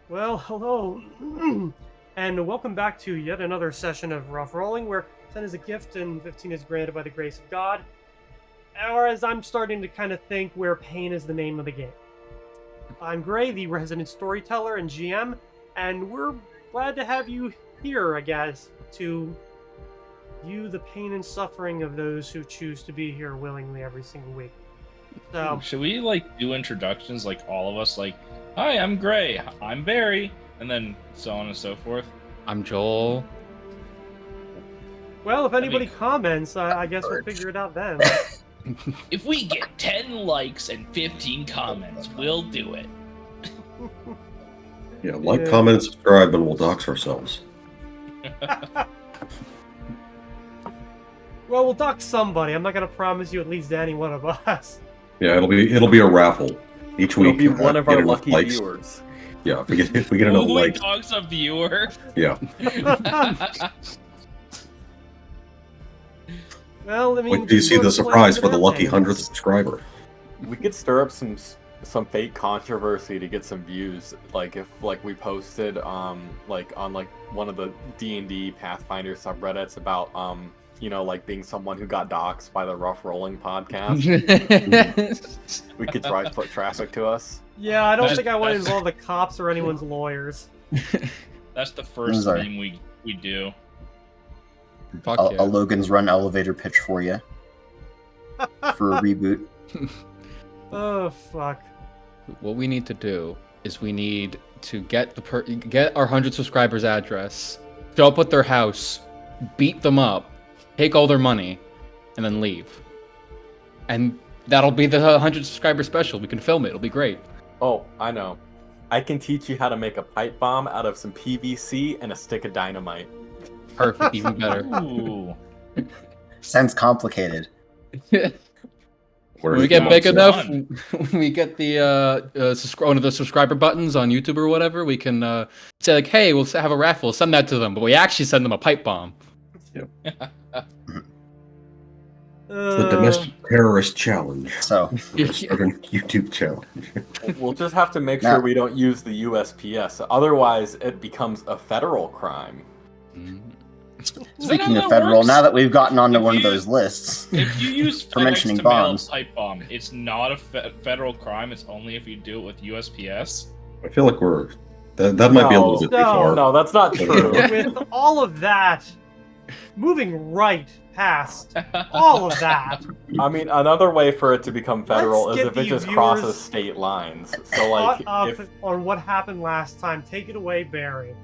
Well, hello, and welcome back to yet another session of Rough Rolling, where 10 is a gift and 15 is granted by the grace of God. Or as I'm starting to kind of think, where pain is the name of the game. I'm Gray, the resident storyteller and GM, and we're glad to have you here, I guess, to view the pain and suffering of those who choose to be here willingly every single week. So, Should we do introductions like all of us? Like, hi, I'm Gray, I'm Barry, and then so on and so forth. I'm Joel. well, if anybody comments, I guess we'll figure it out then. If we get 10 likes and 15 comments, we'll do it. Yeah, like, comment, and subscribe, and we'll dox ourselves. Well, we'll dox somebody. I'm not gonna promise you at least any one of us. Yeah, it'll be a raffle each week. It'll be one of our get enough lucky likes. viewers. Yeah, if we get enough We likes. dogs a viewer. Yeah. Well, I mean, Wait till you see the surprise for the lucky 100th subscriber. We could stir up some fake controversy to get some views. Like if we posted on one of the D&D Pathfinder subreddits about being someone who got doxxed by the Rough Rolling podcast. We could try to put traffic to us. Yeah, I don't think I want to involve the cops or anyone's lawyers. That's the first thing we do. Fuck A yeah. Logan's Run elevator pitch for you for a reboot. Oh, fuck. What we need to do is we need to get our 100 subscribers' address, show up at their house, beat them up, take all their money, and then leave. And that'll be the 100 subscriber special. We can film it. It'll be great. Oh, I know. I can teach you how to make a pipe bomb out of some PVC and a stick of dynamite. Perfect. Even better. Ooh. Sounds complicated. When we get big enough, when we get the one of the subscriber buttons on YouTube or whatever, we can say like, "Hey, we'll have a raffle. Send that to them." But we actually send them a pipe bomb. The domestic terrorist challenge. So, YouTube challenge. We'll just have to make sure we don't use the USPS. Otherwise, it becomes a federal crime. speaking of federal, now that we've gotten onto one of those lists, If you use For FedEx mentioning to mail a bombs. pipe bomb, it's not a federal crime. It's only if you do it with USPS. I feel like that might be a little bit too far. No, that's not true. With all of that, moving right past all of that, I mean, another way for it to become federal Let's is get if it the just viewers crosses state lines. So, caught up if on what happened last time. Take it away, Barry.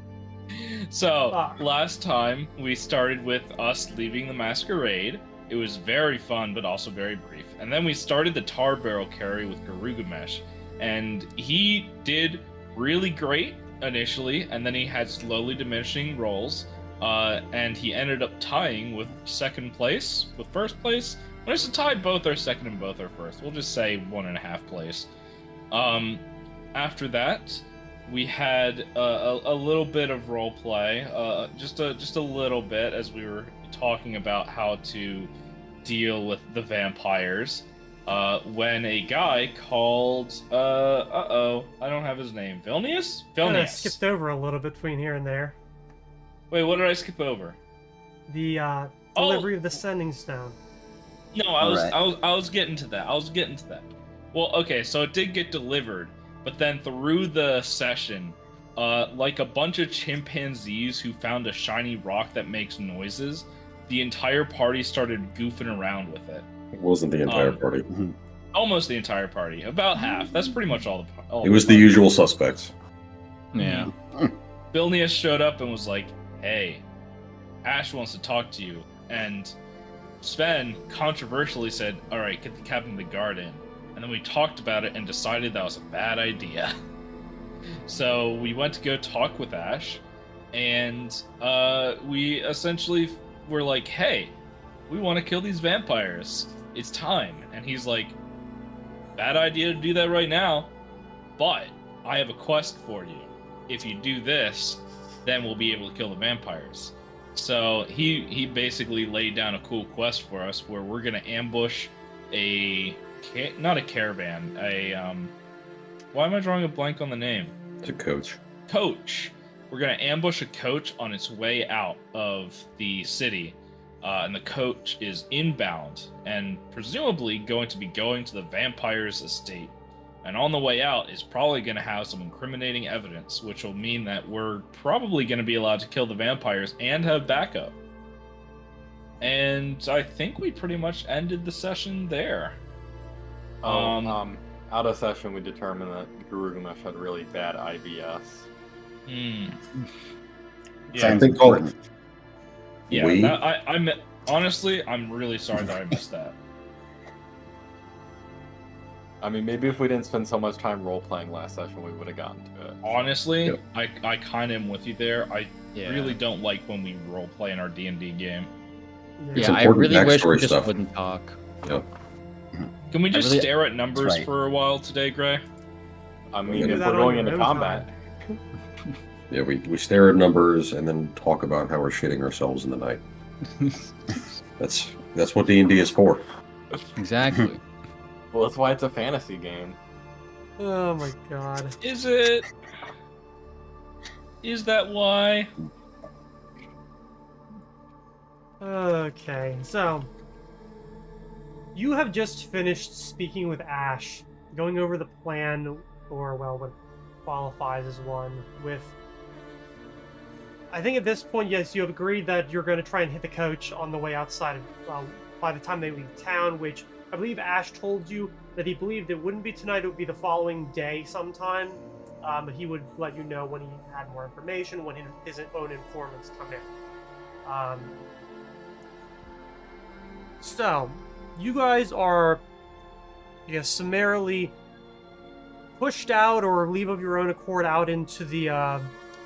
So, Fuck. last time we started with us leaving the masquerade. It was very fun, but also very brief. And then we started the tar barrel carry with Garugamesh. And he did really great initially, and then he had slowly diminishing rolls. And he ended up tying with second place, with first place. When it's a tie, both are second and both are first. We'll just say 1.5 place. After that, we had a little bit of role play, just a little bit, as we were talking about how to deal with the vampires. When a guy called I don't have his name. Vilnius? Kinda Vilnius. skipped over a little between here and there. Wait, what did I skip over? The delivery of the sending stone. No, I was getting to that. Well, okay, so it did get delivered, but then through the session, like a bunch of chimpanzees who found a shiny rock that makes noises, the entire party started goofing around with it. It wasn't the entire party. Almost the entire party, about half. That's pretty much all It was the usual suspects. Yeah. Vilnius showed up and was like, "Hey, Ash wants to talk to you," and Sven controversially said, "All right, get the captain of the guard in." And then we talked about it and decided that was a bad idea. So we went to go talk with Ash, and we essentially were like, "Hey, we want to kill these vampires. It's time." And he's like, "Bad idea to do that right now, but I have a quest for you. If you do this, then we'll be able to kill the vampires." So he basically laid down a cool quest for us where we're gonna ambush not a caravan, why am I drawing a blank on the name? To coach. coach. We're gonna ambush a coach on its way out of the city, and the coach is inbound and presumably going to be going to the vampire's estate. And on the way out is probably going to have some incriminating evidence, which will mean that we're probably going to be allowed to kill the vampires and have backup. And I think we pretty much ended the session there. Out of session, we determined that Garugamesh had really bad IBS. Yeah, Sounds I think all- important. yeah. We- Honestly, I'm really sorry that I missed that. I mean, maybe if we didn't spend so much time role-playing last session, we would have gotten to it. Honestly, Yep. I kind of am with you there. I Yeah. really don't like when we role play in our D&D game. It's Yeah, I important really wish we backstory just stuff. wouldn't talk. Yep. Can we just really- stare at numbers right. for a while today, Gray? I mean, Do if that we're on going your into own combat, Yeah, we stare at numbers and then talk about how we're shitting ourselves in the night. That's what D&D is for. Exactly. well, that's why it's a fantasy game. Oh my god. Is it? Is that why? Okay, so you have just finished speaking with Ash, going over the plan, or well, what qualifies as one, with. I think at this point, yes, you have agreed that you're going to try and hit the coach on the way outside of, by the time they leave town, which I believe Ash told you that he believed it wouldn't be tonight, it would be the following day sometime, but he would let you know when he had more information, when his own informants come in. So, you guys are, I guess, summarily pushed out or leave of your own accord out into the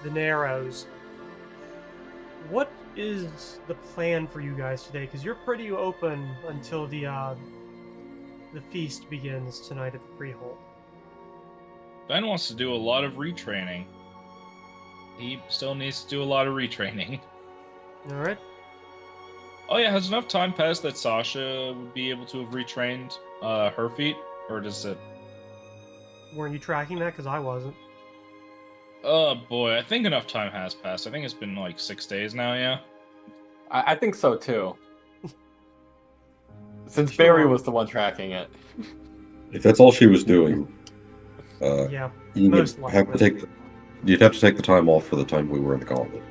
Narrows. What is the plan for you guys today? Because you're pretty open until the feast begins tonight at the Freehold. Ben wants to do a lot of retraining. He still needs to do a lot of retraining. All right. Oh yeah, has enough time passed that Sasha would be able to have retrained her feet? Or does it... Weren't you tracking that? Because I wasn't. Oh boy, I think enough time has passed. I think it's been like 6 days now, yeah? I think so too. Since Sure. Barry was the one tracking it. If that's all she was doing, Yeah. you would Most have to likely. you'd have to take the time off for the time we were in the gauntlet.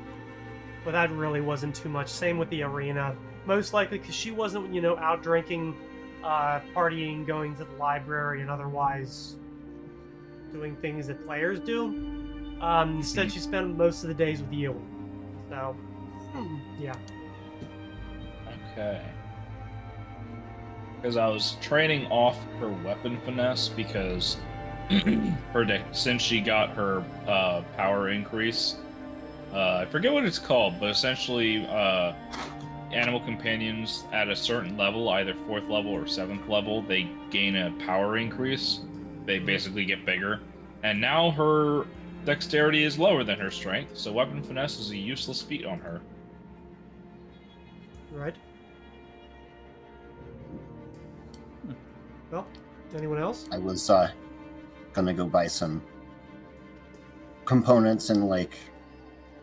But that really wasn't too much. Same with the arena. Most likely because she wasn't, out drinking, partying, going to the library, and otherwise doing things that players do. Instead, she spent most of the days with you. So, yeah. Okay. Because I was training off her weapon finesse because since she got her power increase, I forget what it's called, but essentially animal companions at a certain level, either 4th level or 7th level, they gain a power increase. They basically get bigger. And now her dexterity is lower than her strength, so weapon finesse is a useless feat on her. Right. Well, anyone else? I was gonna go buy some components and like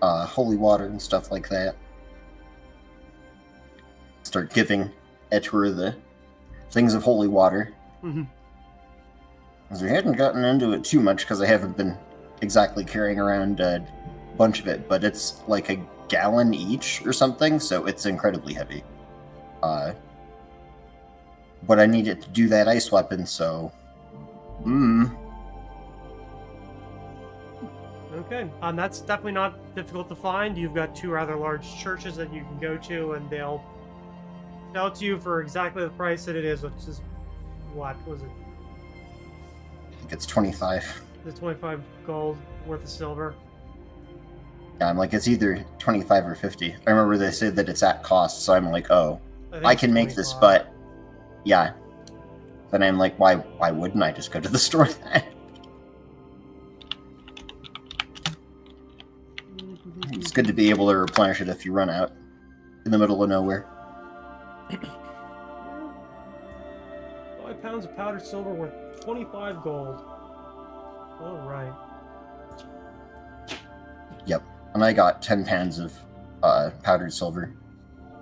holy water and stuff like that. Start giving Etwer the things of holy water. Mm-hmm. Because we hadn't gotten into it too much because I haven't been exactly carrying around a bunch of it, but it's like a gallon each or something, so it's incredibly heavy. But I need it to do that ice weapon, so... Okay. That's definitely not difficult to find. You've got 2 rather large churches that you can go to, and they'll sell it to you for exactly the price that it is, which is, what was it? I think it's 25. The 25 gold worth of silver. Yeah, I'm like, it's either 25 or 50. I remember they said that it's at cost, so I'm like, oh, think I it's can make this, 25. but... Yeah. Then I'm like, why wouldn't I just go to the store then? It's good to be able to replenish it if you run out in the middle of nowhere. 5 pounds of powdered silver worth 25 gold. All right. Yep. And I got 10 pans of powdered silver.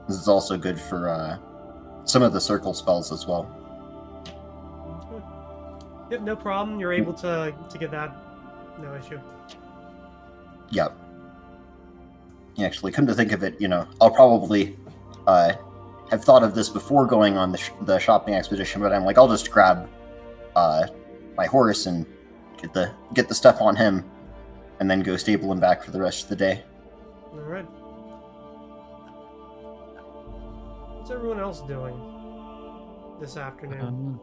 This is also good for some of the circle spells as well. Okay. Yep, no problem. You're able to get that. No issue. Yep. Actually, come to think of it, I'll probably have thought of this before going on the shopping expedition, but I'm like, I'll just grab my horse and get the stuff on him, and then go stable him back for the rest of the day. All right. What's everyone else doing this afternoon?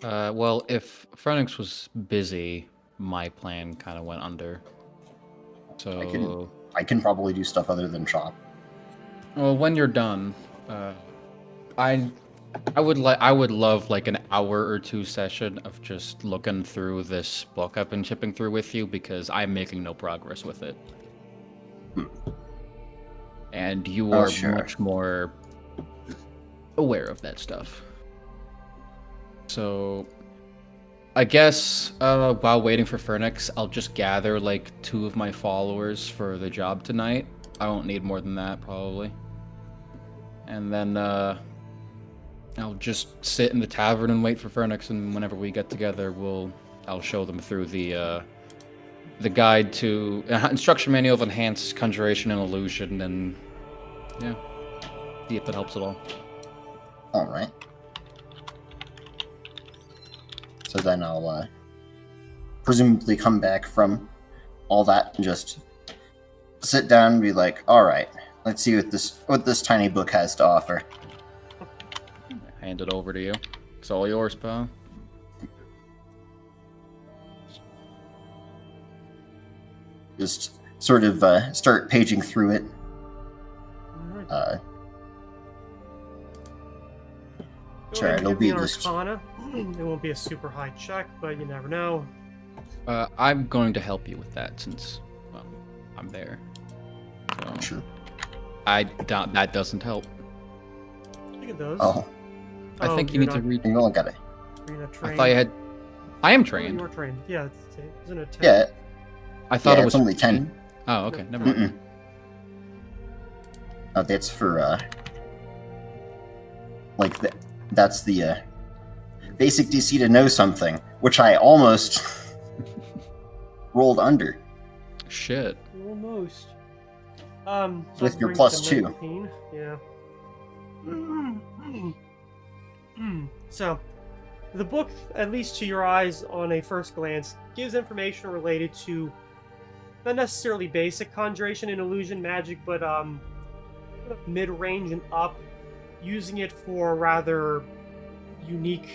Well, if Phoenix was busy, my plan kind of went under. So I can probably do stuff other than shop. well, when you're done, I would love like an hour or two session of just looking through this book I've been chipping through with you, because I'm making no progress with it. And you are sure. much more aware of that stuff. So I guess while waiting for Phoenix, I'll just gather like 2 of my followers for the job tonight. I won't need more than that, probably. And then I'll just sit in the tavern and wait for Phoenix, and whenever we get together, I'll show them through the guide to instruction manual of enhanced conjuration and illusion, and yeah, see if that helps at all. All right. So then I'll presumably come back from all that and just sit down and be like, all right, let's see what this tiny book has to offer. Hand it over to you. It's all yours, pal. Just sort of start paging through it. Go Sure, ahead and it'll give me be an just- Arcana. It won't be a super high check, but you never know. I'm going to help you with that since, well, I'm there. So Sure. I doubt that doesn't help. I think it does. Oh, I think you you're need to not- read. you only got it. You're not I trained. thought you had. I am Oh, trained. you are trained. Yeah, isn't it 10? Yeah, I thought yeah, it was it's only 10. 15. Oh, okay. Never mind. Mm-mm. That's for that's the basic DC to know something, which I almost rolled under. Shit. Almost. With that your brings plus to 2. 19. Yeah. So, the book, at least to your eyes on a first glance, gives information related to not necessarily basic conjuration and illusion magic, but mid-range and up, using it for rather unique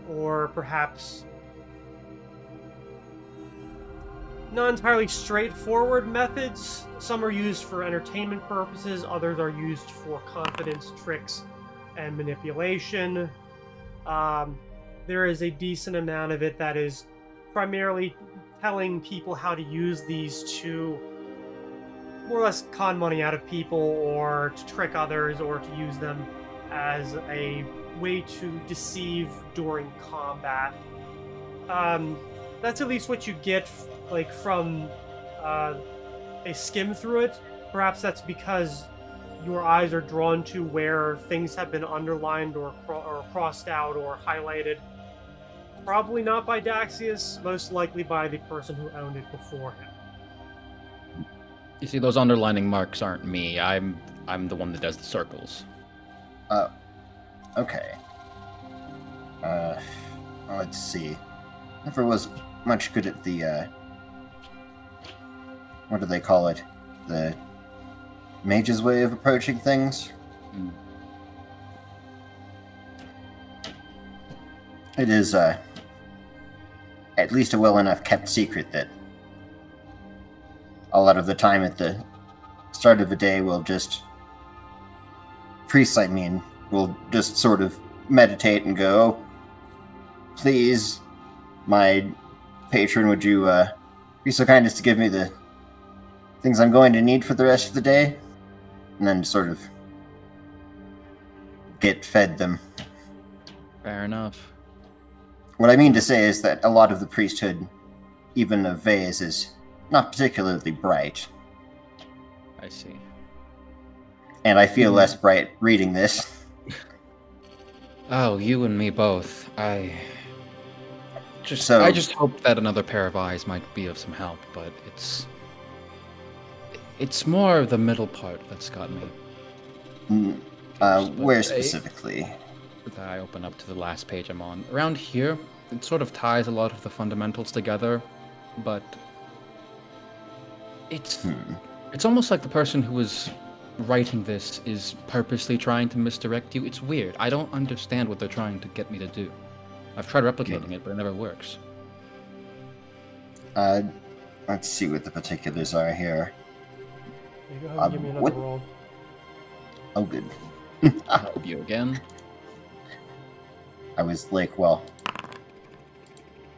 or perhaps not entirely straightforward methods. Some are used for entertainment purposes, others are used for confidence, tricks, and manipulation. There is a decent amount of it that is primarily telling people how to use these to more or less con money out of people, or to trick others, or to use them as a way to deceive during combat. That's at least what you get from a skim through it. Perhaps that's because your eyes are drawn to where things have been underlined or crossed out or highlighted. Probably not by Daxius, most likely by the person who owned it before him. You see, those underlining marks aren't me. I'm the one that does the circles. Okay. Let's see. Never was much good at the, what do they call it? The mage's way of approaching things? Mm. It is, at least a well enough kept secret that a lot of the time at the start of the day priests, will just sort of meditate and go, oh, please, my patron, would you be so kind as to give me the things I'm going to need for the rest of the day? And then sort of get fed them. Fair enough. What I mean to say is that a lot of the priesthood even a vase is not particularly bright. I see. And I feel less bright reading this. Oh, you and me both. I just hope that another pair of eyes might be of some help, but it's more the middle part that's got me. Where specifically? That I open up to the last page I'm on. Around here, it sort of ties a lot of the fundamentals together, but it's almost like the person who was writing this is purposely trying to misdirect you. It's weird. I don't understand what they're trying to get me to do. I've tried replicating it, but it never works. Let's see what the particulars are here. You go ahead and give me another roll. Oh, good. I'll help you again. I was like, well,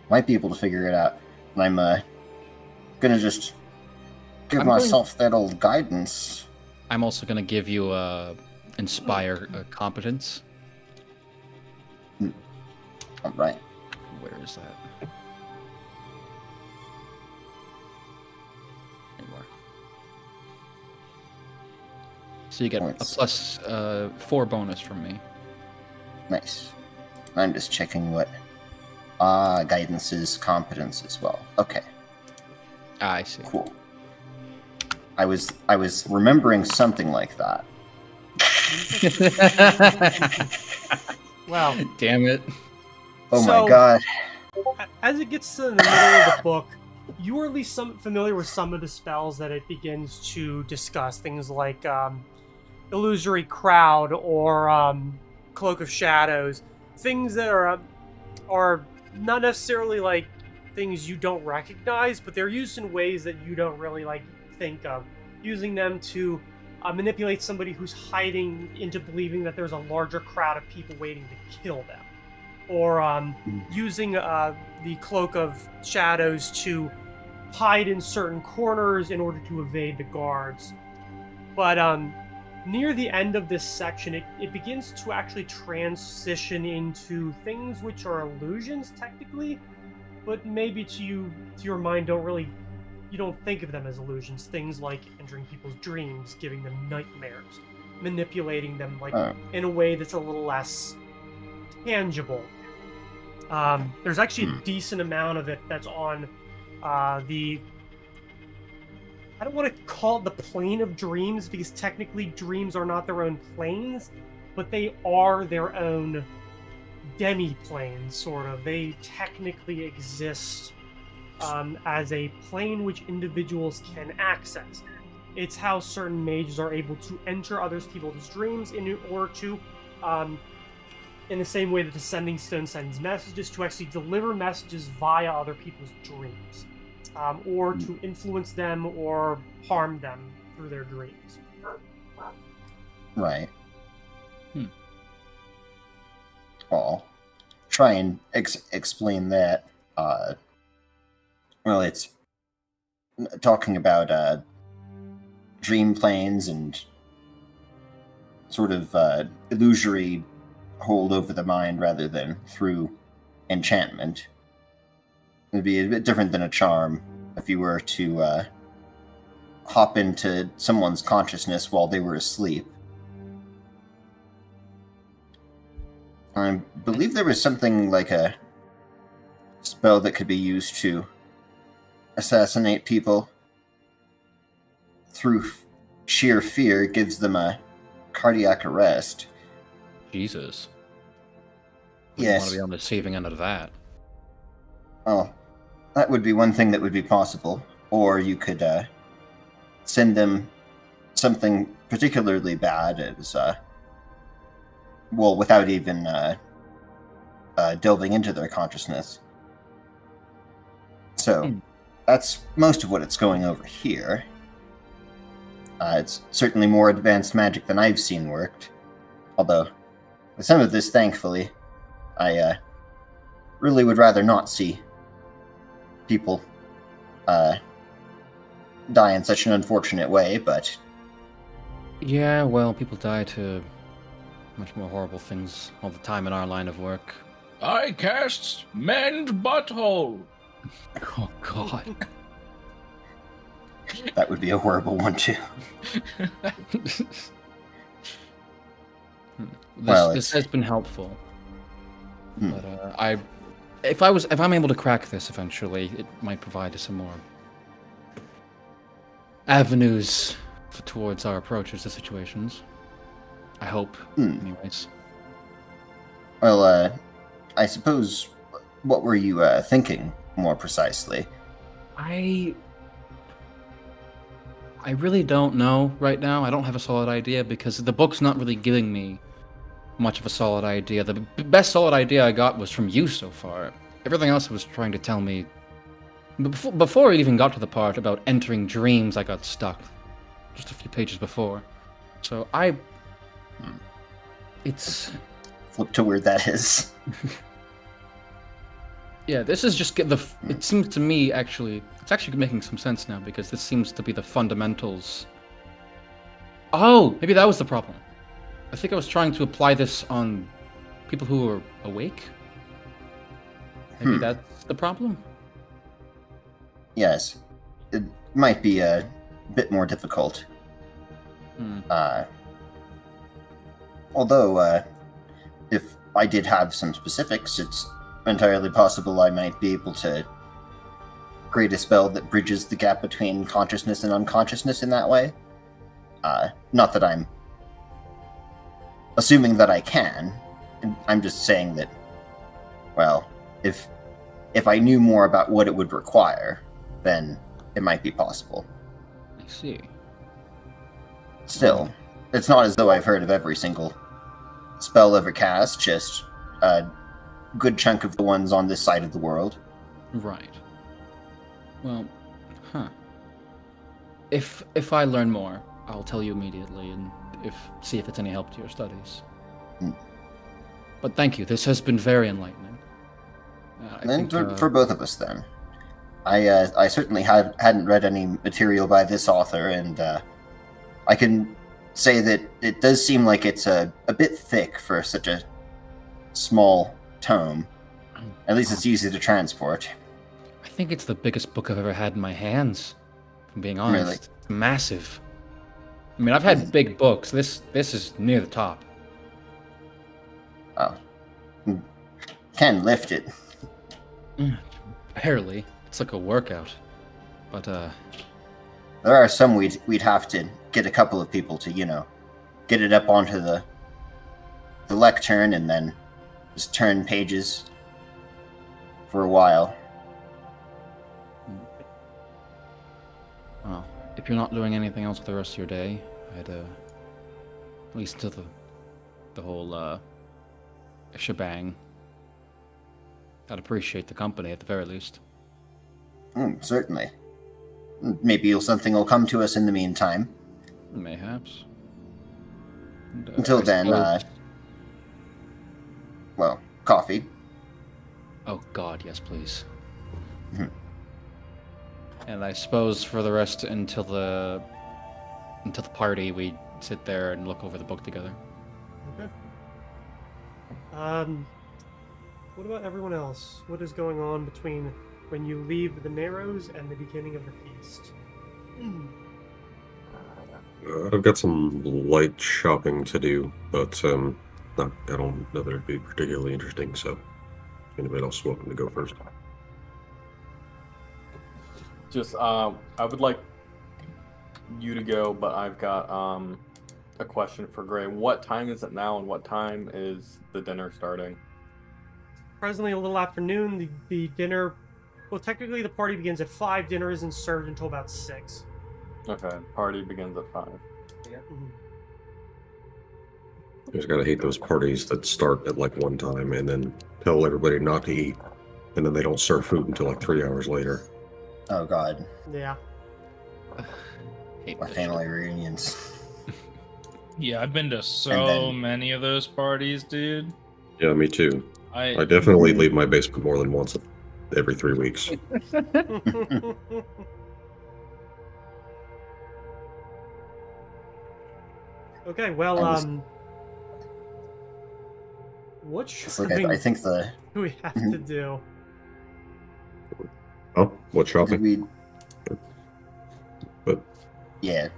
might be able to figure it out. And I'm gonna just give myself that old guidance. I'm also gonna give you inspire competence. All right. Where is that? Anywhere. So you get a plus 4 bonus from me. Nice. I'm just checking what guidance is competence as well. Okay. I see. Cool. I was remembering something like that. Wow. Damn it. Oh my god. As it gets to the middle of the book, you are at least familiar with some of the spells that it begins to discuss. Things like Illusory Crowd or Cloak of Shadows. Things that are not necessarily like things you don't recognize, but they're used in ways that you don't really like think of. Using them to manipulate somebody who's hiding into believing that there's a larger crowd of people waiting to kill them. Or using the Cloak of Shadows to hide in certain corners in order to evade the guards. But near the end of this section, it begins to actually transition into things which are illusions, technically, but maybe to your mind you don't think of them as illusions. Things like entering people's dreams, giving them nightmares, manipulating them in a way that's a little less tangible. There's actually a decent amount of it that's on the... I don't want to call it the plane of dreams, because technically dreams are not their own planes, but they are their own demi-planes, sort of. They technically exist as a plane which individuals can access. It's how certain mages are able to enter other people's dreams in order to, in the same way that the Sending Stone sends messages, to actually deliver messages via other people's dreams. Or to influence them or harm them through their dreams. Right. I'll try and explain that. Well, it's talking about dream planes and sort of illusory hold over the mind rather than through enchantment. It would be a bit different than a charm if you were to hop into someone's consciousness while they were asleep. I believe there was something like a spell that could be used to assassinate people through sheer fear. It gives them a cardiac arrest. Jesus. Yes. I want to be on the receiving end of that. Oh, that would be one thing that would be possible. Or you could send them something particularly bad as, without even delving into their consciousness. So, that's most of what it's going over here. It's certainly more advanced magic than I've seen worked. Although, with some of this, thankfully, I really would rather not see people die in such an unfortunate way, but... Yeah, well, people die to much more horrible things all the time in our line of work. I cast Mend Butthole. Oh God. That would be a horrible one too. Well, This has been helpful. Hmm. But if I'm able to crack this eventually, it might provide us some more avenues towards our approaches to situations. I hope, anyways. Well, I suppose. What were you thinking more precisely? I really don't know right now. I don't have a solid idea because the book's not really giving me much of a solid idea. The best solid idea I got was from you so far. Everything else was trying to tell me. Before it even got to the part about entering dreams, I got stuck. Just a few pages before. So It's. Flip to where that is. Yeah, this is just it seems to me it's actually making some sense now because this seems to be the fundamentals. Oh, maybe that was the problem. I think I was trying to apply this on people who are awake. Maybe that's the problem. Yes, it might be a bit more difficult. Although, if I did have some specifics, it's entirely possible I might be able to create a spell that bridges the gap between consciousness and unconsciousness in that way. Not that I'm assuming that I can. I'm just saying that, well, if I knew more about what it would require, then it might be possible. I see. Still, it's not as though I've heard of every single spell ever cast, just a good chunk of the ones on this side of the world. Right. Well, If I learn more, I'll tell you immediately and see if it's any help to your studies. But thank you. This has been very enlightening. For both of us, then. I certainly hadn't read any material by this author, and I can say that it does seem like it's a bit thick for such a small tome. At least it's easy to transport. I think it's the biggest book I've ever had in my hands. If I'm being honest, Really? It's massive. I mean, I've had big books. This is near the top. Oh, can lift it. Barely. It's like a workout. But There are some we'd have to get a couple of people to, get it up onto the lectern and then just turn pages for a while. Well, if you're not doing anything else for the rest of your day, I'd at least to the whole shebang. I'd appreciate the company at the very least. Certainly. Maybe something will come to us in the meantime. Mayhaps. And, Until I then, suppose- well, coffee. Oh God, yes, please. Mhm. And I suppose for the rest until the party, we sit there and look over the book together. Okay. What about everyone else? What is going on between when you leave the Narrows and the beginning of the feast? I've got some light shopping to do, but I don't know that it'd be particularly interesting, so anybody else is welcome to go first. Just, I would like you to go, but I've got a question for Gray. What time is it now, and what time is the dinner starting? Presently a little afternoon. The dinner, well, technically the party begins at 5. Dinner isn't served until about 6. Okay, party begins at 5. Mhm. I just gotta hate those parties that start at like one time and then tell everybody not to eat, and then they don't serve food until like 3 hours later. Oh God, Yeah. Hate my that family reunions. Yeah, I've been to so And then- many of those parties, dude. Yeah, me too. I I definitely leave my basement more than once every 3 weeks. Okay, well, I was- what It's shopping like I think the do we have to do? Oh, what Did shopping? we? But Yeah,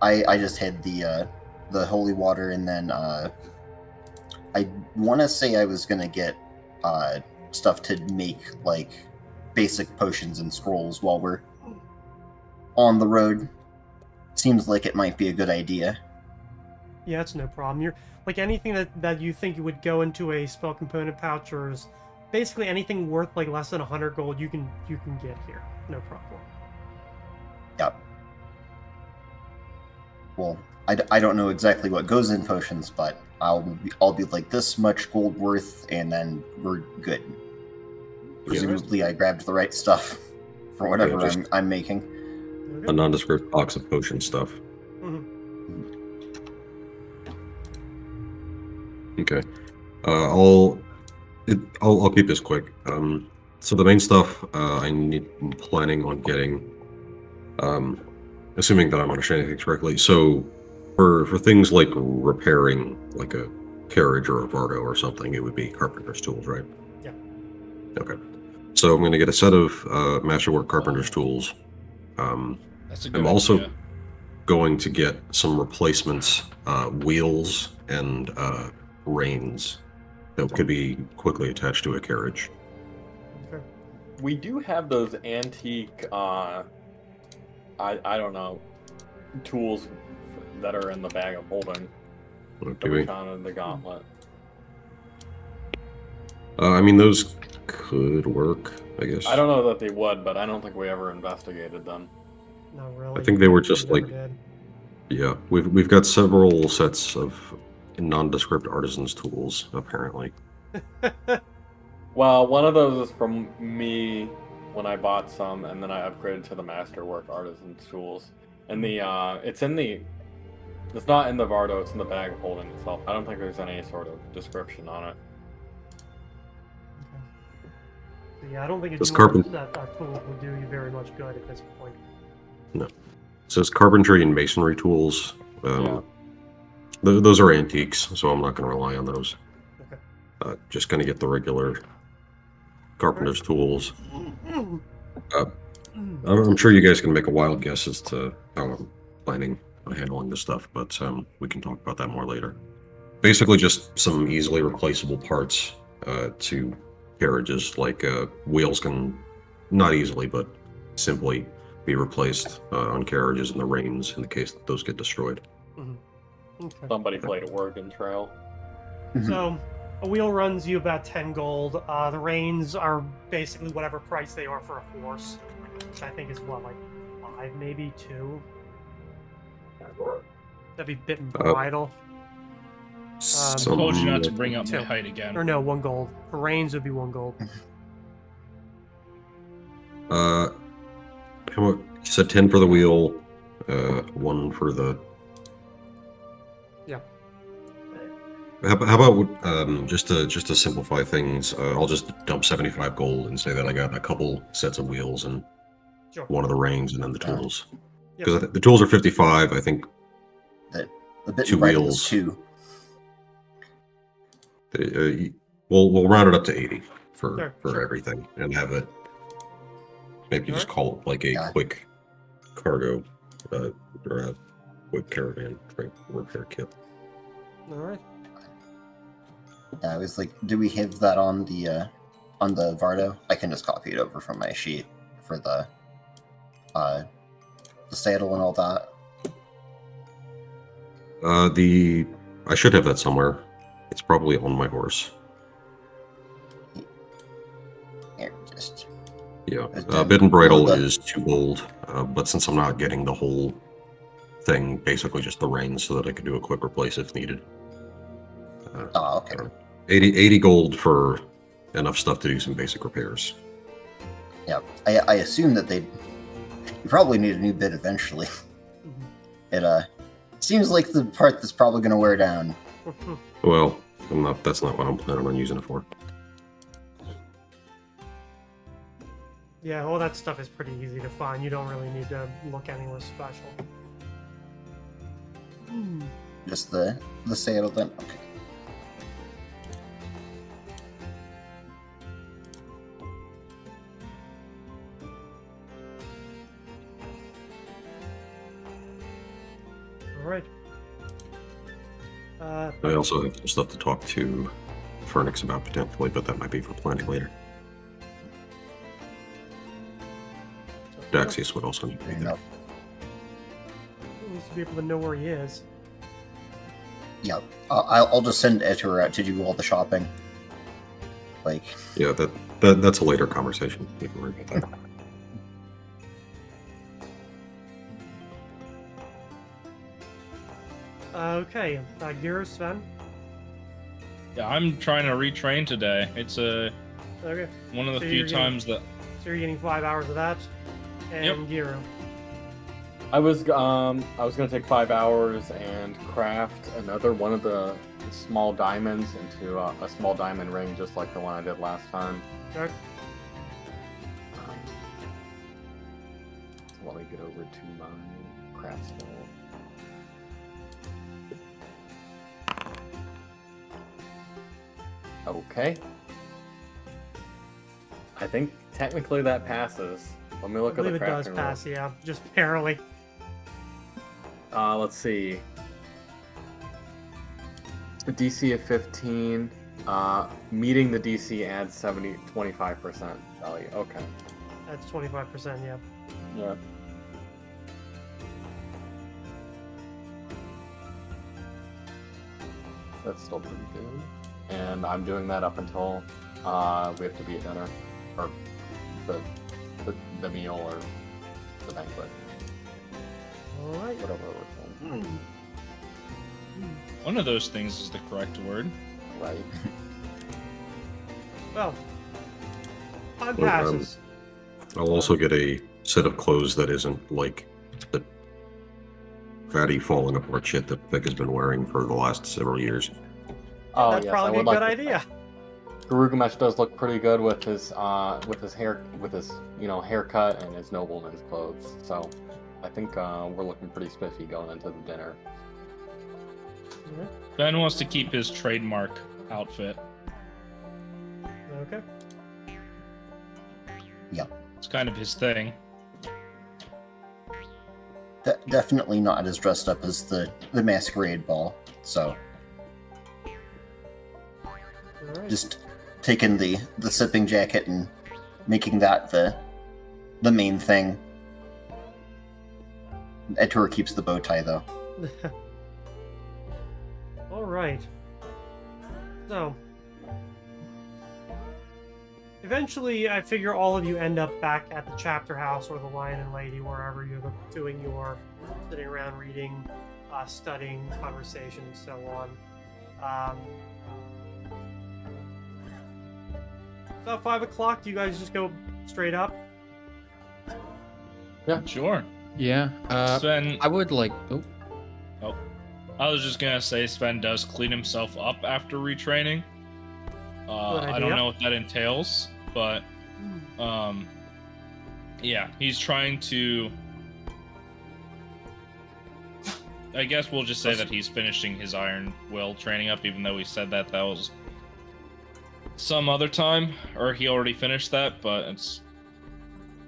I just had the holy water, and then I want to say I was gonna get stuff to make like basic potions and scrolls while we're on the road. Seems like it might be a good idea. Yeah, it's no problem. You're like anything that you think you would go into a spell component pouch, or is basically anything worth like less than 100 gold. You can get here, no problem. Yep. Well, I don't know exactly what goes in potions, but I'll be like this much gold worth, and then we're good. Presumably, I grabbed the right stuff for whatever just I'm making. a nondescript box of potion stuff. Mhm. Okay. I'll keep this quick. So the main stuff I'm planning on getting, assuming that I'm understanding things correctly. So for things like repairing like a carriage or a Vardo or something, it would be carpenter's tools, right? Yeah. Okay. So I'm going to get a set of masterwork carpenter's tools. That's a good I'm also idea. going to get some replacements, wheels and reins that could be quickly attached to a carriage. Okay. We do have those antique, I don't know, tools that are in the bag of holding that Do we we? found in the gauntlet. I mean, those could work, I guess. I don't know that they would, but I don't think we ever investigated them. No, really. I think they were We just never like, did. yeah, we've got several sets of nondescript artisans tools, apparently. Well, one of those is from me when I bought some, and then I upgraded to the Masterwork Artisan's tools. And it's not in the Vardo, it's in the bag of holding itself. I don't think there's any sort of description on it. So, yeah, I don't think This it's carpent- that tool would do you very much good at this point. No. It says carpentry and masonry tools. Yeah. Those are antiques, so I'm not going to rely on those. Okay. Just going to get the regular carpenter's tools. I'm sure you guys can make a wild guess as to how I'm planning on handling this stuff, but we can talk about that more later. Basically, just some easily replaceable parts to carriages, like wheels can not easily, but simply be replaced on carriages, and the reins in the case that those get destroyed. Okay. Somebody played a Oregon Trail. So a wheel runs you about 10 gold. The reins are basically whatever price they are for a horse, which I think is what, like 5, maybe 2. That'd be bit and bridle. I told you not to bring up my 2. height again. Or no, 1 gold. For reins would be 1 gold. How about, you said 10 for the wheel, 1 for the... Yeah. How about just to simplify things, I'll just dump 75 gold and say that I got a couple sets of wheels and Sure. one of the reins and then the tools. Yep. Because the tools are 55, I think. The bit 2 and bridle wheels. is 2. We'll round it up to 80 for Sure. everything and have it. Maybe just Alright. call it like a Yeah. quick cargo or a quick caravan repair kit. All right. I was like, do we have that on the Vardo? I can just copy it over from my sheet for the saddle and all that. I should have that somewhere. It's probably on my horse. Here, just Yeah. Okay. Bit and bridle Well, is 2 gold, but since I'm not getting the whole thing, basically just the reins so that I could do a quick replace if needed. oh, okay. 80 gold for enough stuff to do some basic repairs. Yeah, I assume that you probably need a new bit eventually. It seems like the part that's probably going to wear down. Well, that's not what I'm planning on using it for. Yeah, all that stuff is pretty easy to find. You don't really need to look anywhere special. Just the saddle then. Okay. right. I also have some stuff to talk to Fernix about potentially, but that might be for planning later. Daxius would also need to be Fair there. enough. He needs to be able to know where he is. Yeah, I'll just send Etur out to do all the shopping. Like, Yeah, that's a later conversation. You can worry about that. Okay, Gear, Sven. Yeah, I'm trying to retrain today. It's Okay, one of the So few you're getting- times that so you're getting 5 hours of that. And Yep. Giro. I was gonna take 5 hours and craft another one of the small diamonds into a small diamond ring, just like the one I did last time. Okay. So let me get over to my craft skill. Okay. I think technically that passes. Let me I look at the believe it does crafting pass, rules. yeah. Just barely. Let's see. The DC of 15. Meeting the DC adds 25% value. Okay. That's 25%, yeah. Yeah. That's still pretty good. And I'm doing that up until we have to be at dinner. Or the meal or the banquet. Alright. Whatever we're doing. one of those things is the correct word. Right. Well, time Well, passes. I'll also get a set of clothes that isn't like the fatty falling apart shit that Vic has been wearing for the last several years. Oh, That'd yes, probably I be a would good like to- idea. Garugamesh does look pretty good with his hair, with his haircut and his nobleman's clothes. So I think we're looking pretty spiffy going into the dinner. Alright, Ben wants to keep his trademark outfit. okay. It's kind of his thing. definitely not as dressed up as the masquerade ball. So Alright. just taking the sipping jacket and making that the main thing. Etur keeps the bow tie though. Alright. So. Eventually, I figure all of you end up back at the chapter house or the Lion and Lady, wherever you're doing your sitting around reading, studying, conversation, and so on. About 5 o'clock, do you guys just go straight up? Sure. Yeah. Sven, I would like. Oh, I was just gonna say Sven does clean himself up after retraining. Good I idea. don't know what that entails, but yeah, he's trying to. I guess we'll just say that he's finishing his Iron Will training up, even though we said that was some other time, or he already finished that. But it's,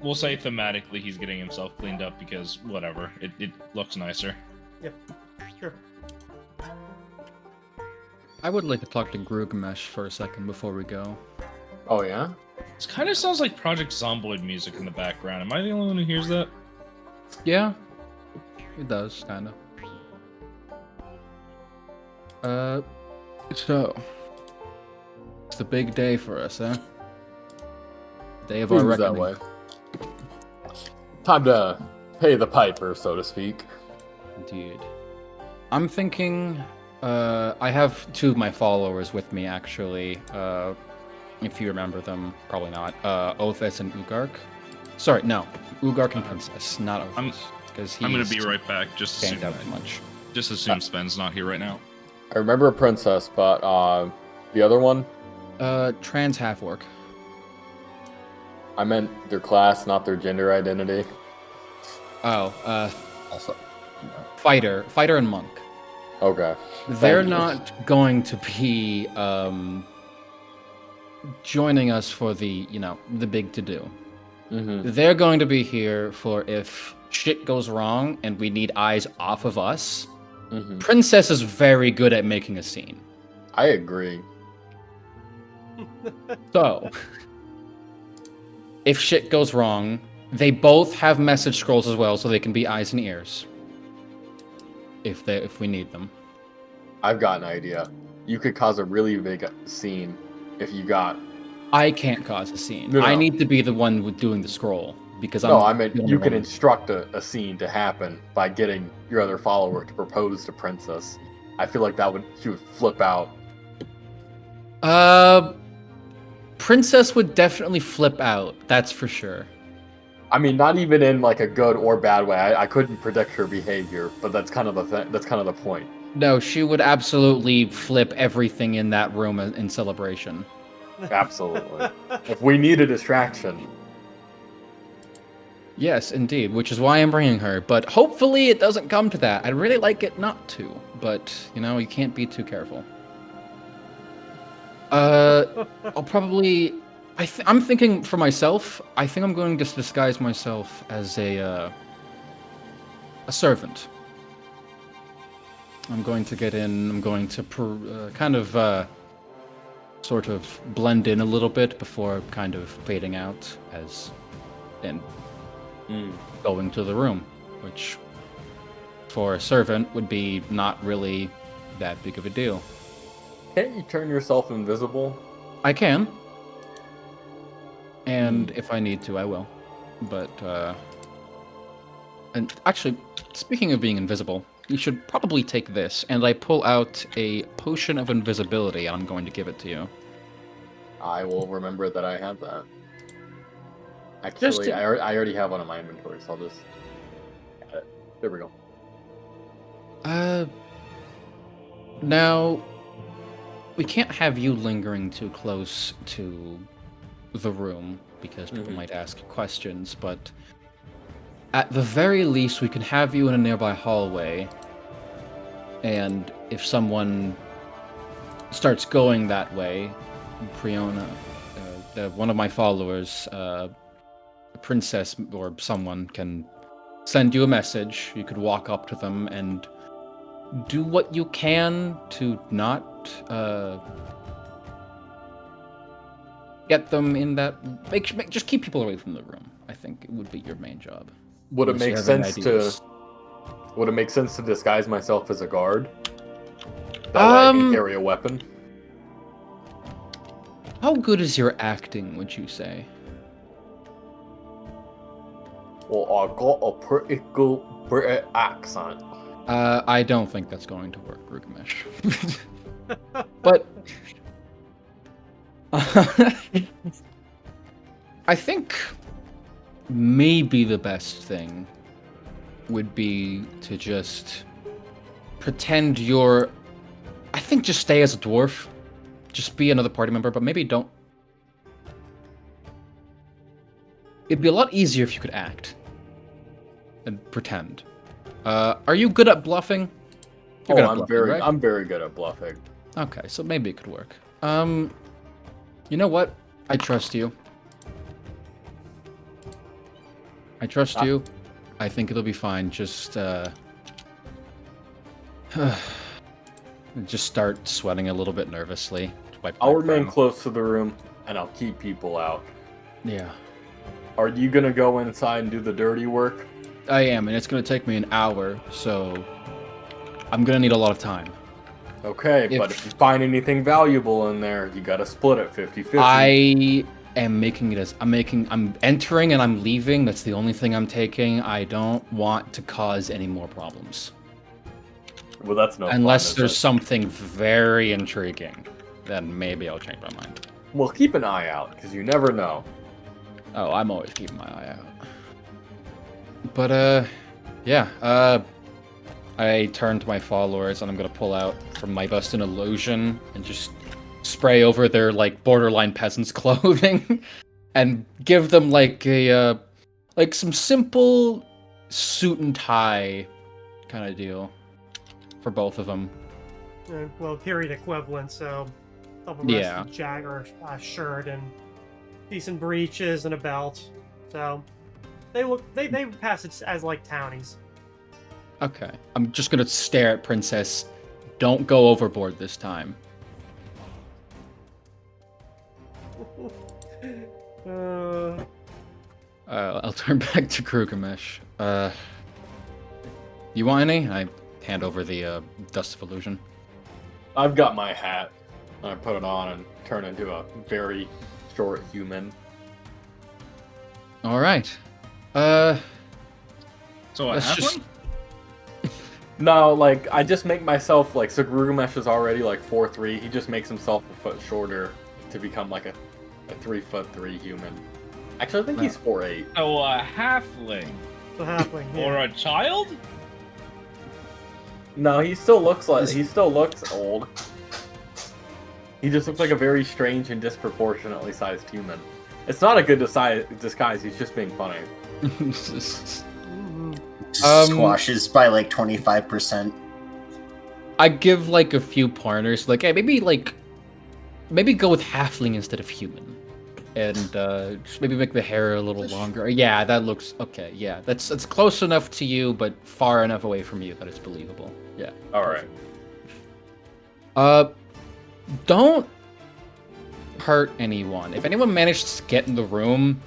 we'll say thematically he's getting himself cleaned up because whatever, it looks nicer. Sure. I would like to talk to Garugamesh for a second before we go. Oh yeah. This kind of sounds like Project Zomboid music in the background. Am I the only one who hears that? Yeah, it does, kind of. So it's the big day for us, huh? Day of our Seems that reckoning. way. Time to pay the piper, so to speak. Indeed. I'm thinking. I have two of my followers with me, actually. If you remember them, probably not. Othis and Ugark. Sorry, no. Ugark and Princess, not Othis. Because I'm gonna be right back. Just Can't assume, out much. just assume Sven's not here right now. I remember a princess, but the other one, Trans half orc. I meant their class, not their gender identity. Oh, Also, you know, fighter and monk. Okay. They're you. not going to be joining us for the big to do. Mm-hmm. They're going to be here for if shit goes wrong and we need eyes off of us. Princess is very good at making a scene. I agree. So, if shit goes wrong, they both have message scrolls as well, so they can be eyes and ears. If we need them. I've got an idea. You could cause a really big scene if you got. I can't cause a scene. No. I need to be the one with doing the scroll because No, I'm. I meant you can instruct a scene to happen by getting your other follower to propose to Princess. I feel like she would flip out. Princess would definitely flip out. That's for sure. I mean, not even in like a good or bad way. I couldn't predict her behavior, but that's kind of that's kind of the point. No, she would absolutely flip everything in that room in celebration. Absolutely. If we need a distraction. Yes, indeed, which is why I'm bringing her. But hopefully it doesn't come to that. I'd really like it not to, but, you can't be too careful. I'll probably... I'm thinking for myself, I think I'm going to disguise myself as a servant. I'm going to get in, I'm going to sort of blend in a little bit before kind of fading out and going to the room, which for a servant would be not really that big of a deal. Can't you turn yourself invisible? I can. And if I need to, I will. But, and actually, speaking of being invisible, you should probably take this. And I pull out a potion of invisibility, and I'm going to give it to you. I will remember that I have that. Actually, I already have one in my inventory, so I'll just add it. There we go. Now, we can't have you lingering too close to the room, because people might ask questions, but at the very least, we can have you in a nearby hallway, and if someone starts going that way, Priona, one of my followers, Princess or someone can send you a message. You could walk up to them and do what you can to not get them in that. Just keep people away from the room. I think it would be your main job. Would it make sense to disguise myself as a guard? That way I can carry a weapon. How good is your acting, would you say? Well, I got a pretty good British accent. I don't think that's going to work, Rugamesh. But I think maybe the best thing would be to just pretend you're... I think just stay as a dwarf. Just be another party member, but maybe don't... It'd be a lot easier if you could act and pretend. Are you good at bluffing? I'm very good at bluffing. Okay, so maybe it could work. You know what? I trust you. I trust you. I think it'll be fine. Just start sweating a little bit nervously. I'll remain close to the room, and I'll keep people out. Yeah. Are you gonna go inside and do the dirty work? I am, and it's gonna take me an hour, so I'm gonna need a lot of time. Okay, but if you find anything valuable in there, you gotta split it 50-50. I am making it as I'm entering and I'm leaving. That's the only thing I'm taking. I don't want to cause any more problems. Well, that's no unless fun, there's something very intriguing, then maybe I'll change my mind. Well, keep an eye out, because you never know. Oh, I'm always keeping my eye out. But, yeah, I turn to my followers, and I'm gonna pull out from my bust an illusion and just spray over their, like, borderline peasants' clothing and give them, like, some simple suit and tie kind of deal for both of them. Well, period equivalent, so double breasted jagger shirt and decent breeches and a belt. So they pass it as like townies. Okay. I'm just gonna stare at Princess. Don't go overboard this time. I'll turn back to Krugamesh. You want any? I hand over the Dust of Illusion. I've got my hat. I put it on and turn into a very short human. All right. So a Let's just- halfling? No, like, I just make myself, like, so Grugamesh is already, like, 4'3". He just makes himself a foot shorter to become, like, a 3'3" human. Actually, I think he's 4'8". So a halfling. The halfling. Yeah. Or a child? No, he still looks old. He just looks like a very strange and disproportionately sized human. It's not a good disguise, he's just being funny. Mhm. Squashes by like 25%. I give like a few pointers, like hey, maybe go with halfling instead of human, and just maybe make the hair a little longer. Yeah, that looks okay. Yeah, that's close enough to you, but far enough away from you that it's believable. Yeah. Alright. Don't hurt anyone. If anyone managed to get in the room,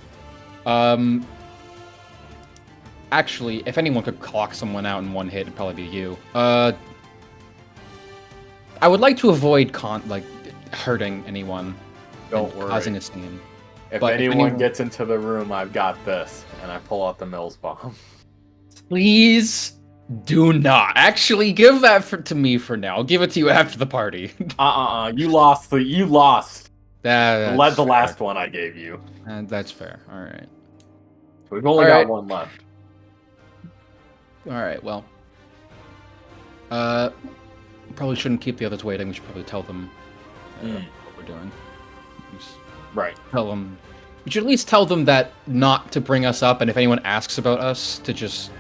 actually, if anyone could clock someone out in one hit, it'd probably be you. I would like to avoid hurting anyone. Don't and worry. causing a scene. If But if anyone anyone- gets into the room, I've got this. And I pull out the Mills bomb. Please do not. Actually, give that to me for now. I'll give it to you after the party. You lost. That's Led the fair. last one I gave you. And that's fair. All right. We've only Alright. got one left. All right. Well, probably shouldn't keep the others waiting. We should probably tell them what we're doing. Just Right. tell them. We should at least tell them that not to bring us up, and if anyone asks about us, to just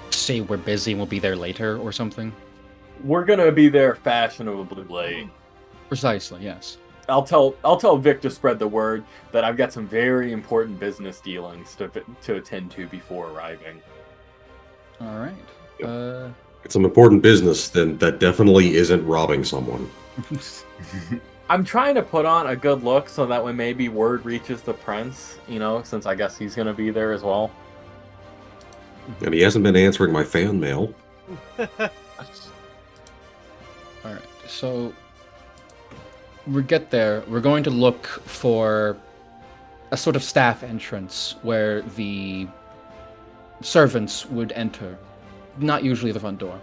say we're busy and we'll be there later or something. We're gonna be there fashionably late. Precisely. Yes. I'll tell Vic to spread the word that I've got some very important business dealings to attend to before arriving. All right. It's some important business, then that definitely isn't robbing someone. I'm trying to put on a good look so that when maybe word reaches the prince, since I guess he's gonna be there as well. And he hasn't been answering my fan mail. All right. So we get there. We're going to look for a sort of staff entrance where the servants would enter. Not usually the front door,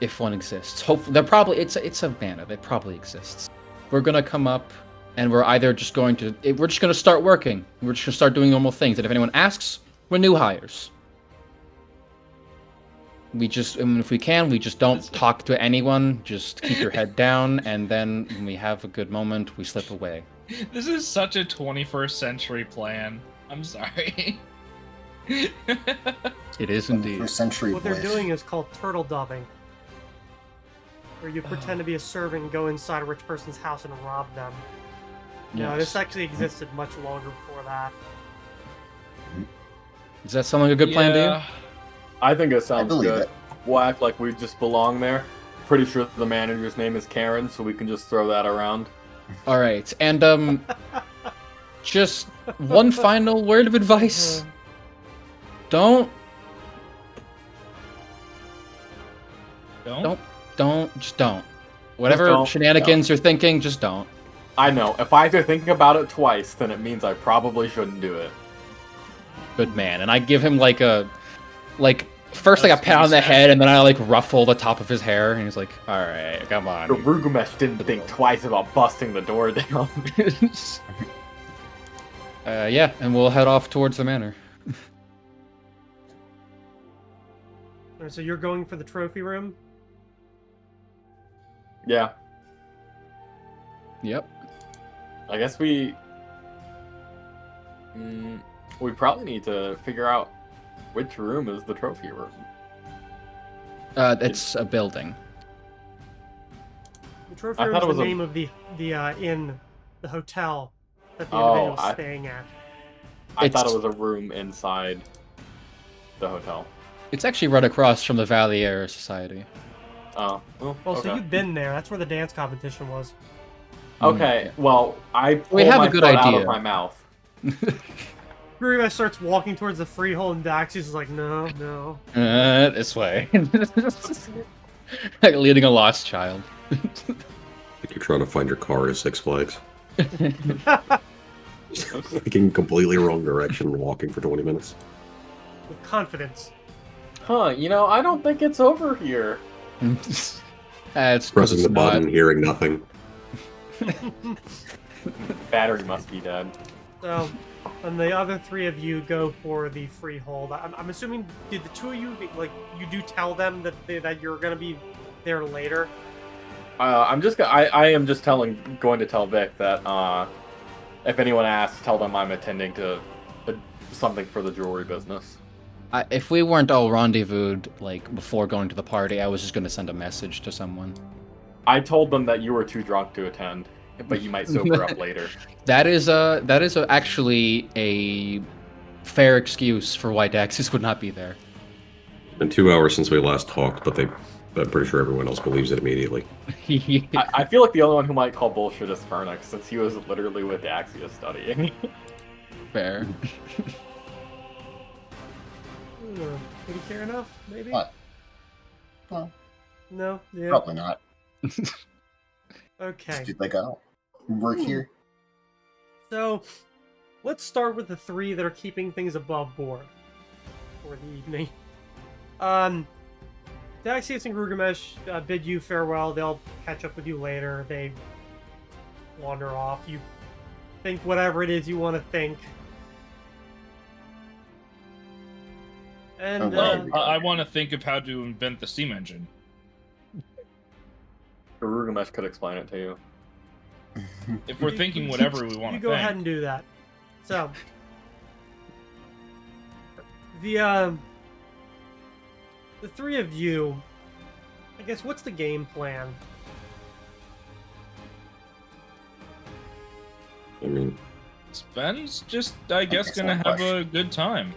if one exists. Hopefully, they're probably it's a manor. It probably exists. We're gonna come up, and we're just gonna start working. We're just gonna start doing normal things. And if anyone asks, we're new hires. If we can, we just don't talk to anyone. Just keep your head down, and then when we have a good moment, we slip away. This is such a 21st century plan. I'm sorry. It is indeed. For century What they're boys. doing is called turtle doving, where you pretend to be a servant and go inside a rich person's house and rob them. No, Yes. this actually existed much longer before that. Does that sound like a good plan to you? Yeah. I think it I sounds believe good. it. We'll act like we just belong there. Pretty sure the manager's name is Karen, so we can just throw that around. All right, and just one final word of advice: don't, just don't. Whatever don't. shenanigans you're thinking, just don't. I know. If I have to think about it twice, then it means I probably shouldn't do it. Good man. And I give him first like a That's pat on the pretty sad. head, and then I ruffle the top of his hair, and he's like, "All right, come on." Rugumesh didn't think twice about busting the door down. Yeah, and we'll head off towards the manor. Alright, so you're going for the trophy room? Yeah. Yep. I guess we probably need to figure out which room is the trophy room. It's a building. The trophy I room thought is it was the a- name of the inn, the hotel that the Oh, individual's I- staying at. I thought It's- it was a room inside the hotel. It's actually right across from the Valley Air Society. Oh, well, Well, okay. so you've been there. That's where the dance competition was. Okay, well, I pulled We have my a good foot out idea. of my mouth. Grima starts walking towards the freehold, and Daxius is like, no, no. This way. Like leading a lost child. Like you're trying to find your car at Six Flags. Thinking completely wrong direction and walking for 20 minutes. With confidence. Huh, you know, I don't think it's over here. It's 'cause Pressing it's the button, not. hearing nothing. Battery must be dead. So, and the other three of you go for the freehold. I'm assuming, did the two of you, like, you do tell them that that you're gonna be there later? I am just going to tell Vic that if anyone asks, tell them I'm attending to something for the jewelry business. If we weren't all rendezvoused like before going to the party, I was just gonna send a message to someone. I told them that you were too drunk to attend, but you might sober up later. That is actually a fair excuse for why Daxis would not be there. Been 2 hours since we last talked, but I'm pretty sure everyone else believes it immediately. I feel like the only one who might call bullshit is Fernix, since he was literally with Daxia studying. Fair. Would you care enough, maybe? What? Well, No? Yeah. probably not. Okay. Just like, oh, work here. So, let's start with the three that are keeping things above board for the evening. Daxius and Grugamesh bid you farewell. They'll catch up with you later. They wander off. You think whatever it is you want to think. And, Well, I want to think of how to invent the steam engine. Garugamesh could explain it to you. If we're thinking whatever we want you to go think. ahead and do that. So, the three of you, I guess, what's the game plan? I mean, Sven's just, I guess, guess gonna not have much. a good time.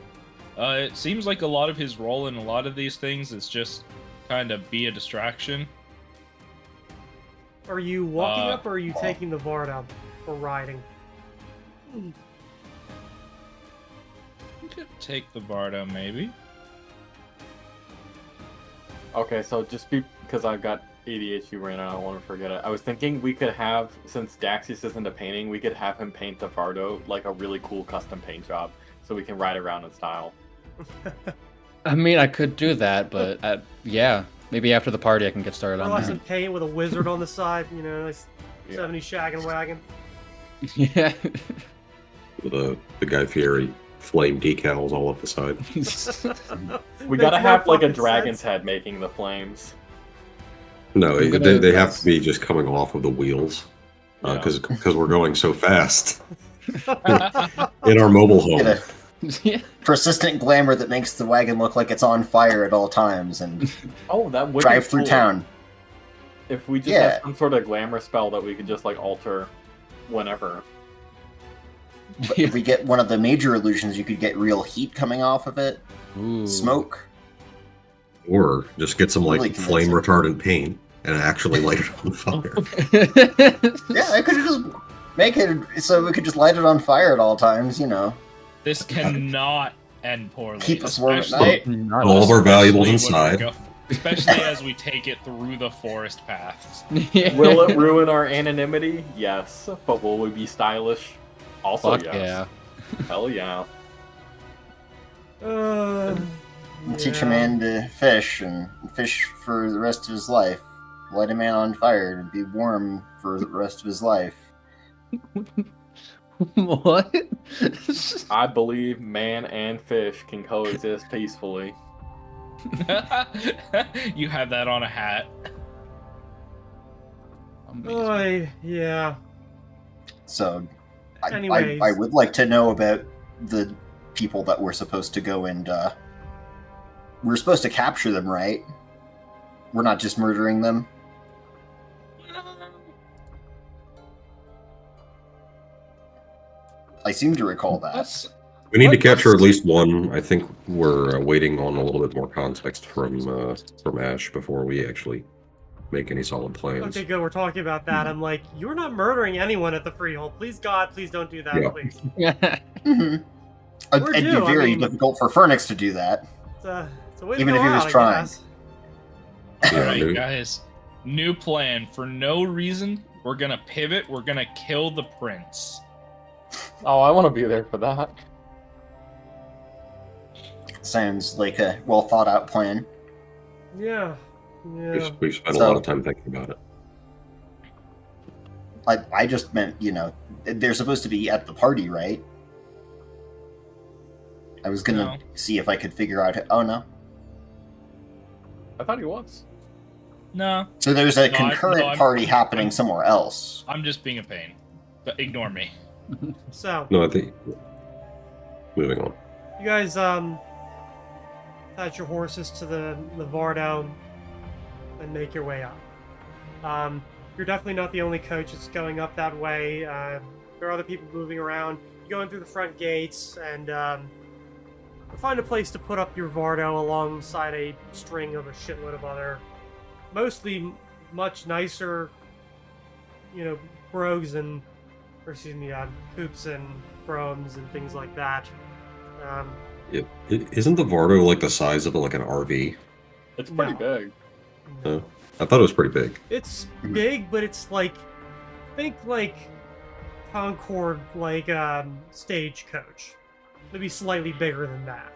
It seems like a lot of his role in a lot of these things is just kind of be a distraction. Are you walking Uh, up, or are you taking the Varda, or riding? We could take the Varda, maybe. Okay, so just because I've got ADHD right now, I don't want to forget it. I was thinking we could have, since Daxius isn't a painting, we could have him paint the Vardo like a really cool custom paint job, so we can ride around in style. I mean, I could do that, but yeah, maybe after the party I can get started Or on like that. some paint with a wizard on the side, you know, nice Yeah. 70s shaggin' wagon. Yeah. with the Guy Fieri flame decals all up the side. We Makes gotta no have like a fucking dragon's sense. head making the flames. No, I'm gonna they have guess. to be just coming off of the wheels. Yeah. Because we're going so fast in our mobile home. Get a Yeah. persistent glamour that makes the wagon look like it's on fire at all times and Oh, that would drive be through cool. town. If we just Yeah. had some sort of glamour spell that we could just like alter whenever. But if we get one of the major illusions, you could get real heat coming off of it, Ooh. smoke. Or just get some like Really flame convincing. retardant paint and actually light it on fire. Yeah, I could just make it so we could just light it on fire at all times, you know. This cannot end poorly. Keep us warm at especially- night. Not All of our valuables especially when we inside. go- especially as we take it through the forest paths. Yeah. Will it ruin our anonymity? Yes. But will we be stylish? Also, Fuck yes. yeah. Hell yeah. Teach a man to fish and fish for the rest of his life. Light a man on fire and be warm for the rest of his life. What? I believe man and fish can coexist peacefully. You have that on a hat. Amazing. Yeah. So, Anyways. I would like to know about the people that we're supposed to go and, we're supposed to capture them, right? We're not just murdering them? I seem to recall that. We need to capture at let's- least one. I think we're waiting on a little bit more context from Ash before we actually make any solid plans. Okay, good. We're talking about that. I'm like, you're not murdering anyone at the freehold. Please, God, please don't do that, Yeah. please. Mhm. Or It'd do, be I very mean- difficult for Fernix to do that. It's a way to Even go if he was out, I trying. guess. Yeah, Alright, dude. guys. New plan. For no reason, we're gonna pivot. We're gonna kill the prince. Oh, I want to be there for that. Sounds like a well thought out plan. Yeah. Yeah. We've spent a So- lot of time thinking about it. I just meant, they're supposed to be at the party, right? I was gonna No. see if I could figure out. Oh no! I thought he was. No, So there's a No, concurrent I'm- party happening I'm- somewhere else. I'm just being a pain. But ignore me. So, No, I think. Moving on. you guys, attach your horses to the Vardo and make your way up. You're definitely not the only coach that's going up that way. There are other people moving around. You're going through the front gates and find a place to put up your Vardo alongside a string of a shitload of other, mostly much nicer, brogues and, coops and chromes and things like that. Isn't the Vardo like the size of like an RV? It's pretty No. big. No? I thought it was pretty big. It's Mhm. big, but it's like, think like Concord, like stagecoach. Maybe slightly bigger than that.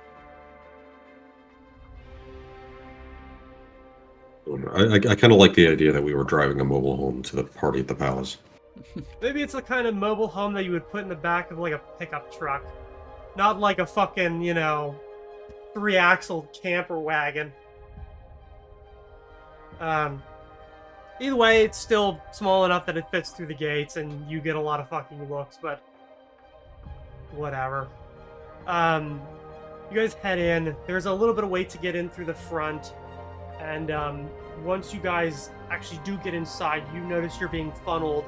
I kind of like the idea that we were driving a mobile home to the party at the palace. Maybe it's a kind of mobile home that you would put in the back of like a pickup truck, not like a fucking 3-axle camper wagon. Either way, it's still small enough that it fits through the gates, and you get a lot of fucking looks. But whatever. You guys head in. There's a little bit of wait to get in through the front, and once you guys actually do get inside, you notice you're being funneled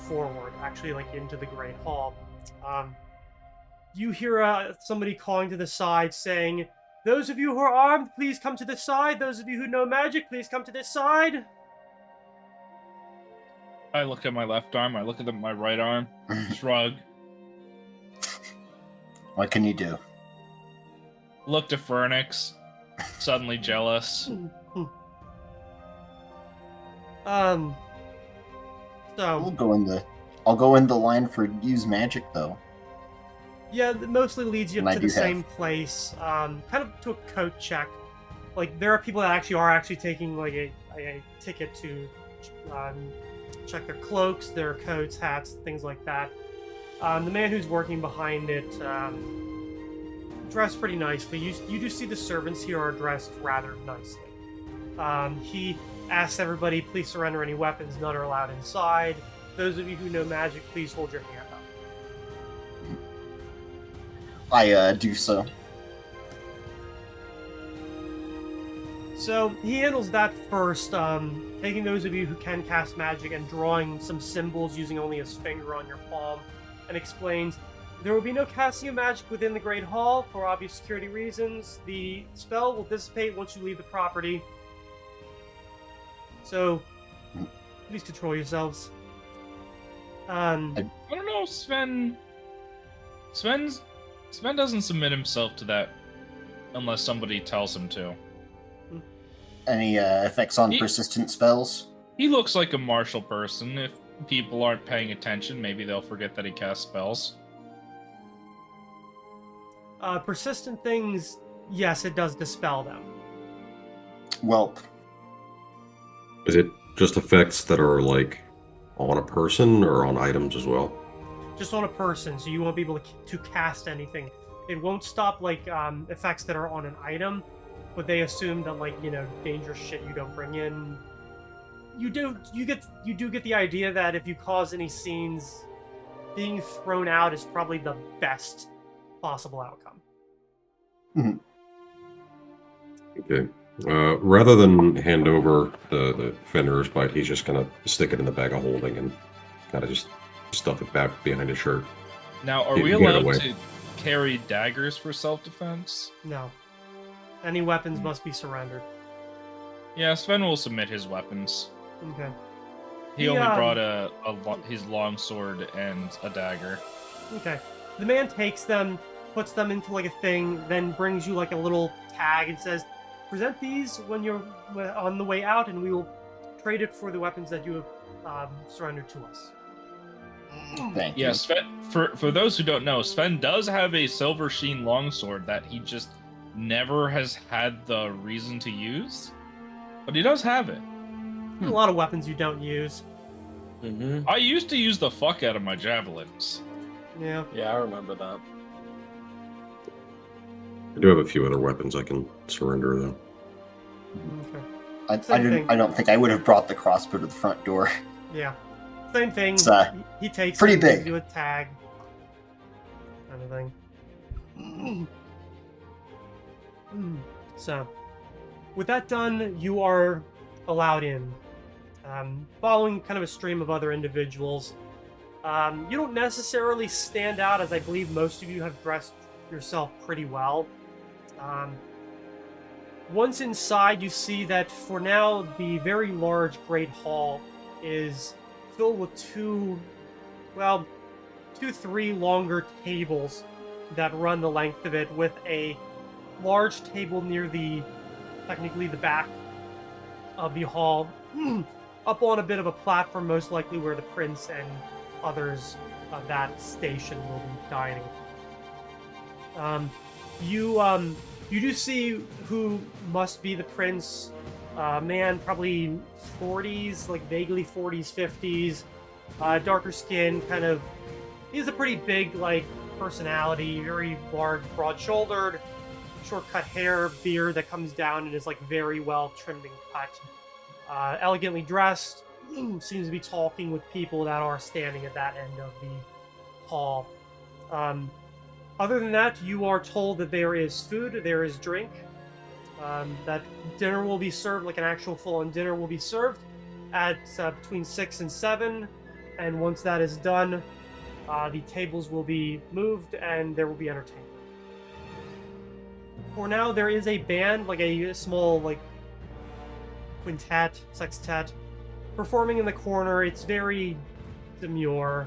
forward, actually, like into the Great Hall. You hear somebody calling to the side, saying, "Those of you who are armed, please come to this side. Those of you who know magic, please come to this side." I look at my left arm. I look at my right arm. Shrug. What can you do? Look to Fernix. Suddenly jealous. I'll So go in the line for use magic though. yeah, it mostly leads you And up I to the do have. same place, kind of to a coat check. Like there are people that actually are taking like a ticket to check their cloaks, their coats, hats, things like that. The man who's working behind it, dressed pretty nicely. You do see the servants here are dressed rather nicely. He asks everybody, please surrender any weapons, none are allowed inside. Those of you who know magic, please hold your hand up. I do so. So he handles that first, taking those of you who can cast magic and drawing some symbols using only his finger on your palm, and explains, there will be no casting of magic within the Great Hall for obvious security reasons. The spell will dissipate once you leave the property. So, please control yourselves. I don't know, Sven doesn't submit himself to that unless somebody tells him to. Any effects on He- persistent spells? He looks like a martial person. If people aren't paying attention, maybe they'll forget that he casts spells. Persistent things, yes, it does dispel them. Well, Is it just effects that are like on a person or on items as well? Just on a person, so you won't be able to cast anything. It won't stop like effects that are on an item, but they assume that like dangerous shit you don't bring in. You do get the idea that if you cause any scenes, being thrown out is probably the best possible outcome. Okay. Rather than hand over the Fenrir's bite, he's just gonna stick it in the bag of holding and kind of just stuff it back behind his shirt. Now, are Yeah, we get it allowed away. to carry daggers for self-defense? No. Any weapons must be surrendered. Yeah, Sven will submit his weapons. Okay. He only brought his longsword and a dagger. Okay. The man takes them, puts them into like a thing, then brings you like a little tag and says, "Present these when you're on the way out, and we will trade it for the weapons that you have surrendered to us." Thank you. Yeah, Sven. For those who don't know, Sven does have a silver sheen longsword that he just never has had the reason to use, but he does have it. A lot of weapons you don't use. Mm-hmm. I used to use the fuck out of my javelins. Yeah. Yeah, I remember that. I do have a few other weapons I can surrender, though. Okay. Same thing. I don't think I would have brought the crossbow to the front door. Yeah. Same thing. It's, He takes pretty it, big. do a tag. Kind of thing. So, with that done, you are allowed in. Following kind of a stream of other individuals. You don't necessarily stand out, as I believe most of you have dressed yourself pretty well. Once inside, you see that for now, the very large Great Hall is filled with two, three longer tables that run the length of it, with a large table near technically the back of the hall, up on a bit of a platform, most likely where the prince and others of that station will be dining. You do see who must be the prince. Man, probably 40s, like vaguely 40s, 50s, darker skin, kind of. He has a pretty big, like, personality, very large, broad-shouldered, short-cut hair, beard that comes down and is, like, very well trimmed and cut. Elegantly dressed, seems to be talking with people that are standing at that end of the hall. Other than that, you are told that there is food, there is drink, that dinner will be served, like an actual full-on dinner will be served at between 6 and 7, and once that is done, the tables will be moved and there will be entertainment. For now, there is a band, like a small, like, quintet, sextet, performing in the corner. It's very demure.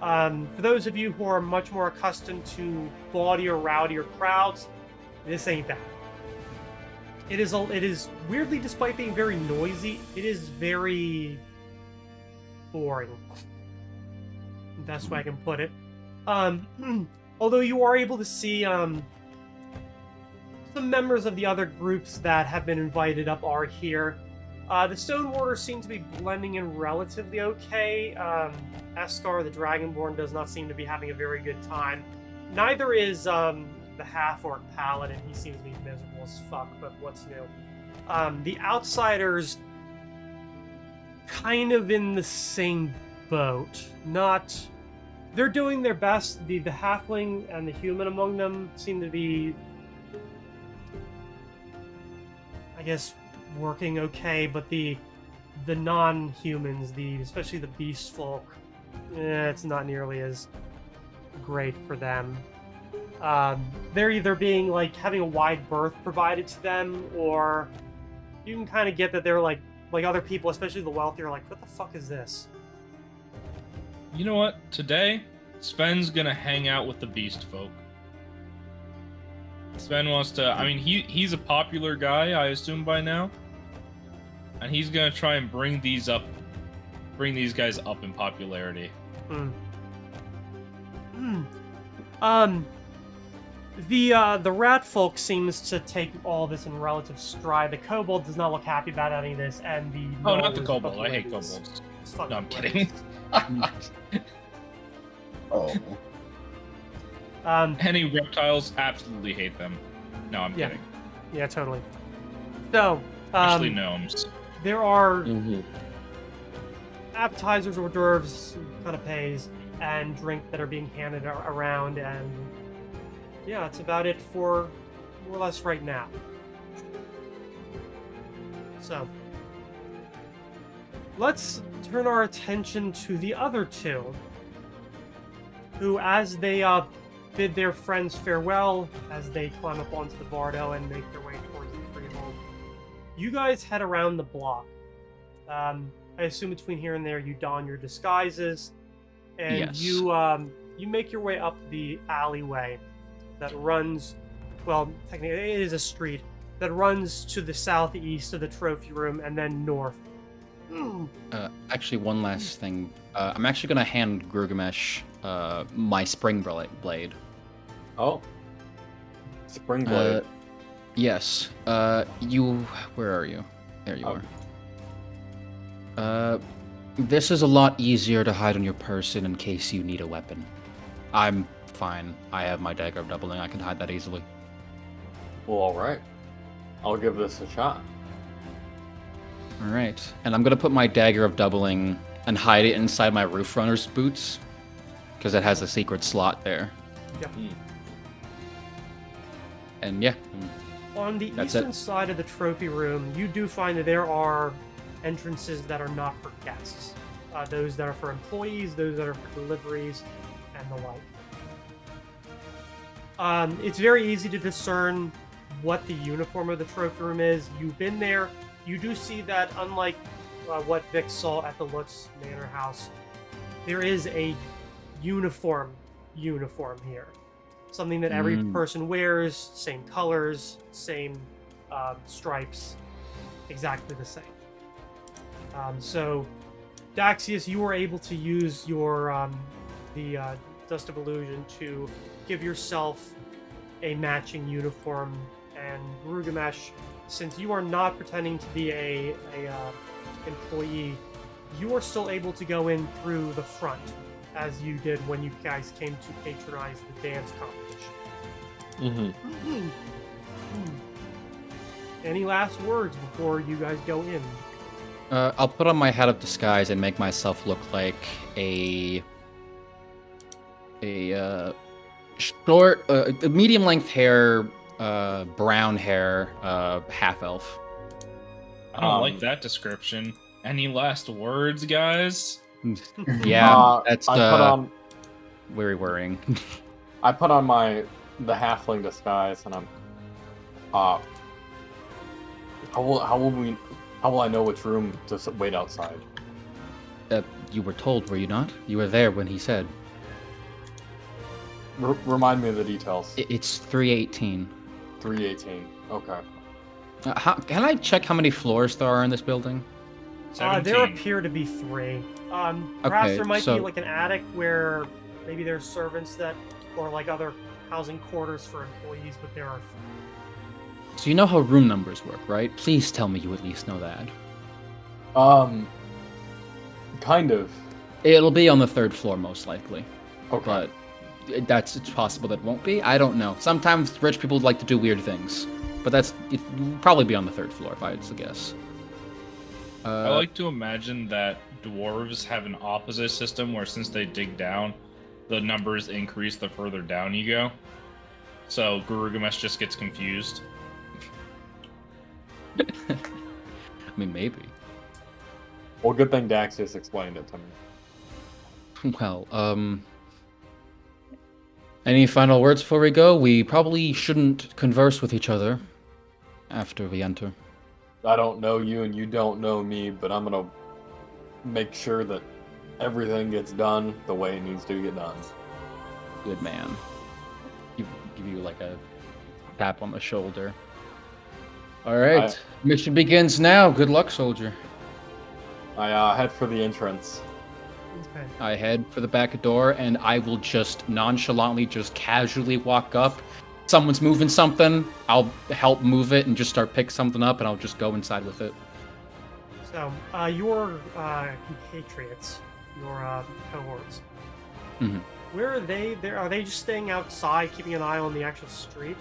For those of you who are much more accustomed to gaudier, rowdier crowds, this ain't that. It is weirdly, despite being very noisy, it is very boring. Best way I can put it. Although you are able to see some members of the other groups that have been invited up are here. The Stone Warders seem to be blending in relatively okay. Eskar, the Dragonborn, does not seem to be having a very good time. Neither is the half-orc paladin. He seems to be miserable as fuck, but what's new? The Outsiders, kind of in the same boat. They're doing their best. The halfling and the human among them seem to be, I guess, working okay, but the non-humans, especially the beast folk, it's not nearly as great for them. They're either being, like, having a wide berth provided to them, or you can kind of get that they're like other people, especially the wealthier, like, what the fuck is this? You know what? Today, Sven's gonna hang out with the beast folk. Sven wants to. I mean, he's a popular guy, I assume by now, and he's gonna try and bring these guys up in popularity. The rat folk seems to take all this in relative stride. The kobold does not look happy about any of this, and the not the kobold. I hate kobolds. No, I'm kidding. Oh. Any reptiles, absolutely hate them. No, I'm kidding. Yeah, totally. So, especially gnomes. There are appetizers, hors d'oeuvres, canapes, and drink that are being handed around, and yeah, that's about it for more or less right now. So, let's turn our attention to the other two, who, as they bid their friends farewell as they climb up onto the Bardo and make their way towards the freehold. You guys head around the block. I assume between here and there you don your disguises, and Yes. you make your way up the alleyway that runs, well, technically it is a street that runs to the southeast of the trophy room and then north. Actually, one last thing. I'm actually gonna hand Gurgamesh my spring blade. Oh. Spring blade. Yes. Where are you? There you are. This is a lot easier to hide on your person in case you need a weapon. I'm fine. I have my dagger of doubling. I can hide that easily. Well, alright. I'll give this a shot. All right. And I'm gonna put my dagger of doubling and hide it inside my roof runner's boots, because it has a secret slot there. Yep. And yeah. On the That's eastern it. side of the trophy room, you do find that there are entrances that are not for guests. Those that are for employees, those that are for deliveries, and the like. It's very easy to discern what the uniform of the trophy room is. You've been there. You do see that, unlike what Vic saw at the Lutz Manor House, there is a uniform here. Something that every person wears, same colors, same stripes, exactly the same. So, Daxius, you were able to use your the Dust of Illusion to give yourself a matching uniform, and Gurgamesh, since you are not pretending to be a employee, you are still able to go in through the front, as you did when you guys came to patronize the dance competition. Any last words before you guys go in? I'll put on my hat of disguise and make myself look like a short, medium length hair, brown hair, half elf. I don't like that description. Any last words, guys? Yeah, that's I put on very worrying. I put on the halfling disguise, and I'm how will I know which room to wait outside? You were told, were you not? You were there when he said. Remind me of the details. It's 318. 318. Okay. Can I check how many floors there are in this building? 17. There appear to be 3. Perhaps Okay, there might so- be like an attic where maybe there's servants that, or like other housing quarters for employees, but there are. So you know how room numbers work, right? Please tell me you at least know that. Kind of. It'll be on the 3rd floor, most likely. Okay. But it's possible that it won't be. I don't know. Sometimes rich people like to do weird things. But it'll probably be on the 3rd floor, if I had to guess. I like to imagine that dwarves have an opposite system where since they dig down, the numbers increase the further down you go. So Gurgamesh just gets confused. I mean, maybe. Well, good thing Daxius explained it to me. Well, any final words before we go? We probably shouldn't converse with each other after we enter. I don't know you and you don't know me, but I'm gonna make sure that everything gets done the way it needs to get done. Good man. Give you like a tap on the shoulder. All right, mission begins now. Good luck, soldier. I head for the entrance. Okay. I head for the back door, and I will just nonchalantly, just casually walk up. Someone's moving something, I'll help move it and just start pick something up, and I'll just go inside with it. So, your compatriots, your cohorts, Mhm. where are they? Are they just staying outside, keeping an eye on the actual street?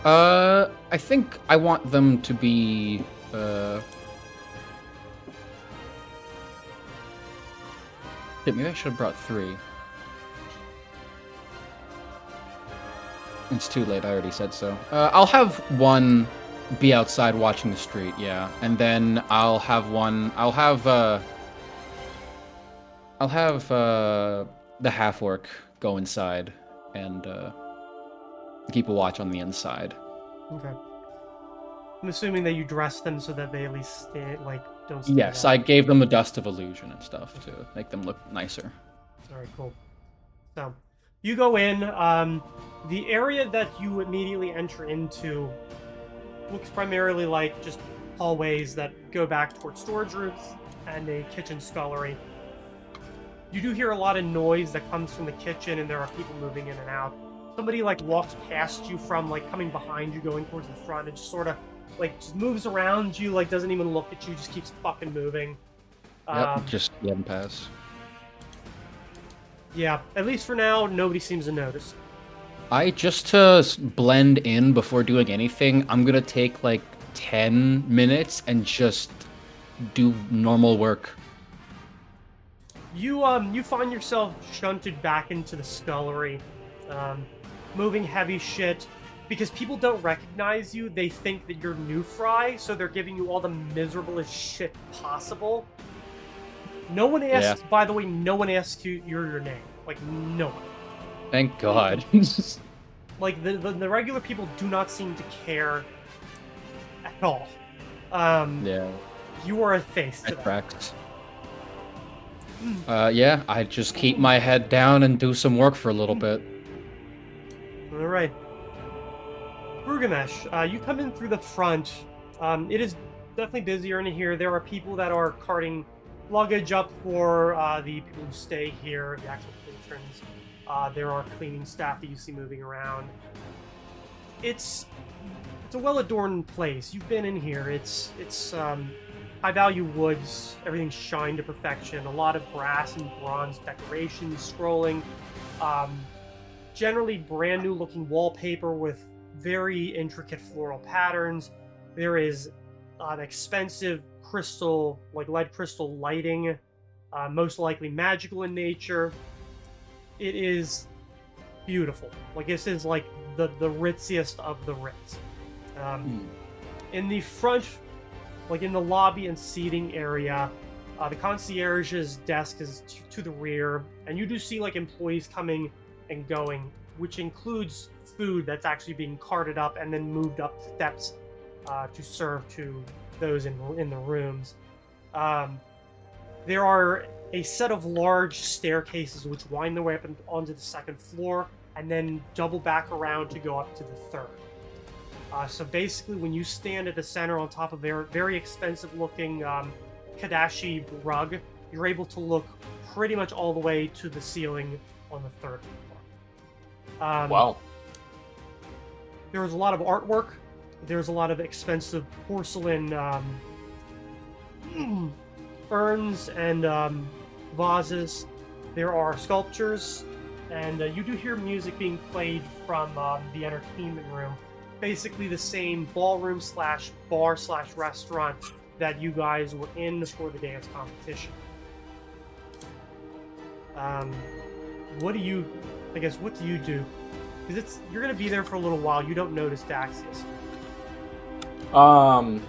I think I want them to be, shit, maybe I should have brought 3. It's too late, I already said so. I'll have one be outside watching the street, yeah. And then I'll have the half-orc go inside and keep a watch on the inside. Okay. I'm assuming that you dress them so that they at least don't stand Yes, out. I gave them the dust of illusion and stuff to make them look nicer. All right, cool. So, you go in. The area that you immediately enter into looks primarily like just hallways that go back towards storage rooms and a kitchen scullery. You do hear a lot of noise that comes from the kitchen, and there are people moving in and out. Somebody walks past you from coming behind you, going towards the front, and just sort of just moves around you, doesn't even look at you, just keeps fucking moving. Yep, just let them pass. Yeah, at least for now, nobody seems to notice. Just to blend in before doing anything, I'm gonna take 10 minutes and just do normal work. You find yourself shunted back into the scullery, moving heavy shit. Because people don't recognize you, they think that you're new fry, so they're giving you all the miserablest shit possible. No one asks, by the way, no one asks you your name. No one. Thank God. The regular people do not seem to care at all. Yeah. You are a face to That them. tracks. Yeah, I just keep my head down and do some work for a little bit. Alright. Rugamesh, you come in through the front. It is definitely busier in here. There are people that are carting luggage up for the people who stay here, the actual patrons. There are cleaning staff that you see moving around. It's a well-adorned place. You've been in here. It's high-value woods. Everything's shined to perfection. A lot of brass and bronze decorations, scrolling. Generally brand new looking wallpaper with very intricate floral patterns. There is expensive crystal, lead crystal lighting, most likely magical in nature. It is beautiful. This is the ritziest of the Ritz. In the front, in the lobby and seating area, the concierge's desk is to the rear, and you do see employees coming and going, which includes food that's actually being carted up and then moved up steps to serve to those in the rooms. There are a set of large staircases which wind their way up onto the second floor and then double back around to go up to the third. So basically, when you stand at the center on top of a very expensive-looking Kadashi rug, you're able to look pretty much all the way to the ceiling on the third floor. Wow. There's a lot of artwork. There's a lot of expensive porcelain urns and vases. There are sculptures, and you do hear music being played from the entertainment room. Basically the same ballroom / bar / restaurant that you guys were in for the dance competition. What do you do? Because you're gonna be there for a little while. You don't notice Daxius. I'm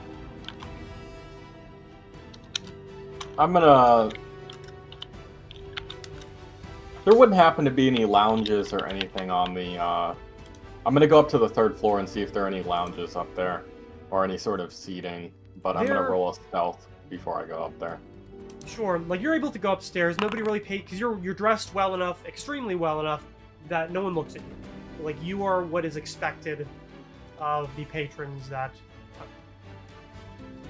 gonna... There wouldn't happen to be any lounges or anything on the, I'm gonna go up to the third floor and see if there are any lounges up there, or any sort of seating, but I'm gonna roll a stealth before I go up there. Sure, you're able to go upstairs. Nobody really paid, because you're dressed well enough, extremely well enough, that no one looks at you. You are what is expected of the patrons that...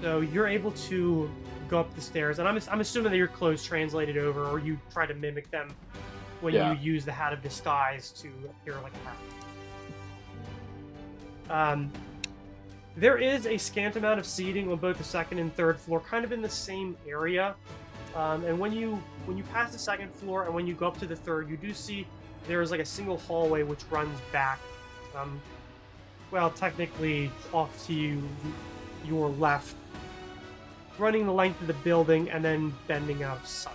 So you're able to go up the stairs, and I'm assuming that your clothes translated over, or you try to mimic them when you use the hat of disguise to appear like a hat. There is a scant amount of seating on both the second and third floor, kind of in the same area. And when you pass the second floor and when you go up to the third, you do see there is a single hallway which runs back. Well, technically off to your left, running the length of the building and then bending out of sight.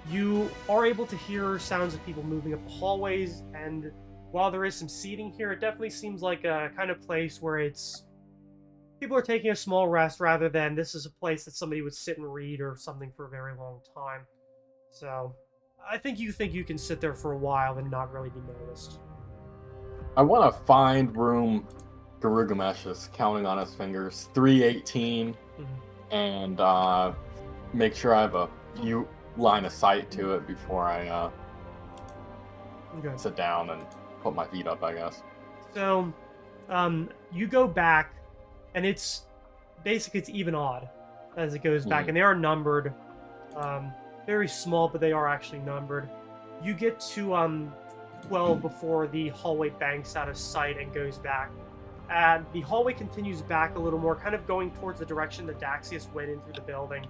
You are able to hear sounds of people moving up the hallways, and while there is some seating here, it definitely seems like a kind of place where people are taking a small rest rather than this is a place that somebody would sit and read or something for a very long time. So, I think you can sit there for a while and not really be noticed. I want to find room. Garugamesh is counting on his fingers. 318, and make sure I have a view line of sight to it before I sit down and put my feet up, I guess. So, you go back, and it's basically it's even odd as it goes back, and they are numbered. Very small, but they are actually numbered. You get to 12 before the hallway banks out of sight and goes back. And the hallway continues back a little more, kind of going towards the direction that Daxius went in through the building.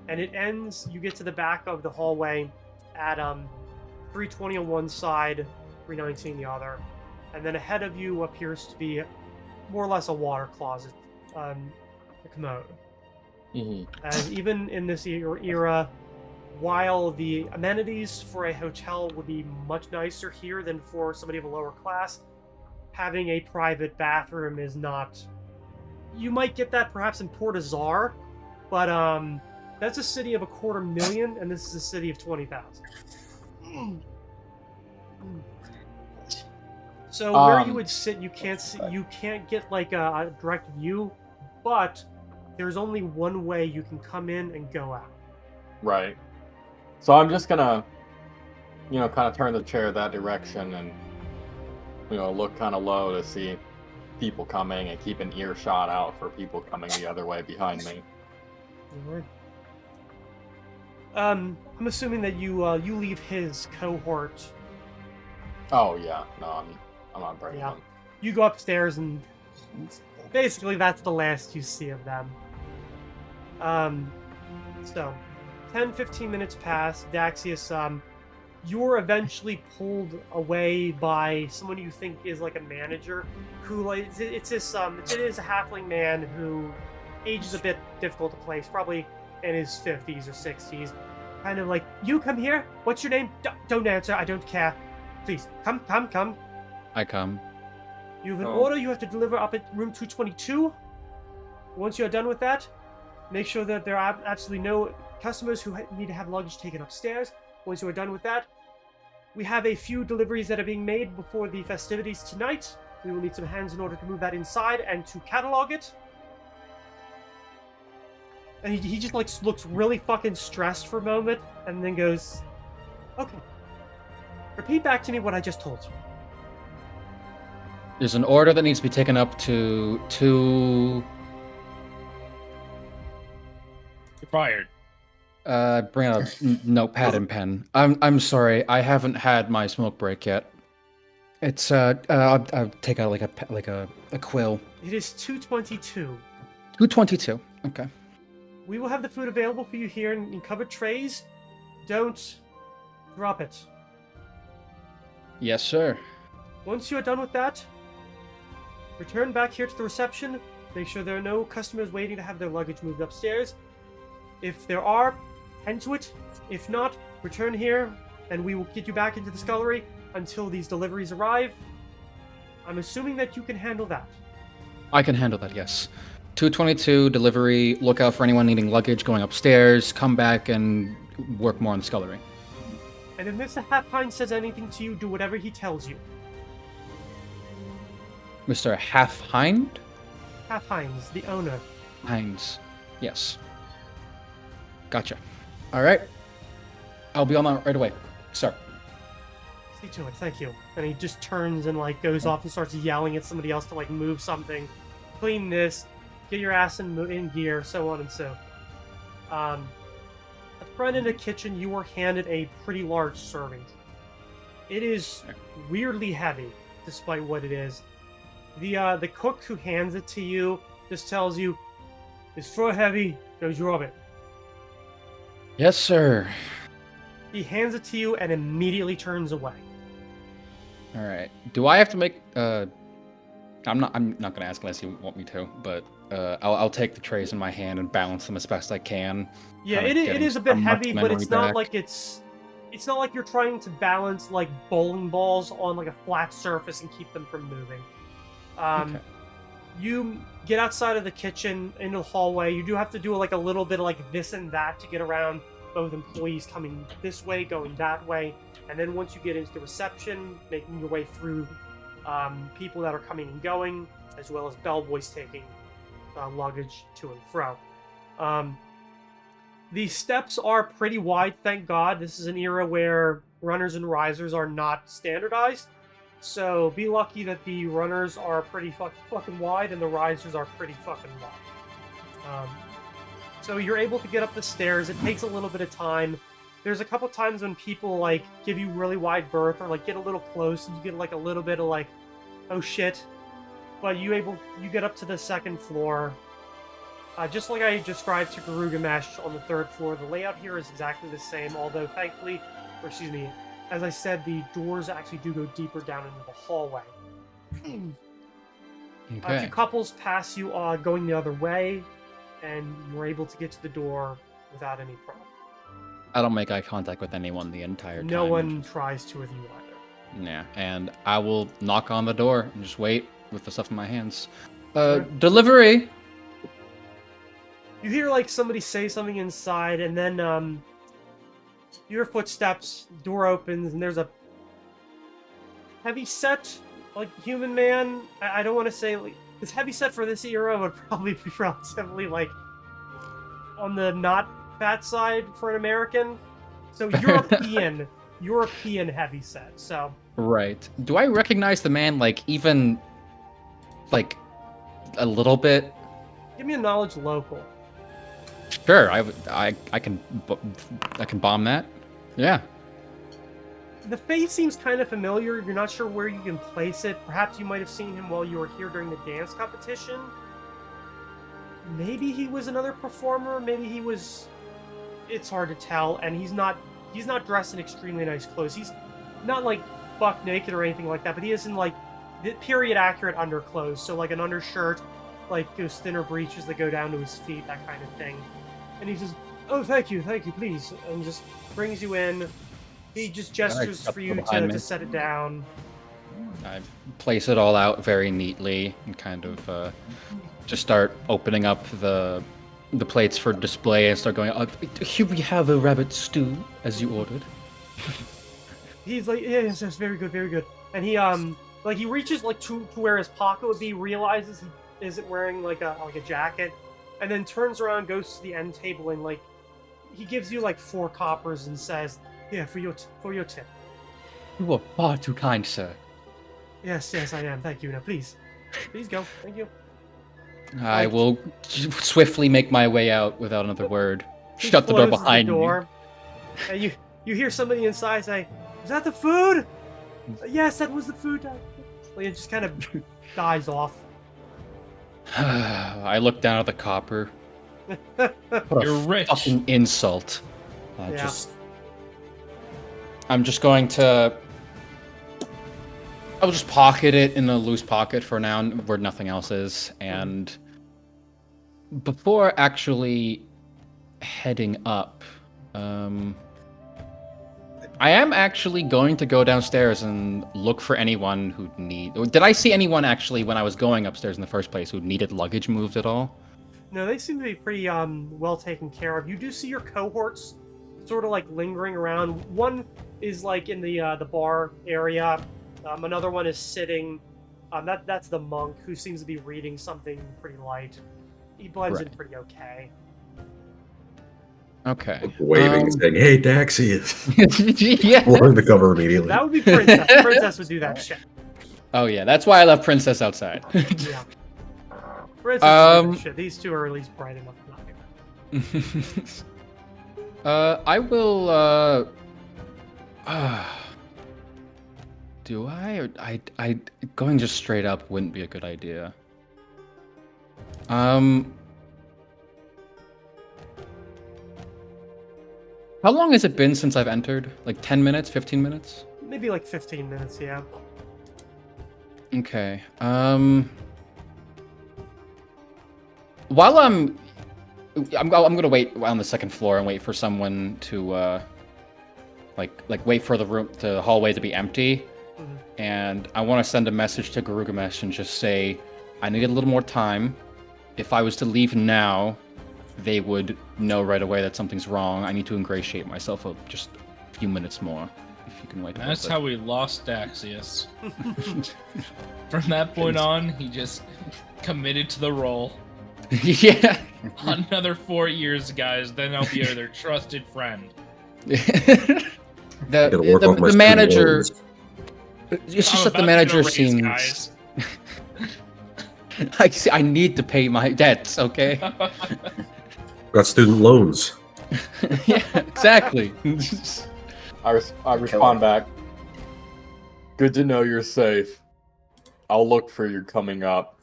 And it ends, you get to the back of the hallway at 320 on one side, 319 the other. And then ahead of you appears to be more or less a water closet, a commode. And even in this era, while the amenities for a hotel would be much nicer here than for somebody of a lower class, having a private bathroom is not... You might get that perhaps in Port Azar, but that's a city of 250,000, and this is a city of 20,000. So where you would sit, you can't get like a direct view, but there's only one way you can come in and go out. Right. So I'm just gonna, kind of turn the chair that direction and, look kind of low to see people coming and keep an earshot out for people coming the other way behind me. Alright. I'm assuming that you leave his cohort. Oh yeah, no, I'm not breaking them. You go upstairs and basically that's the last you see of them. So 10-15 minutes pass. Daxius, you're eventually pulled away by someone you think is like a manager, who like it is a halfling man who age is a bit difficult to place, probably in his 50s or 60s. Kind of like, you come here. What's your name? Don't answer. I don't care. Please come. I come. You have an order you have to deliver up at room 222. Once you're done with that, make sure that there are absolutely no customers who need to have luggage taken upstairs. Once you are done with that, we have a few deliveries that are being made before the festivities tonight. We will need some hands in order to move that inside and to catalog it. And he just like looks really fucking stressed for a moment and then goes, okay. Repeat back to me what I just told you. There's an order that needs to be taken up to You're fired. bring out a notepad and pen. I'm sorry, I haven't had my smoke break yet. It's I'll take out like a quill. It is 222. 222. Okay. We will have the food available for you here in covered trays. Don't drop it. Yes, sir. Once you are done with that, return back here to the reception. Make sure there are no customers waiting to have their luggage moved upstairs. If there are, tend to it. If not, return here, and we will get you back into the scullery until these deliveries arrive. I'm assuming that you can handle that. I can handle that, yes. 222, delivery, look out for anyone needing luggage going upstairs, come back and work more on the scullery. And if Mr. Halfpine says anything to you, do whatever he tells you. Mr. Halfhind? Halfhines, the owner. Hines. Yes. Gotcha. Alright. I'll be on that right away. Sir. See to it, thank you. And he just turns and like goes off and starts yelling at somebody else to like move something, clean this, get your ass in gear, so on and so. At the front in the kitchen, you are handed a pretty large serving. It is weirdly heavy, despite what it is. The cook who hands it to you just tells you, "It's for heavy, go drop it." Yes, sir. He hands it to you and immediately turns away. Alright. Do I have to make I'm not gonna ask unless you want me to, but I'll take the trays in my hand and balance them as best I can. Yeah, it is a bit heavy, but it's not like it's not like you're trying to balance like bowling balls on like a flat surface and keep them from moving. Okay. You get outside of the kitchen into the hallway. You do have to do like a little bit of like this and that to get around both employees coming this way, going that way, and then once you get into the reception, making your way through people that are coming and going, as well as bellboys taking luggage to and fro. The steps are pretty wide, thank God. This is an era where runners and risers are not standardized, so be lucky that the runners are pretty fucking wide and the risers are pretty fucking wide. So you're able to get up the stairs. It takes a little bit of time. There's a couple times when people like give you really wide berth or like get a little close and you get like a little bit of like, oh shit. But you get up to the second floor. Just like I described to Garugamesh on the third floor, the layout here is exactly the same, although thankfully, or excuse me, as I said, the doors actually do go deeper down into the hallway. Okay. A few couples pass you going the other way, and you're able to get to the door without any problem. I don't make eye contact with anyone the entire time. No one tries to with you either. Yeah, and I will knock on the door and just wait with the stuff in my hands. Sure. Delivery! You hear like somebody say something inside, and then you hear footsteps, door opens, and there's a heavy set, like human man. I don't want to say like this heavy set for this era would probably be relatively like on the not fat side for an American. So European heavy set. So Right. Do I recognize the man, like, even, like, a little bit? give me a knowledge local. Sure, I can bomb that. Yeah. The face seems kind of familiar. You're not sure where you can place it. Perhaps you might have seen him while you were here during the dance competition. Maybe he was another performer. Maybe he was. It's hard to tell. And he's not dressed in extremely nice clothes. He's not like buck naked or anything like that. But he is in like the period accurate underclothes. So like an undershirt, like those thinner breeches that go down to his feet, that kind of thing. And he says, "Oh, thank you, please," and just brings you in. He just gestures for you to set it down. I place it all out very neatly and kind of just start opening up the plates for display and start going, here we have a rabbit stew, as you ordered. He's like, yes, very good, very good. And he like he reaches like to where his pocket would be, realizes he isn't wearing like a jacket, and then turns around, goes to the end table, and like he gives you like 4 coppers and says, "Yeah, for your tip." You are far too kind, sir. Yes, I am. Thank you. Now, please go. Thank you. I will swiftly make my way out without another word. He Shut the door closes behind the door, and you hear somebody inside say, "Is that the food?" "Yes, that was the food." Like, it just kind of dies off. me. I look down at the copper. What You're a rich. fucking insult. Yeah. I'm just going to... I'll just pocket it in a loose pocket for now, where nothing else is, and before actually heading up, I am actually going to go downstairs and look for anyone who'd need... Did I see anyone actually, when I was going upstairs in the first place, who needed luggage moved at all? No, they seem to be pretty well taken care of. You do see your cohorts sort of like lingering around. One is like in the bar area. Another one is sitting. That's the monk who seems to be reading something pretty light. He blends in pretty okay. Okay. Waving and saying, "Hey, Daxi!" Yeah. Blowing the cover immediately. That would be Princess. Princess would do that shit. Oh yeah, that's why I left Princess outside. Yeah. Princess would do that shit. These two are at least bright enough to not do that. I will. Do I? Or I going just straight up wouldn't be a good idea. How long has it been since I've entered? Like 10 minutes, 15 minutes? Maybe like 15 minutes, yeah. Okay. While I'm gonna wait on the second floor and wait for someone to like wait for the hallway to be empty. Mhm. And I want to send a message to Garugamesh and just say, I need a little more time. If I was to leave now, they would know right away that something's wrong. I need to ingratiate myself just a few minutes more. If you can wait. That's how we lost Daxius. From that point on, he just committed to the role. Yeah. Another 4 years, guys, then I'll be their trusted friend. Gotta work off my the student manager. loans. It's just I'm that the about to manager get a raise, seems. guys. I need to pay my debts. Okay. Got student loans. Yeah. Exactly. I respond back. Good to know you're safe. I'll look for you coming up.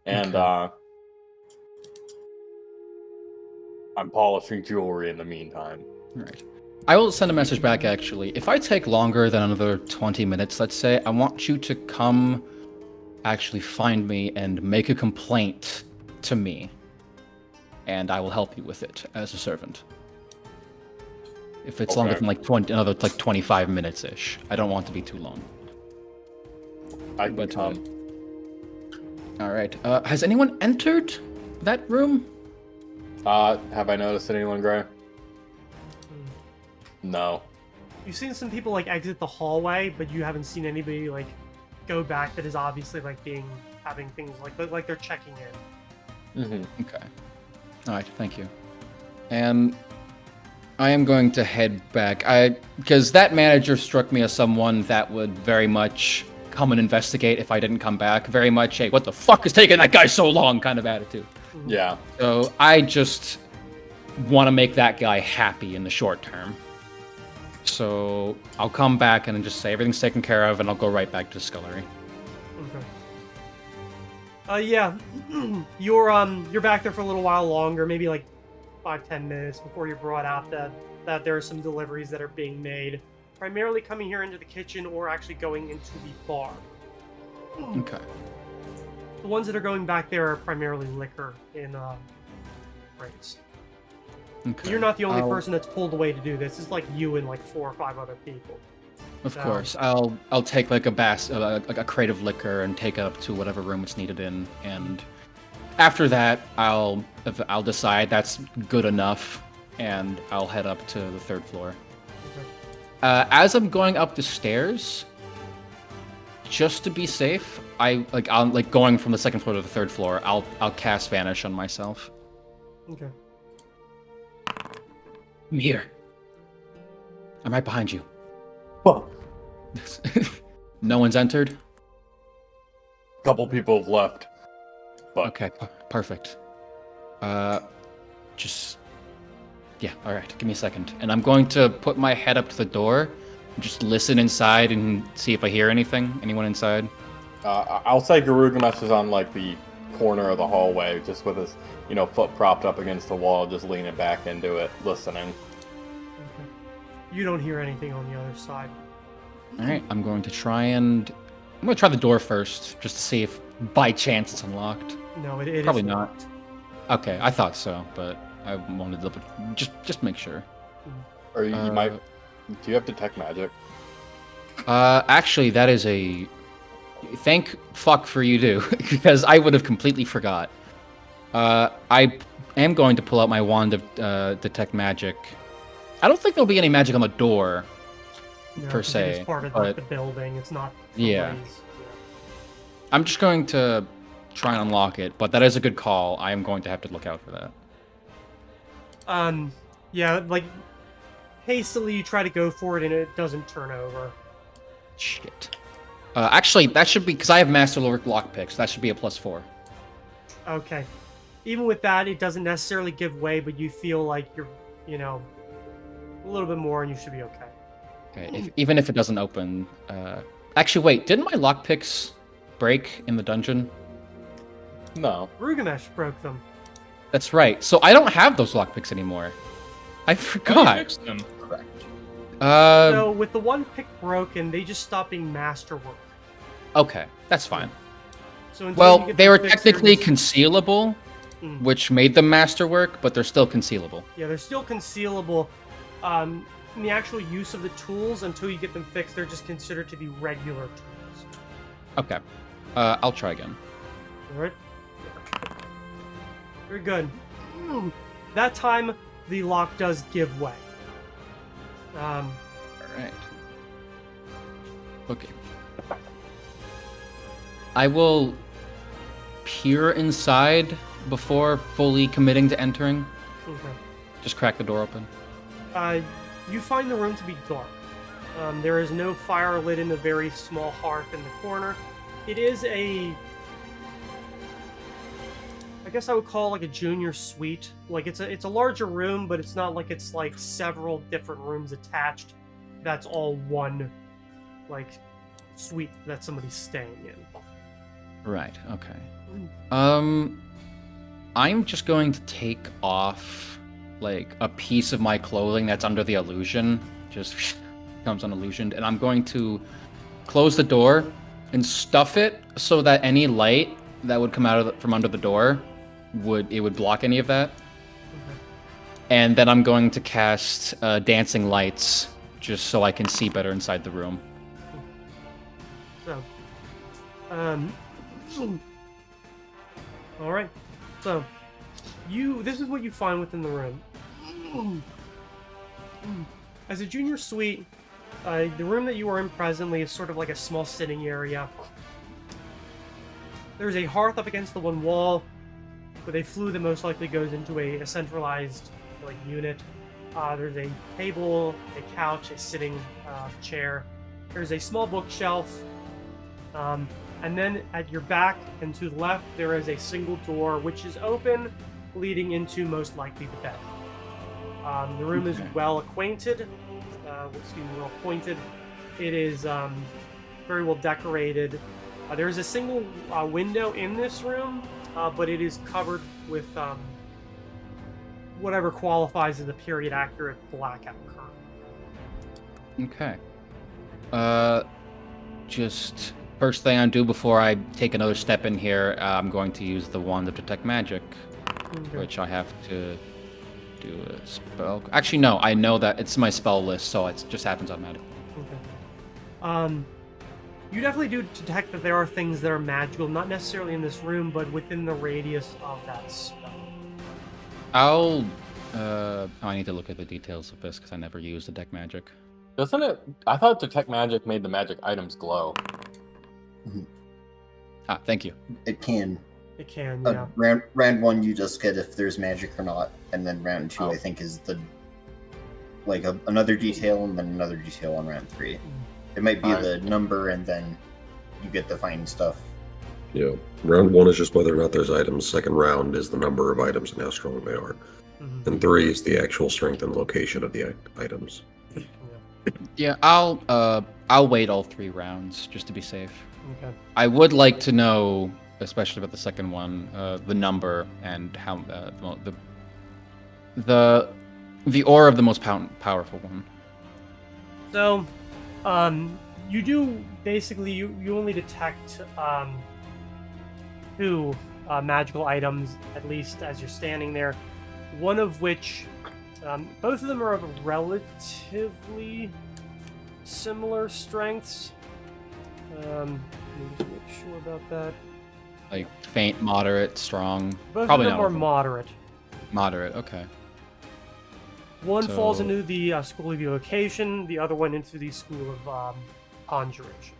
And I'm polishing jewelry in the meantime. Right. I will send a message back, actually. If I take longer than another 20 minutes, let's say, I want you to come actually find me and make a complaint to me. And I will help you with it as a servant. If it's longer than like another 25 minutes-ish. I don't want to be too long. I can come. Alright. Has anyone entered that room? Have I noticed anyone, Gray? No. You've seen some people like exit the hallway, but you haven't seen anybody like go back that is obviously like having things like they're checking in. Mm-hmm. Okay. Alright, thank you. And I am going to head back. Because that manager struck me as someone that would very much come and investigate if I didn't come back. Very much, hey, what the fuck is taking that guy so long kind of attitude. Yeah. So I just want to make that guy happy in the short term. So I'll come back and just say everything's taken care of, and I'll go right back to the scullery. Okay. Yeah. You're back there for a little while longer, maybe like 5-10 minutes before you're brought out that there are some deliveries that are being made, primarily coming here into the kitchen or actually going into the bar. Okay. The ones that are going back there are primarily liquor in crates. Okay. You're not the only person that's pulled away to do this. It's like you and like 4 or 5 other people. Of course, I'll take like a crate of liquor and take it up to whatever room it's needed in, and after that, I'll decide that's good enough, and I'll head up to the 3rd floor. Okay. As I'm going up the stairs, just to be safe, I'm going from the 2nd floor to the 3rd floor. I'll cast Vanish on myself. Okay. I'm here. I'm right behind you. Well, No one's entered? couple people have left. But Okay, perfect. Just... Yeah, alright, give me a second. And I'm going to put my head up to the door, just listen inside and see if I hear anything. Anyone inside? I'll say Garugamesh is on like the corner of the hallway, just with his, foot propped up against the wall, just leaning back into it, listening. Okay. You don't hear anything on the other side. Alright, I'm going to try the door first, just to see if by chance it's unlocked. No, it Probably is not. locked. Okay, I thought so, but I wanted to just make sure. Or you might. Do you have detect magic? Actually, that is a... Thank fuck for you do, because I would have completely forgot. I am going to pull out my wand of detect magic. I don't think there'll be any magic on the door, No, per 'cause se, It's part of but- the building. It's not. Yeah. somebody's- I'm just going to try and unlock it, but that is a good call. I am going to have to look out for that. Yeah, like hastily you try to go for it and it doesn't turn over. Shit. Actually, that should be... Because I have Master Lockpicks, that should be a +4. Okay. Even with that, it doesn't necessarily give way, but you feel like you're, a little bit more and you should be okay. Okay, even if it doesn't open... Actually, wait, didn't my lockpicks break in the dungeon? No. Rugamesh broke them. That's right. So I don't have those lockpicks anymore. I Oh, you forgot. fixed them. Correct. So with the one pick broken, they just stop being masterwork. Okay, that's fine. So until you Well, get they them were fixed, they're technically just- concealable, which made them masterwork, but they're still concealable. Yeah, they're still concealable. In the actual use of the tools, until you get them fixed, they're just considered to be regular tools. Okay. I'll try again. Alright? Very good. That time, the lock does give way. All right. Okay. I will peer inside before fully committing to entering. Okay. Just crack the door open. You find the room to be dark. There is no fire lit in the very small hearth in the corner. It is I guess I would call it like a junior suite. Like it's a larger room, but it's not like it's like several different rooms attached. That's all one, like, suite that somebody's staying in. Right. Okay. I'm just going to take off like a piece of my clothing that's under the illusion. Just becomes unillusioned, and I'm going to close the door and stuff it so that any light that would come out from under the door would block any of that. Okay. And then I'm going to cast dancing lights just so I can see better inside the room. So, all right. So, this is what you find within the room. As a junior suite, the room that you are in presently is sort of like a small sitting area. There's a hearth up against the one wall with a flue that most likely goes into a centralized like unit. There's a table, a couch, a sitting chair. There's a small bookshelf. And then at your back and to the left, there is a single door which is open, leading into most likely the bed. The room is well acquainted. Well appointed. It is very well decorated. There is a single window in this room, but it is covered with whatever qualifies as a period-accurate blackout curtain. Okay. Just first thing I do before I take another step in here, I'm going to use the wand of detect magic, which I have to do a spell. Actually, no, I know that it's my spell list, so it just happens automatically. Okay. You definitely do detect that there are things that are magical, not necessarily in this room, but within the radius of that spell. I need to look at the details of this because I never used detect magic. Doesn't it? I thought detect magic made the magic items glow. Ah, thank you. It can. It can, yeah. Round 1, you just get if there's magic or not, and then round 2, I think, is the another detail, and then another detail on round 3. It might be the number, and then you get the fine stuff. Yeah. Round 1 is just whether or not there's items. Second round is the number of items and how strong they are. And 3 is the actual strength and location of the items. Yeah, I'll wait all 3 rounds just to be safe. Okay. I would like to know, especially about the second one, the number and how the aura of the most powerful one. So, you do basically you only detect 2 magical items, at least as you're standing there. One of which, both of them are of relatively similar strengths. Let me just make sure about that. Like faint, moderate, strong. Both Probably of them not are moderate. Moderate, okay. One falls into the School of Evocation, the other one into the School of Conjuration.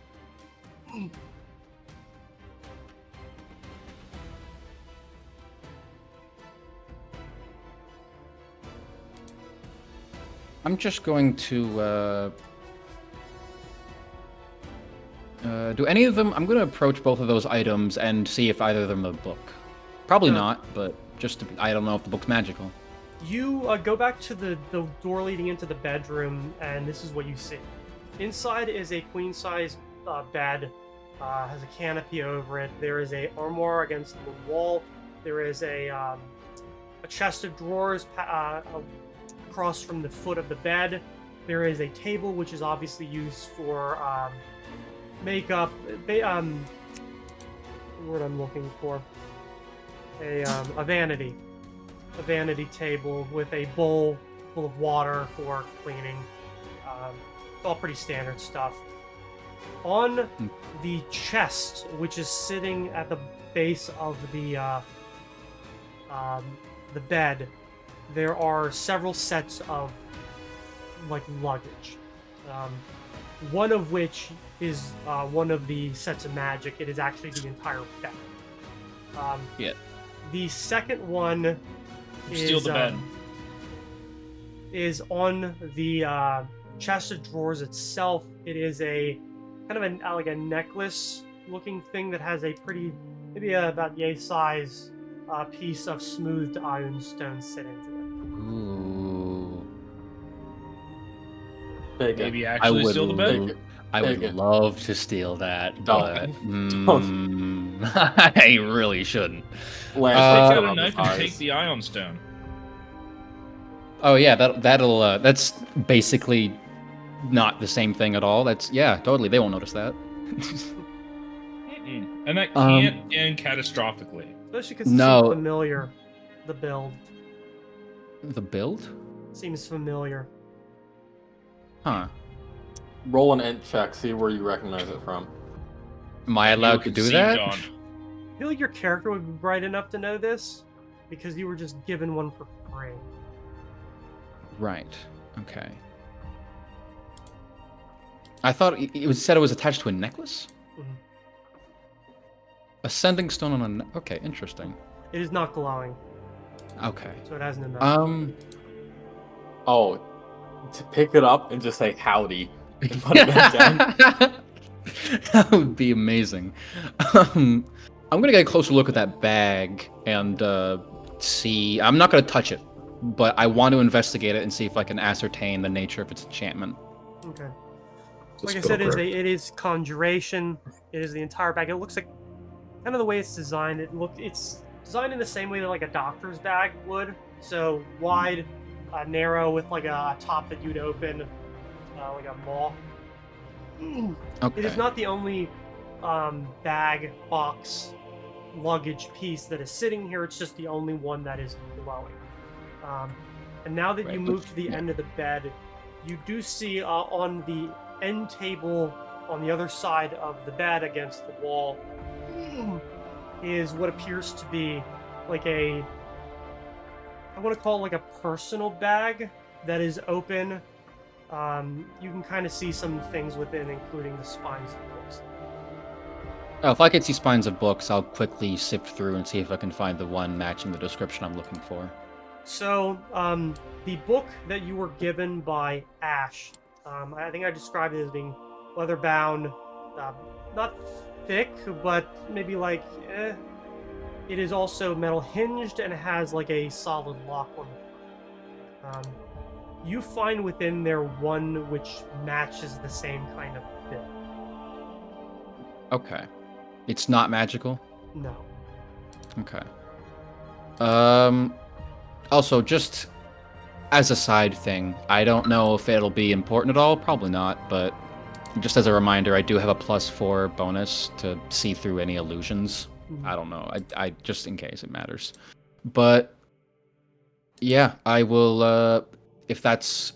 I'm just going to do any of them. I'm going to approach both of those items and see if either of them are the book. Probably not, but I don't know if the book's magical. You go back to the door leading into the bedroom, and this is what you see. Inside is a queen-size bed, has a canopy over it. There is a armoire against the wall. There is a chest of drawers across from the foot of the bed. There is a table, which is obviously used for makeup. The word I'm looking for. A vanity. A vanity table with a bowl full of water for cleaning. It's all pretty standard stuff. On the chest, which is sitting at the base of the bed, there are several sets of like luggage. One of which is one of the sets of magic. It is actually the entire bed. Yeah. The second one Steal the bed. Is on the chest of drawers itself. It is a kind of like a necklace looking thing that has a pretty, maybe about yay size piece of smoothed ironstone sitting into it. Ooh. Take it. Maybe actually steal the bed. Take it. I would Take it. love to steal that, but Don't. I really shouldn't. Lance Take takes out it a on knife his and eyes. take the ion stone. Oh yeah, that's basically not the same thing at all. That's yeah, totally. They won't notice that. And that can't end catastrophically. Especially because it No. seems familiar. The build The build? seems familiar. Huh. Roll an int check, see where you recognize it from. Am I You allowed were to do conceived that? on. I feel like your character would be bright enough to know this because you were just given one for free. Right. Okay. I thought it was said it was attached to a necklace. Mhm. Ascending stone on a. Okay, interesting. It is not glowing, Okay. so it has no magic. Oh, to pick it up and just say howdy and put it back down. That would be amazing. I'm gonna get a closer look at that bag and see. I'm not gonna touch it, but I want to investigate it and see if I can ascertain the nature of its enchantment. Okay. It's Like I a said, spell it is conjuration. It is the entire bag. It looks like kind of the way it's designed. It's designed in the same way that like a doctor's bag would. So wide, narrow, with like a top that you'd open, like a maw. Okay. It is not the only bag, box, luggage piece that is sitting here. It's just the only one that is glowing. And now that Right, you let's- move to the yeah. end of the bed, you do see on the end table on the other side of the bed against the wall is what appears to be like I want to call it like a personal bag that is open. You can kind of see some things within, including the spines of books. Oh, if I could see spines of books, I'll quickly sift through and see if I can find the one matching the description I'm looking for. So, the book that you were given by Ash, I think I described it as being leather bound, not thick, but maybe like, It is also metal hinged and it has like a solid lock on it. You find within there one which matches the same kind of build. Okay. It's not magical? No. Okay. Also, just as a side thing, I don't know if it'll be important at all. Probably not, but just as a reminder, I do have a +4 bonus to see through any illusions. Mhm. I don't know. I just in case it matters. But yeah, I will. If that's,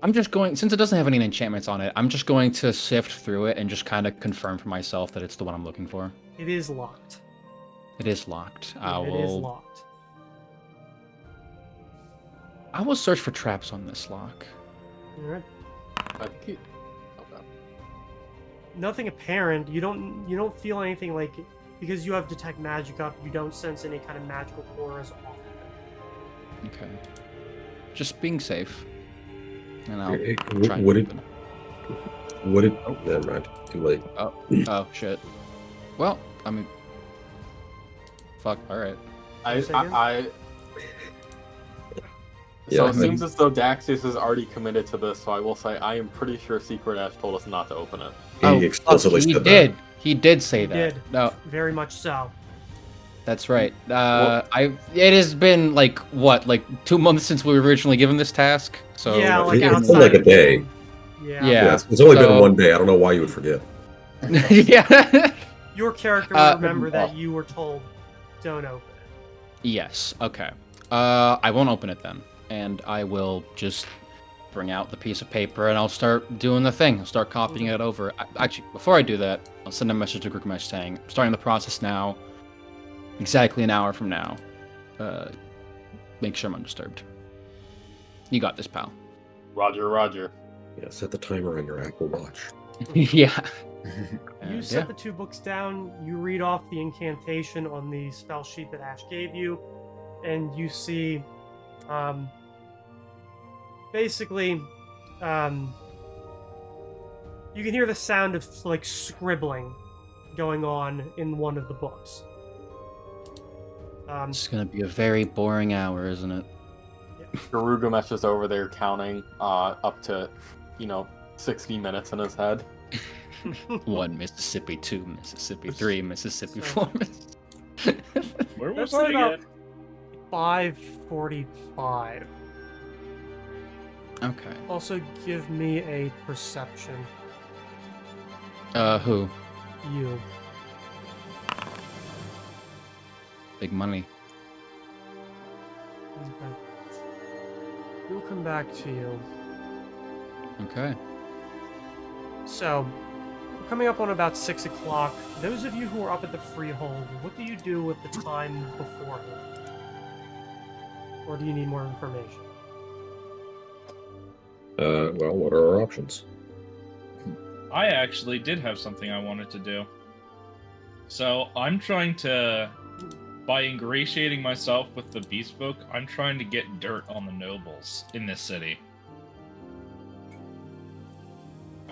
I'm just going, since it doesn't have any enchantments on it. I'm just going to sift through it and just kind of confirm for myself that it's the one I'm looking for. It is locked. It is locked. Yeah, it is locked. I will search for traps on this lock. Alright. I think he... okay. Nothing apparent. You don't feel anything like, because you have detect magic up, you don't sense any kind of magical auras off of it. Okay. Just being safe. And I'll Hey, try and would it? open Would it? Oh, never mind. Too late. Oh, shit. Well, I mean... Fuck, alright. Say again? So Yeah, it seems as though Daxius is already committed to this, so I will say I am pretty sure Secret Ash told us not to open it. He explicitly he said did. He did say He that. did. No, Very much so. that's right. It has been, like, what, like 2 months since we were originally given this task? So, Yeah, like It's outside been like a of day. game. Yeah. Yeah. Yeah, it's only been so- one day. I don't know why you would forget. yeah. Your character will remember that you were told, don't open it. Yes, okay. I won't open it then. And I will just bring out the piece of paper and I'll start doing the thing. I'll start copying it over. Actually, before I do that, I'll send a message to Gurgamesh saying, I'm starting the process now. Exactly an hour from now. make sure I'm undisturbed. You got this, pal. Roger, Roger. Yeah, set the timer on your Apple Watch. Yeah. You set the 2 books down, you read off the incantation on the spell sheet that Ash gave you, and you see, basically, you can hear the sound of, like, scribbling going on in one of the books. It's gonna be a very boring hour, isn't it? Garugamesh is over there counting up to, 60 minutes in his head. 1 Mississippi, 2 Mississippi, 3 Mississippi, 4 Mississippi. Where was That's I about again? 5:45. Okay. Also, give me a perception. Who? You. Big money. Okay. We'll come back to you. Okay. So, we're coming up on about 6 o'clock. Those of you who are up at the Freehold, what do you do with the time beforehand? Or do you need more information? Well, what are our options? I actually did have something I wanted to do. So I'm trying to, by ingratiating myself with the beast folk, I'm trying to get dirt on the nobles in this city.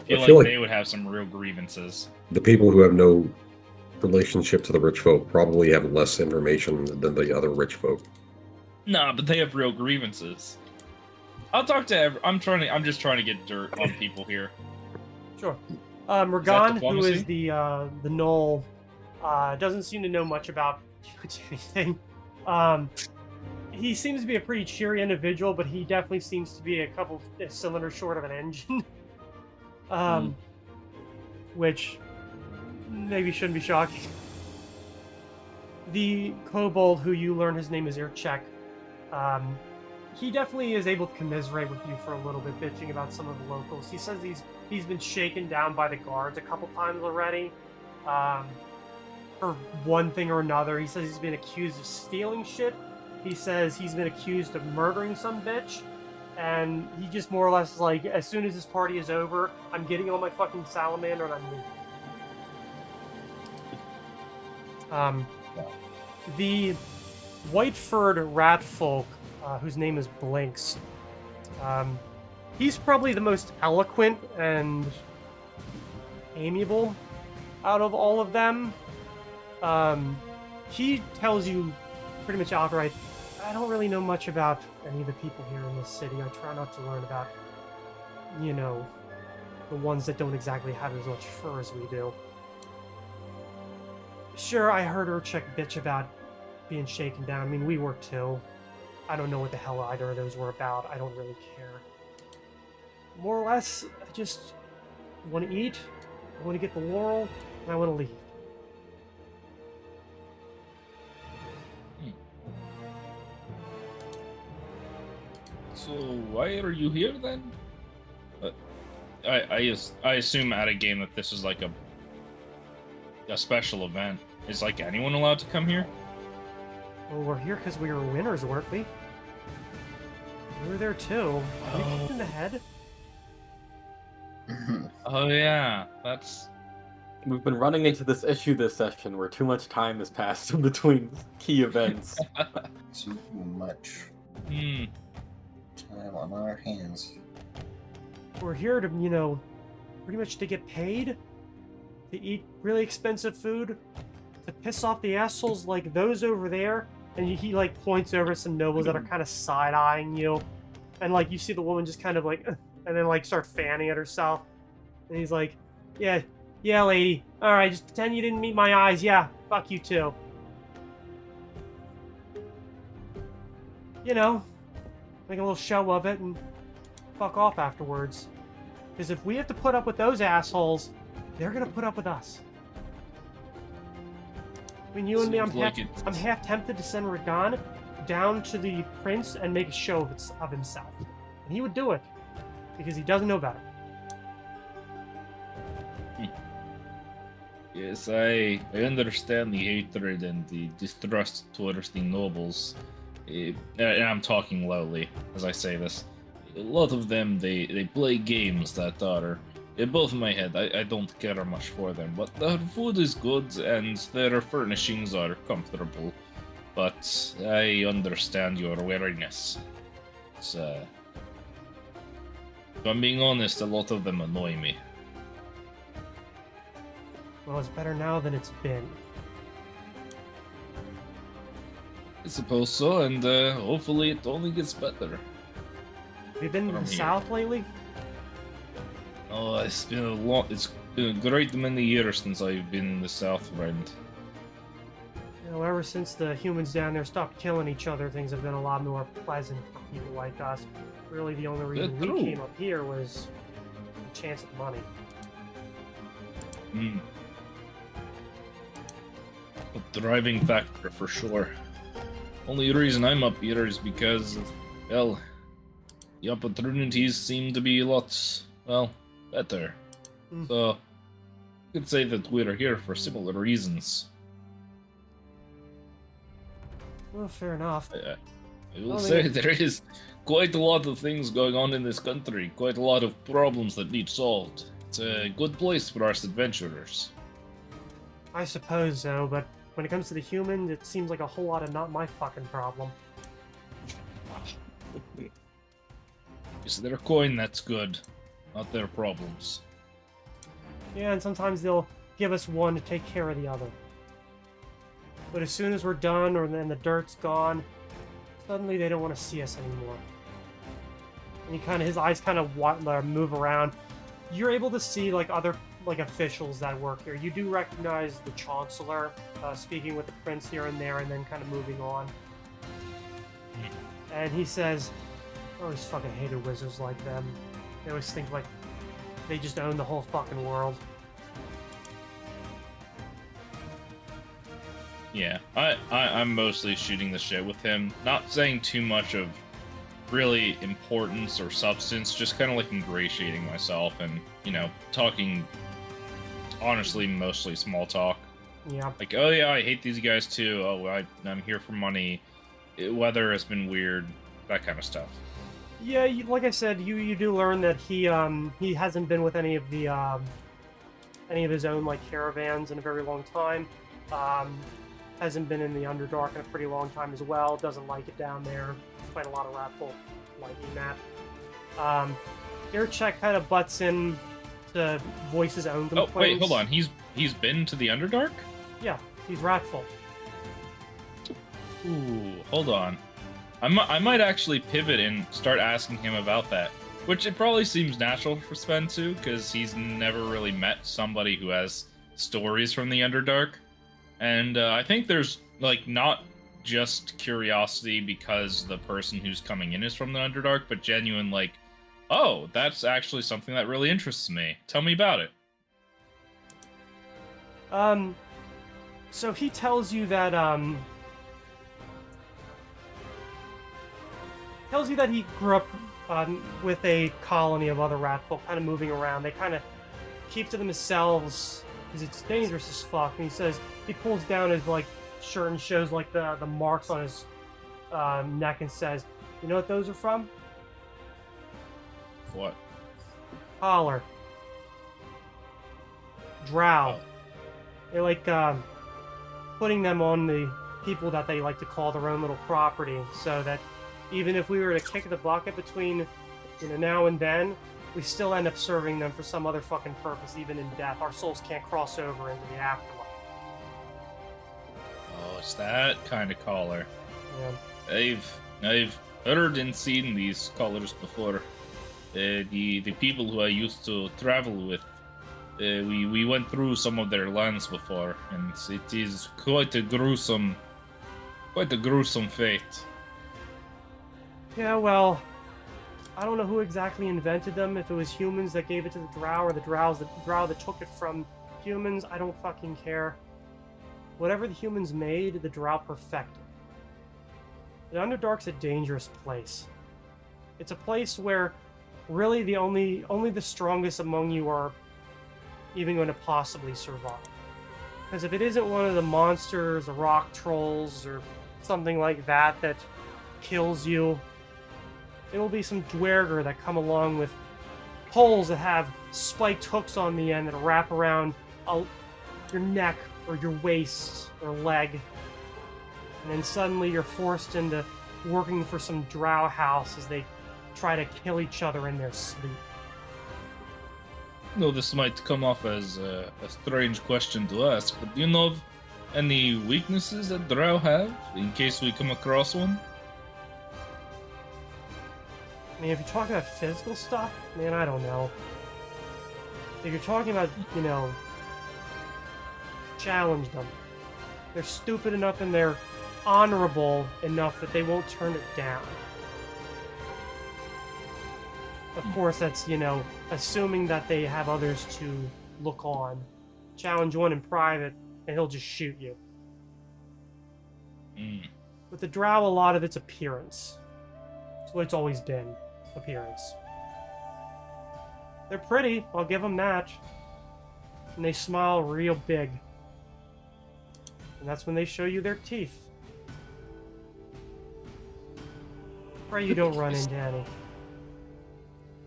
I feel like they would have some real grievances. The people who have no relationship to the rich folk probably have less information than the other rich folk. Nah, but they have real grievances. I'll talk to I'm just trying to get dirt on people here. Sure. Ragan, who diplomacy? is the Knoll, doesn't seem to know much about anything. He seems to be a pretty cheery individual, but he definitely seems to be a couple cylinders short of an engine. Which maybe shouldn't be shocking. The kobold, who you learn his name is Irchek, he definitely is able to commiserate with you for a little bit, bitching about some of the locals. He says he's been shaken down by the guards a couple times already, for one thing or another. He says he's been accused of stealing shit. He says he's been accused of murdering some bitch. And he just more or less is like, as soon as this party is over, I'm getting on my fucking salamander and I'm leaving. The white-furred rat folk, whose name is Blinks, he's probably the most eloquent and amiable out of all of them. He tells you pretty much outright, I don't really know much about any of the people here in this city. I try not to learn about, the ones that don't exactly have as much fur as we do. Sure, I heard Urchek bitch about being shaken down. I mean, we were too. I don't know what the hell either of those were about. I don't really care. More or less, I just want to eat, I want to get the laurel, and I want to leave. So why are you here then? I assume at a game that this is like a special event. Is like anyone allowed to come here? Well, we're here because we were winners, weren't we? We were there too. Are you kicked in the head? Oh yeah, that's. We've been running into this issue this session where too much time has passed in between key events. Too much Hmm. time on our hands. We're here to, pretty much to get paid, to eat really expensive food, to piss off the assholes like those over there. And he like points over at some nobles that are kind of side-eyeing you, and like you see the woman just kind of like, and then like start fanning at herself, and he's like, yeah, lady, all right, just pretend you didn't meet my eyes. Yeah, fuck you too. Make a little show of it and fuck off afterwards. Because if we have to put up with those assholes, they're gonna put up with us. Between you and me, I'm half tempted to send Ragan down to the prince and make a show of himself. And he would do it, because he doesn't know better. Yes, I understand the hatred and the distrust towards the nobles. And I'm talking lowly as I say this. A lot of them, they play games that are above my head. I don't care much for them, but their food is good and their furnishings are comfortable. But I understand your wariness. So, if I'm being honest, a lot of them annoy me. Well, it's better now than it's been. I suppose so, and hopefully it only gets better. Have you been to From the here. south lately? Oh, it's been a lot. It's been a great many years since I've been in the South, friend. You know, ever since the humans down there stopped killing each other, things have been a lot more pleasant for people like us. Really, the only reason we true. came up here was the chance of money. Hmm. A driving factor for sure. Only reason I'm up here is because, well, the opportunities seem to be a lot, well, better. Hmm. So, you could say that we're here for similar reasons. Well, fair enough. I will Well, say they- there is quite a lot of things going on in this country, quite a lot of problems that need solved. It's a good place for us adventurers. I suppose so, but when it comes to the humans, it seems like a whole lot of not my fucking problem. Is there a coin that's good, not their problems? Yeah, and sometimes they'll give us one to take care of the other. But as soon as we're done, or then the dirt's gone, suddenly they don't want to see us anymore. And his eyes kind of move around. You're able to see like other officials that work here. You do recognize the Chancellor speaking with the prince here and there, and then kind of moving on. And he says, "I always fucking hated wizards like them. They always think like they just own the whole fucking world." Yeah, I'm mostly shooting the shit with him, not saying too much of really importance or substance, just kind of like ingratiating myself and, you know, talking, honestly, mostly small talk. Yeah. Like, oh yeah, I hate these guys too, oh, I'm here for money, weather has been weird, that kind of stuff. Yeah, like I said, you do learn that he hasn't been with any of his own like caravans in a very long time. Hasn't been in the Underdark in a pretty long time as well. Doesn't like it down there. Quite a lot of ratful liking that. Aircheck kind of butts in to voice his own complaints. Oh wait, hold on, he's been to the Underdark? Yeah, he's ratful. Ooh, hold on. I might actually pivot and start asking him about that. Which it probably seems natural for Sven to, because he's never really met somebody who has stories from the Underdark. And I think there's, like, not just curiosity because the person who's coming in is from the Underdark, but genuine, like, oh, that's actually something that really interests me. Tell me about it. So he tells you that, he grew up with a colony of other ratfolk kind of moving around. They kind of keep to themselves because it's dangerous as fuck. And he says he pulls down his like shirt and shows like the marks on his neck and says, "You know what those are from? What? Collar. Drow. Oh. They like putting them on the people that they like to call their own little property, so that even if we were to kick the bucket between, you know, now and then, we still end up serving them for some other fucking purpose, even in death. Our souls can't cross over into the afterlife." Oh, it's that kind of collar. Yeah. I've heard and seen these collars before. The people who I used to travel with, we went through some of their lands before, and it is quite a gruesome fate. Yeah, well, I don't know who exactly invented them, if it was humans that gave it to the drow, or the drow that took it from humans. I don't fucking care. Whatever the humans made, the drow perfected. The Underdark's a dangerous place. It's a place where really the only the strongest among you are even going to possibly survive. Because if it isn't one of the monsters, the rock trolls, or something like that kills you. It'll be some dwerger that come along with poles that have spiked hooks on the end that wrap around your neck or your waist or leg. And then suddenly you're forced into working for some drow house as they try to kill each other in their sleep. No, this might come off as a strange question to ask, but do you know of any weaknesses that drow have, in case we come across one? I mean, if you're talking about physical stuff, man, I don't know. If you're talking about, challenge them. They're stupid enough and they're honorable enough that they won't turn it down. Of course, that's, assuming that they have others to look on. Challenge one in private, and he'll just shoot you. With the drow, a lot of it's appearance. It's what it's always been. Appearance. They're pretty, I'll give them that. And they smile real big. And that's when they show you their teeth. Pray you don't run into any.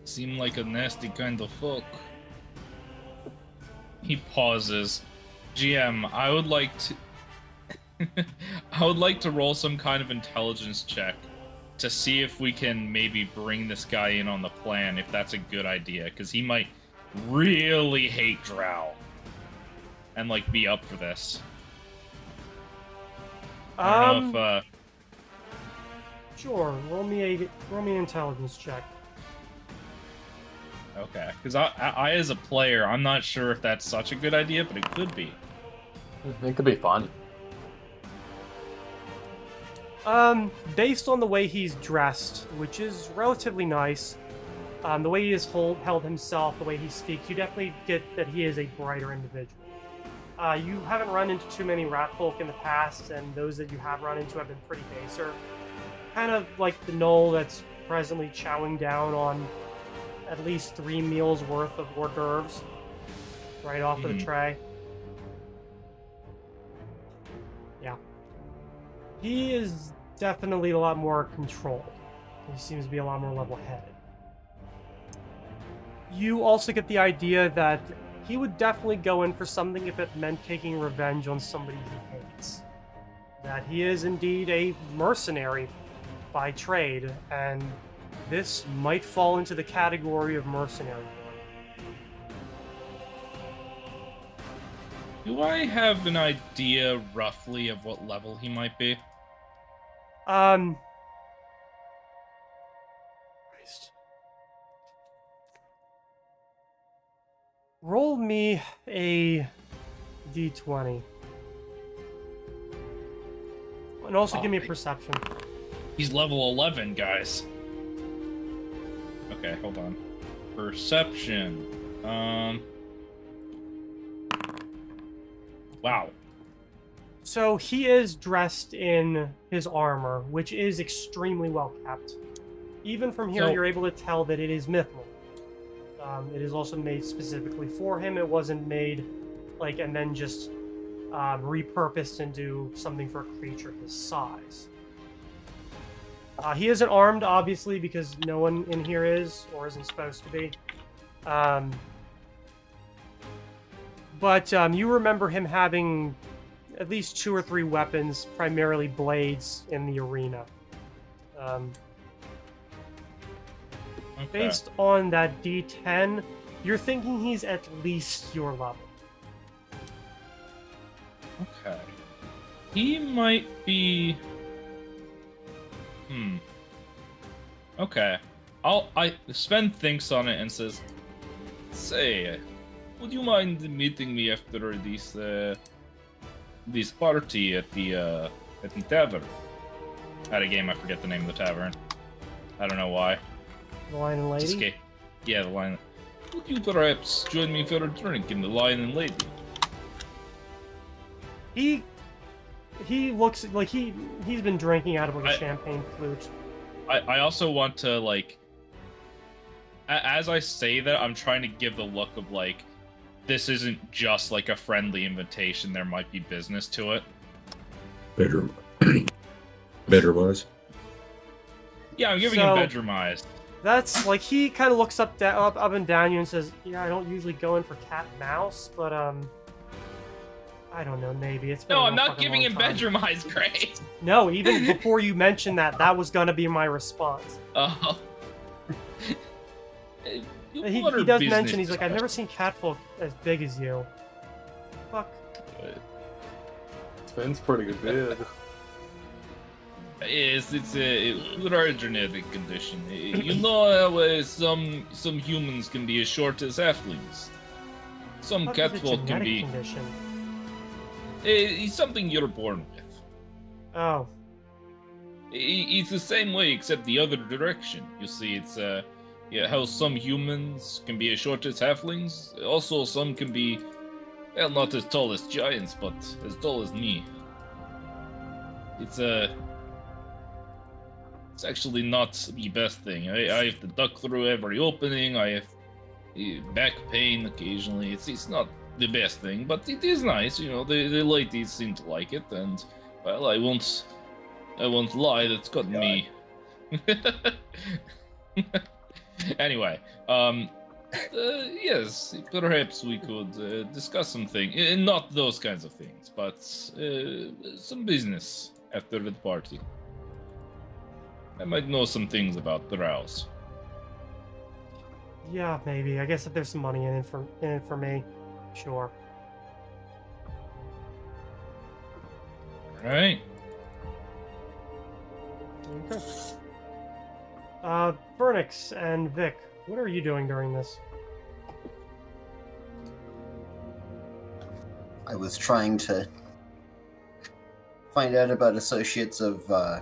Seem like a nasty kind of folk. He pauses. GM, I would like to roll some kind of intelligence check to see if we can maybe bring this guy in on the plan, if that's a good idea, because he might really hate Drow and be up for this. I don't know if Sure, roll me an intelligence check. Okay, because I as a player, I'm not sure if that's such a good idea, but it could be. It could be fun. Based on the way he's dressed, which is relatively nice, the way he has held himself, the way he speaks, you definitely get that he is a brighter individual. You haven't run into too many rat folk in the past, and those that you have run into have been pretty baser. Kind of like the gnoll that's presently chowing down on at least 3 meals worth of hors d'oeuvres right off of the tray. Yeah. He is definitely a lot more controlled. He seems to be a lot more level-headed. You also get the idea that he would definitely go in for something if it meant taking revenge on somebody he hates. That he is indeed a mercenary by trade, and this might fall into the category of mercenary work. Do I have an idea roughly of what level he might be? Christ. Roll me a d20. And also give me a perception. He's level 11, guys. Okay, hold on. Perception. Wow. So he is dressed in his armor, which is extremely well kept. Even from here, So- you're able to tell that it is mithril. It is also made specifically for him. It wasn't made and then just repurposed into something for a creature his size. He isn't armed, obviously, because no one in here is or isn't supposed to be. But you remember him having at least 2 or 3 weapons, primarily blades, in the arena. Okay. Based on that D10, you're thinking he's at least your level. Okay. He might be... Okay. Sven thinks on it and says, "Say, would you mind meeting me after this party at the tavern?" At a game, I forget the name of the tavern. I don't know why. The Lion and Lady? Escape. Yeah, the Lion. Would you perhaps join me for a drink in the Lion and Lady? He looks like he's been drinking out of a champagne flute. I also want to as I say that, I'm trying to give the look of this isn't just a friendly invitation. There might be business to it. Bedroom. Bedroom-wise. Yeah, I'm giving So- him bedroom eyes. That's like he kind of looks up and down you and says, "Yeah, I don't usually go in for cat and mouse, but I don't know, maybe it's been No, a I'm real not fucking giving long him time." bedroom eyes, Gray. No, even before you mentioned that was gonna be my response. Oh. He does mention, he's like, "I've never seen catfolk as big as you." Fuck. Finn's pretty big. Yes, it's a rare genetic condition. You know how some humans can be as short as halflings. Some Fuck is a catfolk can genetic be. condition? It's something you're born with. Oh, It's the same way, except the other direction. You see, it's how some humans can be as short as halflings. Also, some can be, well, not as tall as giants, but as tall as me. It's actually not the best thing. I have to duck through every opening. I have back pain occasionally. It's not the best thing, but it is nice. You know, the ladies seem to like it, and well, I won't lie. That's got me. Anyway, yes, perhaps we could discuss something. Not those kinds of things, but some business after the party. I might know some things about the rouse. yeah, maybe. I guess if there's some money in it for me, sure. Alright. Okay. Vernix and Vic, what are you doing during this? I was trying to find out about associates of the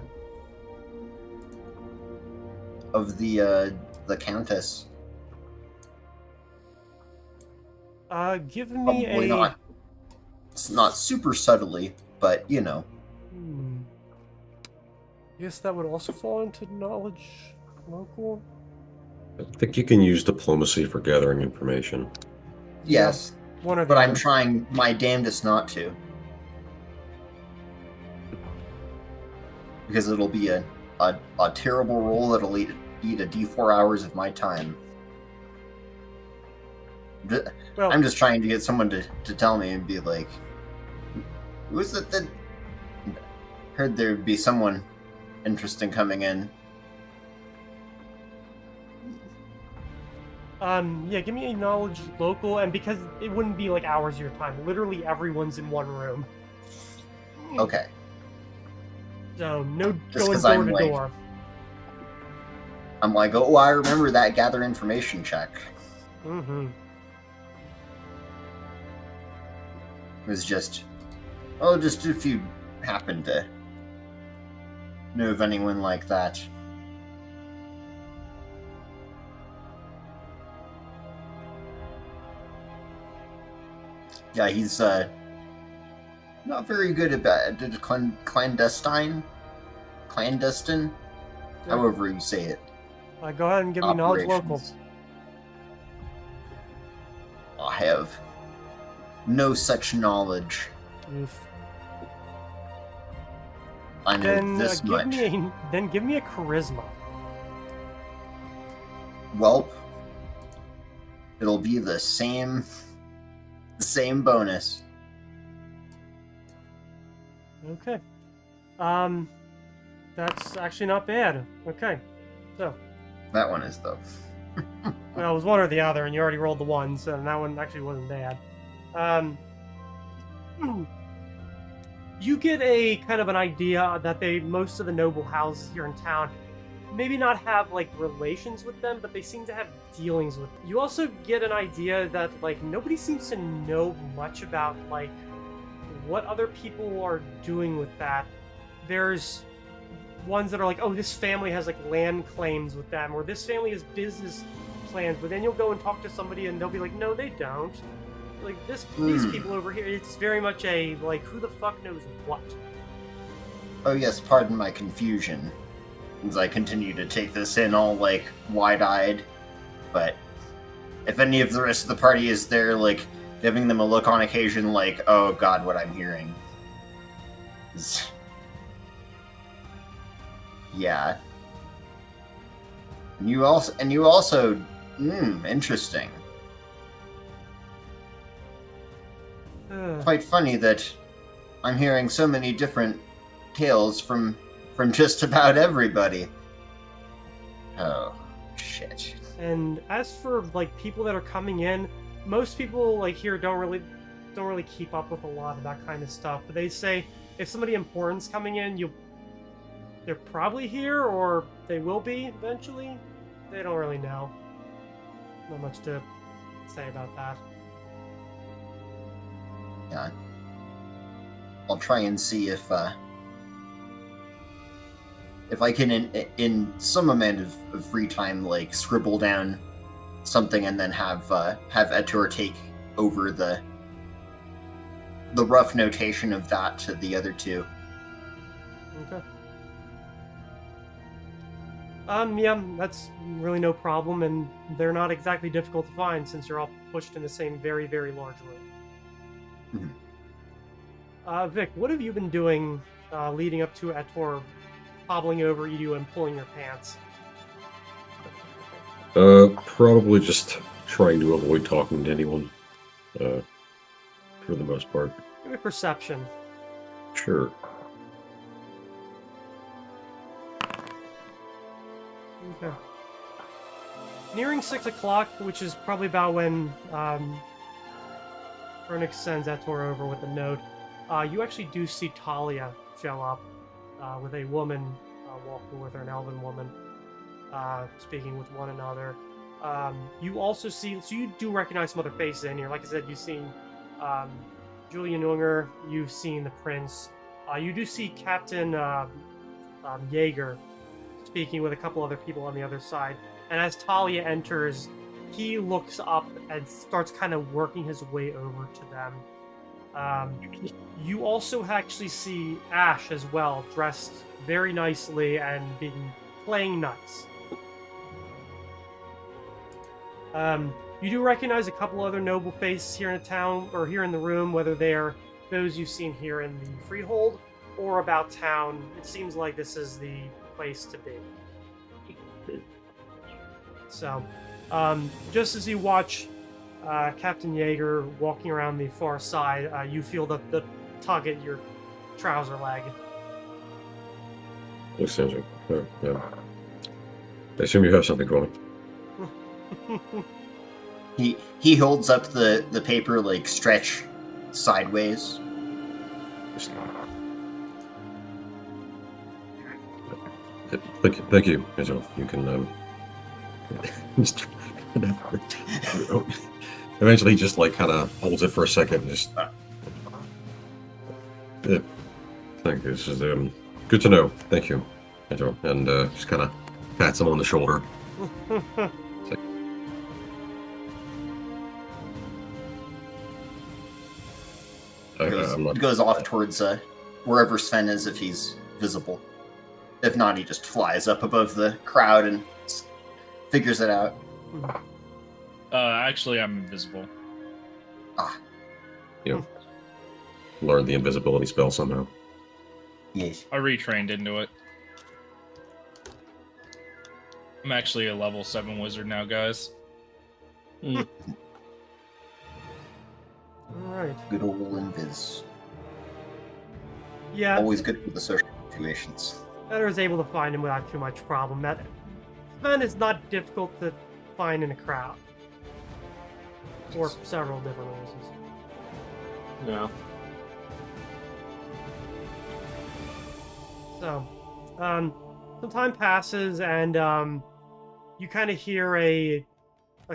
Countess. Give me Probably not. It's not super subtly, but you know. Guess that would also fall into knowledge local. I think you can use diplomacy for gathering information. Yes, One of but I'm trying my damnedest not to. Because it'll be a terrible roll that'll eat a D4 hours of my time. Well, I'm just trying to get someone to tell me and be like, who is it that heard there'd be someone interesting coming in? yeah, give me a knowledge local, and because it wouldn't be like hours of your time, literally everyone's in one room. Okay. So, no Just going 'cause door I'm to like- door. I'm like, oh, I remember that gather information check. Mm-hmm. It was just, oh, just if you happen to know of anyone like that. Yeah, he's not very good about clandestine, however you say it. Go ahead and give me knowledge local. Operations. I have no such knowledge. Oof. I know Then this give much. me a charisma. Welp, it'll be the same bonus. Okay. That's actually not bad. Okay. So, That one is though. well, it was one or the other, and you already rolled the one, so that one actually wasn't bad. You get a kind of an idea that most of the noble houses here in town maybe not have like relations with them, but they seem to have dealings with them. You also get an idea that like nobody seems to know much about like what other people are doing with that. There's ones that are like, oh, this family has like land claims with them, or this family has business plans, but then you'll go and talk to somebody and they'll be like, no, they don't. Like these people over here, it's very much a like, who the fuck knows what. Oh yes, pardon my confusion, as I continue to take this in all like wide-eyed. But if any of the rest of the party is there, like giving them a look on occasion, like, oh god, what I'm hearing. Yeah. And you also, interesting. Quite funny that I'm hearing so many different tales from just about everybody. Oh, shit. And as for like people that are coming in, most people like here don't really keep up with a lot of that kind of stuff. But they say if somebody important's coming in, they're probably here or they will be eventually. They don't really know. Not much to say about that. Yeah. I'll try and see if I can, in some amount of free time, like scribble down something and then have Etor take over the rough notation of that to the other two. Okay. Yeah, that's really no problem, and they're not exactly difficult to find since you're all pushed in the same very, very large room. Mhm. Vic, what have you been doing leading up to Etor hobbling over you and pulling your pants? Probably just trying to avoid talking to anyone. For the most part. Give me perception. Sure. Okay. Nearing 6 o'clock, which is probably about when Vernix sends Etor over with a note, you actually do see Talia show up with a woman walking with her, an elven woman, speaking with one another. You also see, so you do recognize some other faces in here. Like I said, you've seen Julian Unger, you've seen the Prince. You do see Captain Jaeger speaking with a couple other people on the other side. And as Talia enters, he looks up and starts kind of working his way over to them. You also actually see Ash as well, dressed very nicely and playing nice. You do recognize a couple other noble faces here in the town, or here in the room, whether they're those you've seen here in the Freehold or about town. It seems like this is the place to be. So, just as you watch Captain Jaeger walking around the far side, you feel the tug at your trouser leg. Looks strange. Yeah. I assume you have something going. He holds up the paper like stretch sideways. Thank you. Angel. You can just eventually just like kind of holds it for a second and just thank you. This is good to know. Thank you, Angel. And just kind of pats him on the shoulder. Goes off towards wherever Sven is if he's visible. If not, he just flies up above the crowd and figures it out. Actually, I'm invisible. You learned the invisibility spell somehow. Yes. I retrained into it. I'm actually a level 7 wizard now, guys. Alright. Good old invis. Yeah. Always good for the social situations. Better is able to find him without too much problem. That Sven is not difficult to find in a crowd. For several different reasons. Yeah. So, some time passes and you kind of hear a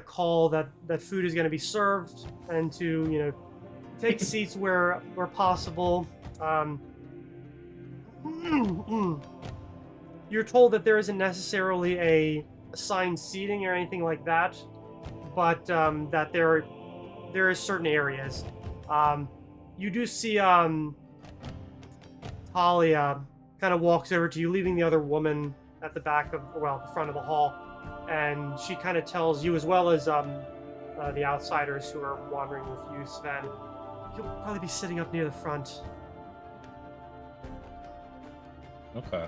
call that food is going to be served and to, take seats where possible. You're told that there isn't necessarily a assigned seating or anything like that, but that there is certain areas. You do see Talia kind of walks over to you, leaving the other woman at the back of, the front of the hall, and she kind of tells you, as well as the outsiders who are wandering with you, Sven, you'll probably be sitting up near the front. Okay.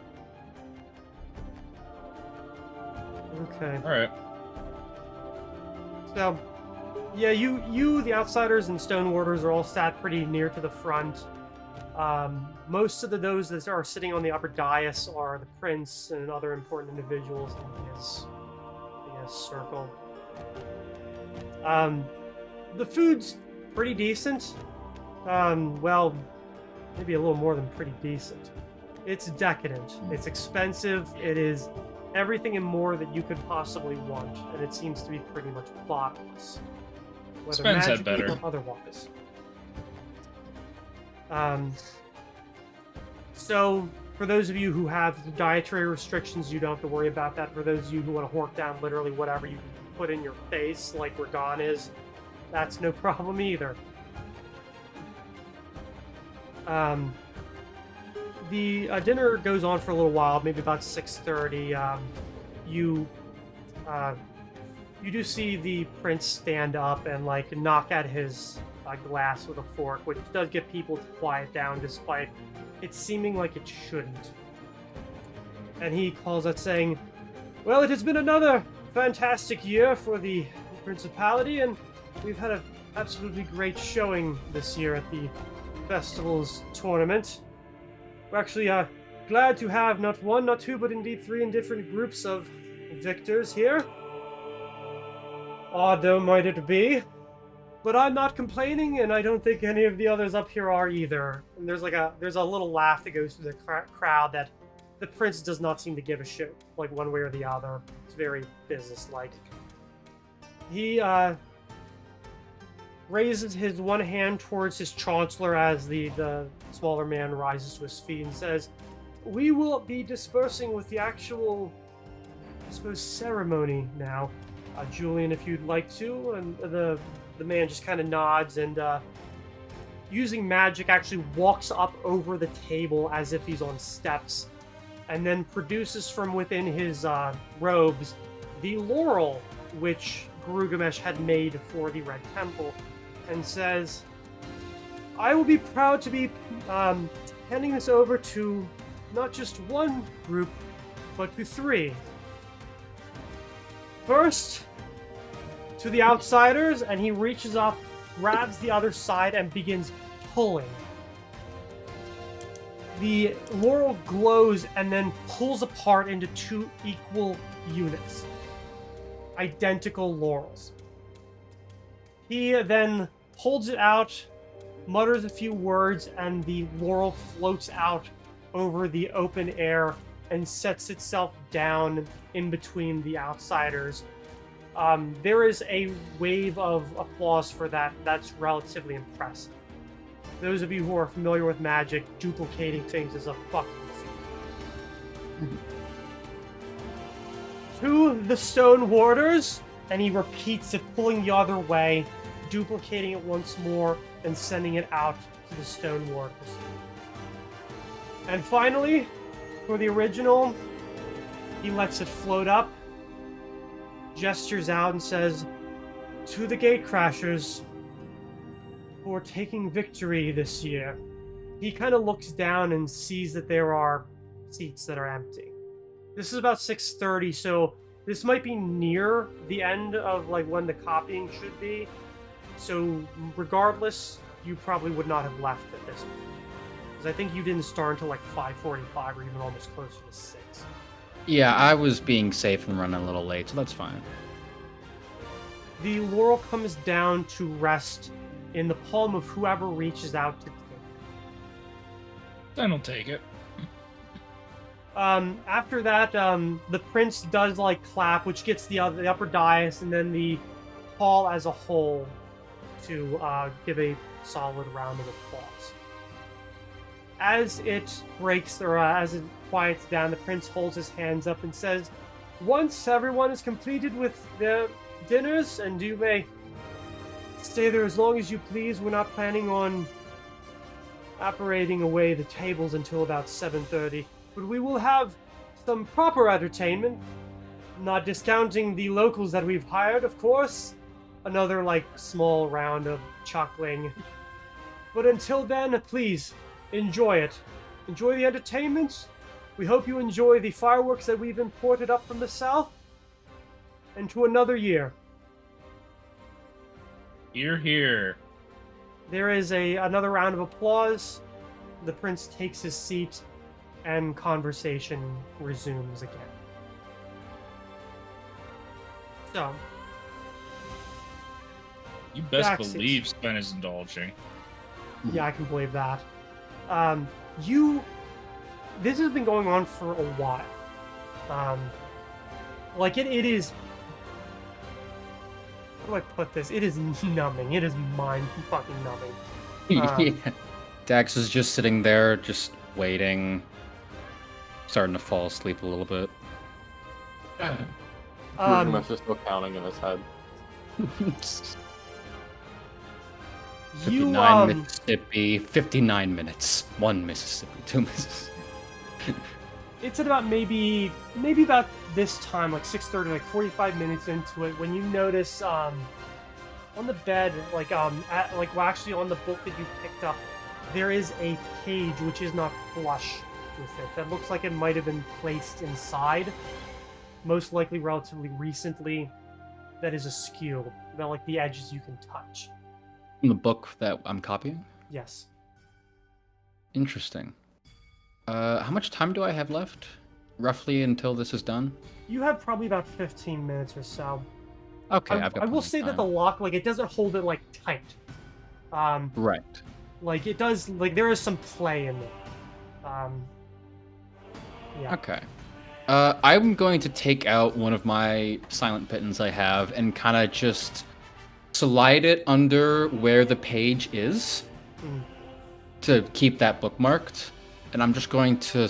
Okay. All right. So, yeah, you, the outsiders and stone warders are all sat pretty near to the front. Most of those that are sitting on the upper dais are the prince and other important individuals in his circle. The food's pretty decent. Well, maybe a little more than pretty decent. It's decadent. It's expensive. It is everything and more that you could possibly want, and it seems to be pretty much bottomless. Whether Spence had magically better. or otherwise. So, for those of you who have dietary restrictions, you don't have to worry about that. For those of you who want to hork down literally whatever you can put in your face, like Ragon is, that's no problem either. The dinner goes on for a little while, maybe about 6:30. You do see the prince stand up and like knock at his glass with a fork, which does get people to quiet down, despite it seeming like it shouldn't. And he calls out, saying, "Well, it has been another fantastic year for the Principality, and we've had an absolutely great showing this year at the festival's tournament. We're actually glad to have not one, not two, but indeed 3 different groups of victors here. Odd though might it be, but I'm not complaining, and I don't think any of the others up here are either." And there's a little laugh that goes through the crowd that the prince does not seem to give a shit, like one way or the other. It's very businesslike. He raises his one hand towards his chancellor as the smaller man rises to his feet and says, "We will be dispersing with the actual, I suppose, ceremony now. Julian, if you'd like to." And the man just kind of nods and, using magic, actually walks up over the table as if he's on steps, and then produces from within his robes the laurel which Garugamesh had made for the Red Temple, and says, "I will be proud to be handing this over to not just one group, but to 3. First, to the outsiders," and he reaches up, grabs the other side, and begins pulling. The laurel glows and then pulls apart into 2 equal units. Identical laurels. He then holds it out, mutters a few words, and the laurel floats out over the open air and sets itself down in between the outsiders. There is a wave of applause for that. That's relatively impressive. Those of you who are familiar with magic, duplicating things is a fucking feat. To the stone warders, and he repeats it, pulling the other way, duplicating it once more, and sending it out to the stone warders. And finally, for the original, he lets it float up, gestures out, and says, "To the gatecrashers for taking victory this year." He kind of looks down and sees that there are seats that are empty. This is about 6:30, so this might be near the end of like when the copying should be. So regardless, you probably would not have left at this point, because I think you didn't start until like 5:45 or even almost closer to 6. Yeah, I was being safe and running a little late, so that's fine. The laurel comes down to rest in the palm of whoever reaches out to take it. Then I'll take it. After that, the prince does like clap, which gets the upper dais and then the hall as a whole to give a solid round of applause. As it breaks, or as it quiets down, the prince holds his hands up and says, "Once everyone is completed with their dinners, and you may stay there as long as you please. We're not planning on operating away the tables until about 7:30. But we will have some proper entertainment, not discounting the locals that we've hired, of course." Another, like, small round of chuckling. "But until then, please, enjoy it. Enjoy the entertainment. We hope you enjoy the fireworks that we've imported up from the south. and to another year. Here, here. There is another round of applause. The prince takes his seat, and conversation resumes again. So, You best Daxis. believe Sven is indulging. yeah, I can believe that. This has been going on for a while. Like it is. How do I put this? It is numbing. It is mind fucking numbing. Yeah. Dax is just sitting there, just waiting, starting to fall asleep a little bit. Rugamesh is still counting in his head. 59 Mississippi, 59 minutes. 1 Mississippi, 2 Mississippi. It's at about maybe about this time, like 6:30, like 45 minutes into it, when you notice on the bed, actually on the book that you picked up, there is a page which is not flush with it. That looks like it might have been placed inside, most likely relatively recently. That is askew. That like the edges you can touch. In the book that I'm copying? Yes. Interesting. How much time do I have left? Roughly until this is done? You have probably about 15 minutes or so. Okay, I've got I will plenty say of that the time. lock, like, it doesn't hold it like tight. Right. Like it does, like there is some play in it. Yeah. Okay. I'm going to take out one of my silent pittons I have and kind of just slide it under where the page is Mm. to keep that bookmarked. And I'm just going to...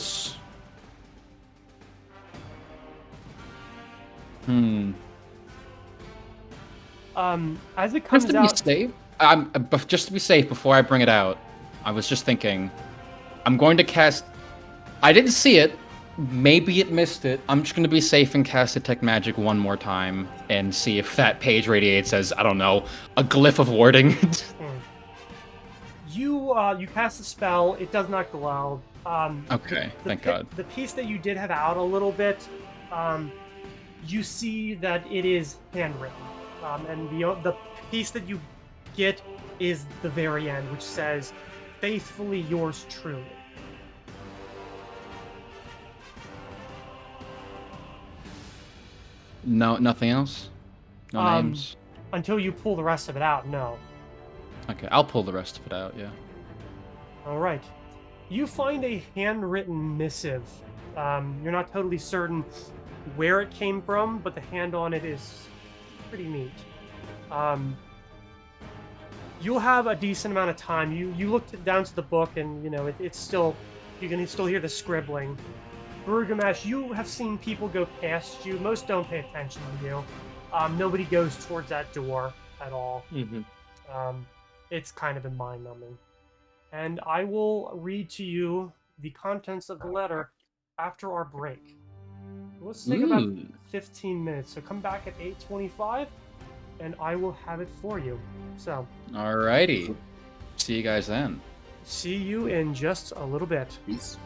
As it Just comes to be out, safe, just to be safe before I bring it out, I was just thinking, I'm going to cast... I didn't see it. Maybe it missed it. I'm just going to be safe and cast Detect Magic one more time and see if that page radiates as, I don't know, a glyph of warding. you cast the spell. It does not glow. Okay, thank God. The piece that you did have out a little bit, you see that it is handwritten, and the piece that you get is the very end, which says, "Faithfully yours truly." No, nothing else? No names? Until you pull the rest of it out, no. Okay, I'll pull the rest of it out, yeah. All right. You find a handwritten missive. You're not totally certain where it came from, but the hand on it is pretty neat. You'll have a decent amount of time. You looked down to the book, and it's still, you can still hear the scribbling. Rugamesh, you have seen people go past you. Most don't pay attention to you. Nobody goes towards that door at all. Mm-hmm. It's kind of been mind-numbing. And I will read to you the contents of the letter after our break. Let's take about 15 minutes. So come back at 8:25, and I will have it for you. So, Alrighty. See you guys then. see you in just a little bit. Peace.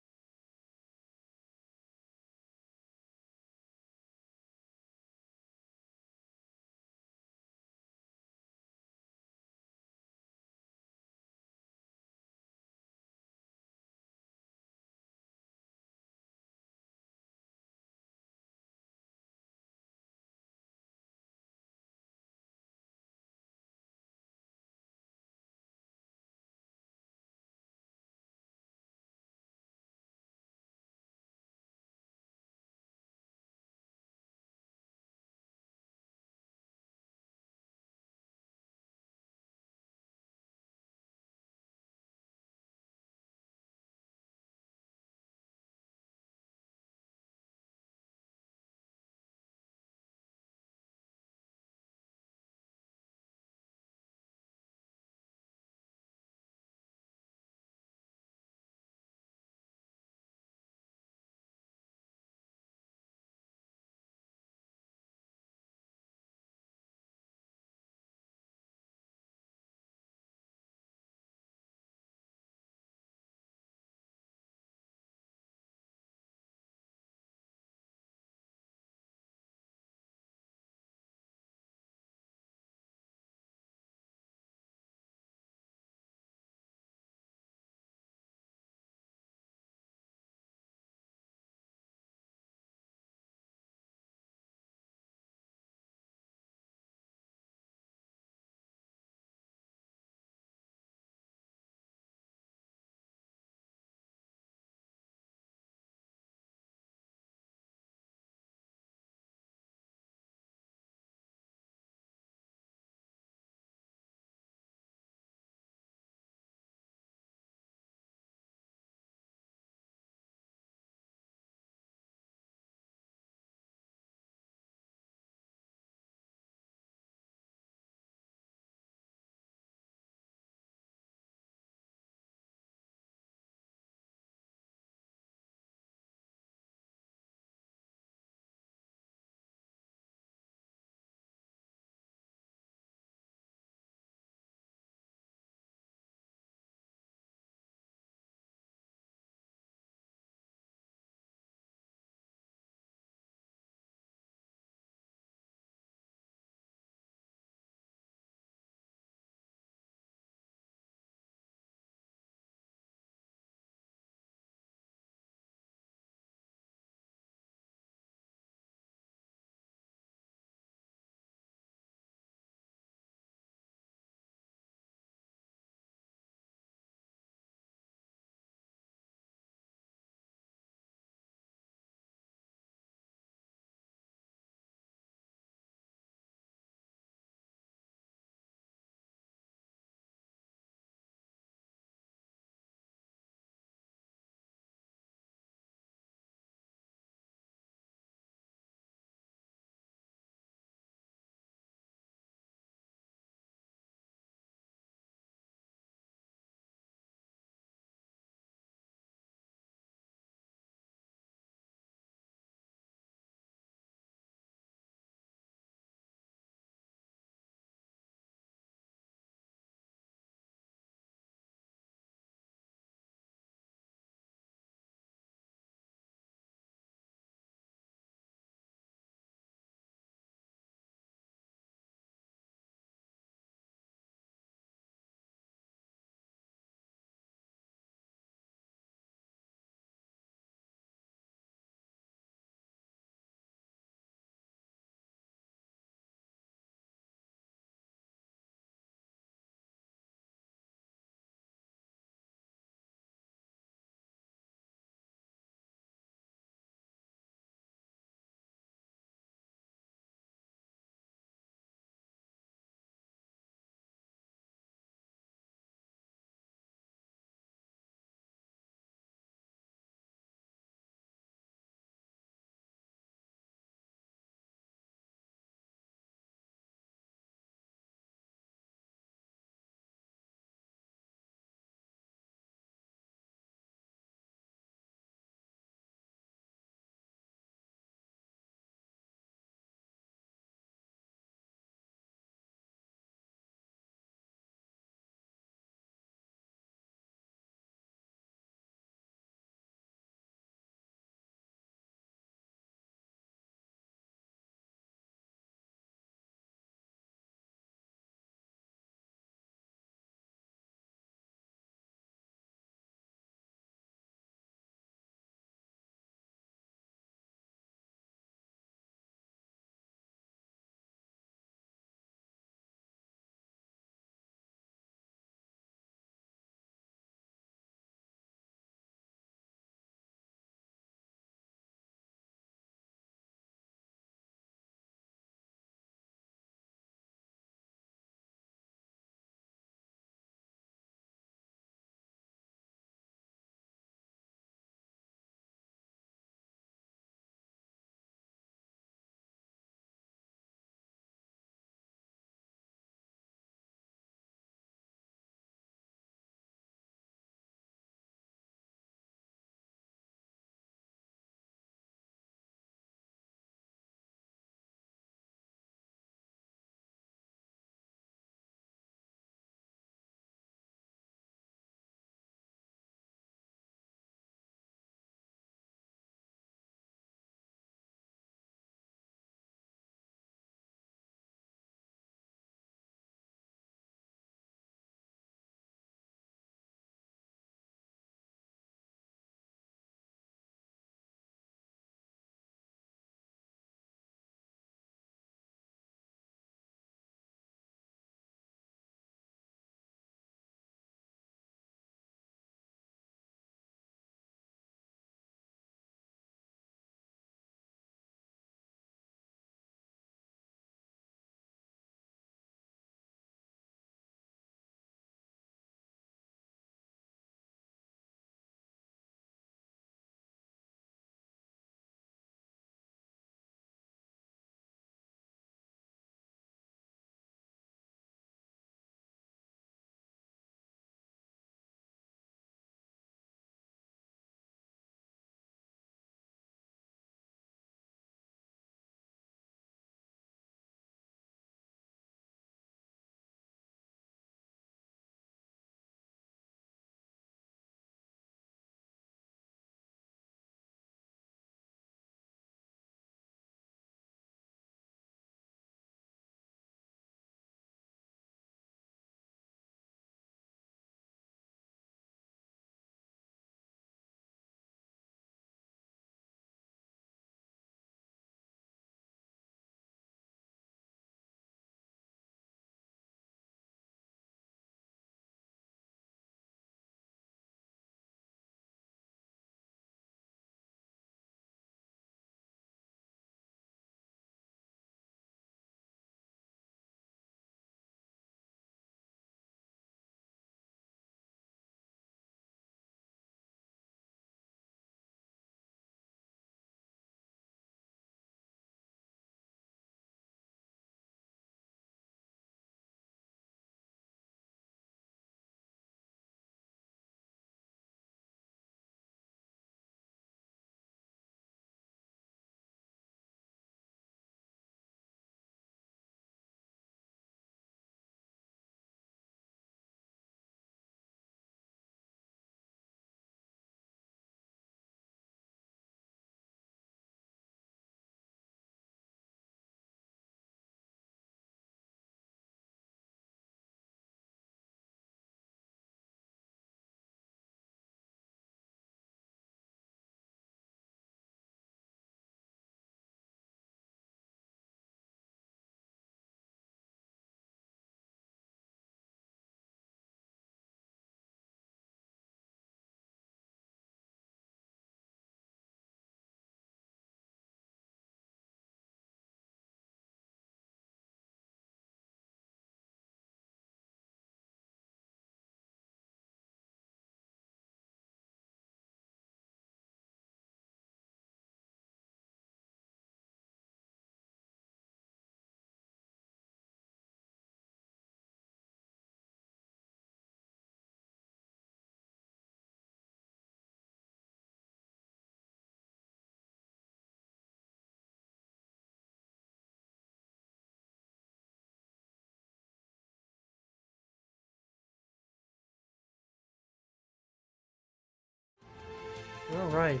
All right.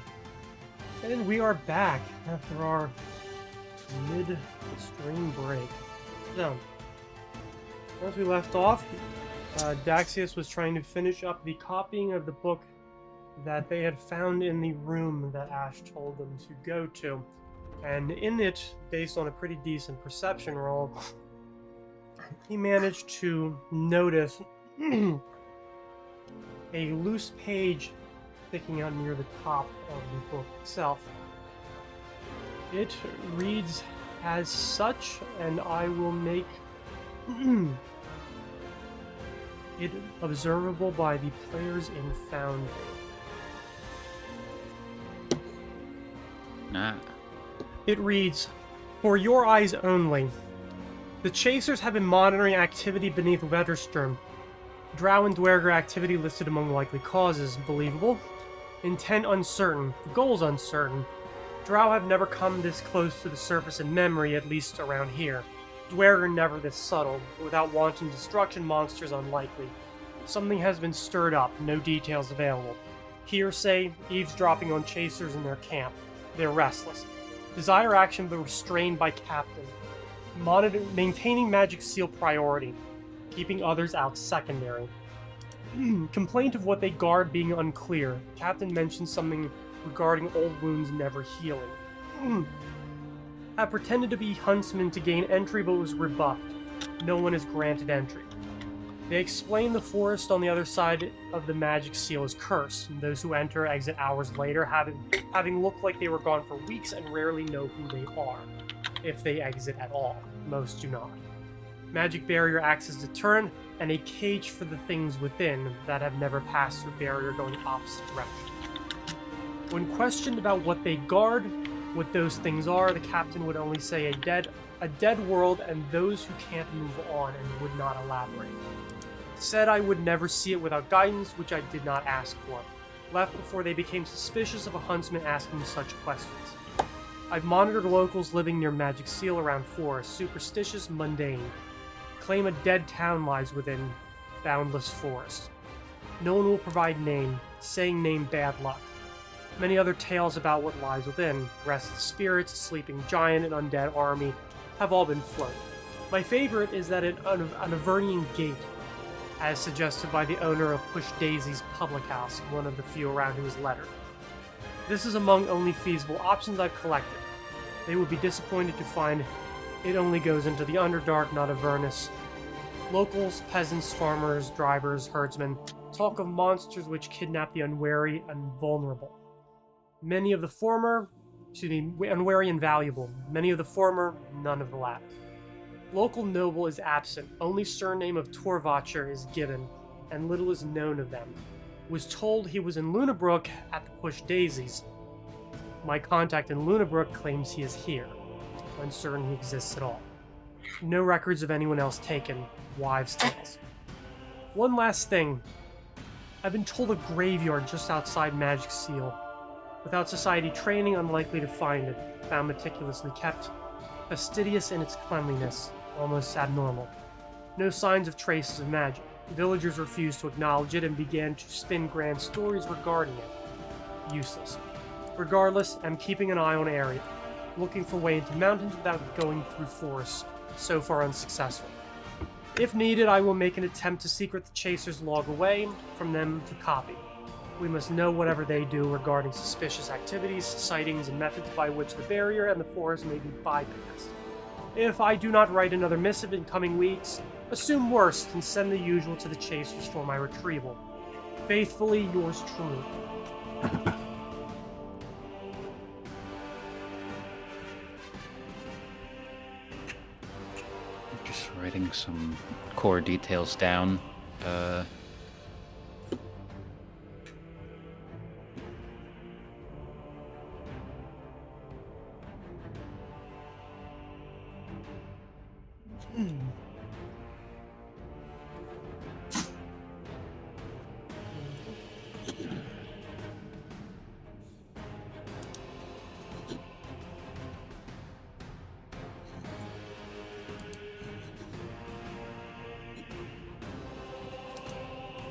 And we are back after our mid-stream break. So, as we left off, Daxius was trying to finish up the copying of the book that they had found in the room that Ash told them to go to. And in it, based on a pretty decent perception roll, he managed to notice a loose page sticking out near the top of the book itself. It reads as such, and I will make it observable by the players in Foundry. Nah. It reads, "For your eyes only. The Chasers have been monitoring activity beneath Wettersturm. Drow and Dwerger activity listed among likely causes. Believable. Intent uncertain. Goals uncertain. Drow have never come this close to the surface in memory, at least around here. Dwerger never this subtle. Without wanton destruction, monsters unlikely. Something has been stirred up. No details available. Hearsay, eavesdropping on Chasers in their camp. They're restless. Desire action but restrained by Captain. Maintaining magic seal priority. Keeping others out secondary. Complaint of what they guard being unclear. Captain mentioned something regarding old wounds never healing. Have pretended to be huntsmen to gain entry but was rebuffed. No one is granted entry. They explain the forest on the other side of the magic seal is cursed, and those who enter exit hours later, having looked like they were gone for weeks and rarely know who they are, if they exit at all. Most do not. Magic barrier acts as deterrent, and a cage for the things within that have never passed through barrier going opposite direction. When questioned about what they guard, what those things are, the captain would only say a dead world and those who can't move on, and would not elaborate. Said I would never see it without guidance, which I did not ask for. Left before they became suspicious of a huntsman asking such questions. I've monitored locals living near Magic Seal around forest, superstitious, mundane. Claim a dead town lies within boundless forest. No one will provide name, saying name bad luck. Many other tales about what lies within, restless spirits, sleeping giant, and undead army, have all been floated. My favorite is that an Avernian gate, as suggested by the owner of Push Daisy's public house, one of the few around who is lettered. This is among only feasible options I've collected. They would be disappointed to find it only goes into the Underdark, not Avernus. Locals, peasants, farmers, drivers, herdsmen talk of monsters which kidnap the unwary and vulnerable. Many of the former, unwary and valuable. Many of the former, none of the latter. Local noble is absent, only surname of Torvacher is given, and little is known of them. Was told he was in Lunabrook at the Push Daisies. My contact in Lunabrook claims he is here. Uncertain he exists at all. No records of anyone else taken. Wives' tales. One last thing. I've been told a graveyard just outside Magic Seal. Without society training, unlikely to find it. Found meticulously kept. Fastidious in its cleanliness. Almost abnormal. No signs of traces of magic. Villagers refused to acknowledge it and began to spin grand stories regarding it. Useless. Regardless, I'm keeping an eye on area. Looking for way into mountains without going through forests. So far unsuccessful. If needed, I will make an attempt to secret the Chasers' log away from them to copy. We must know whatever they do regarding suspicious activities, sightings, and methods by which the barrier and the forest may be bypassed. If I do not write another missive in coming weeks, assume worst and send the usual to the Chasers for my retrieval. Faithfully, yours truly. Just writing some core details down.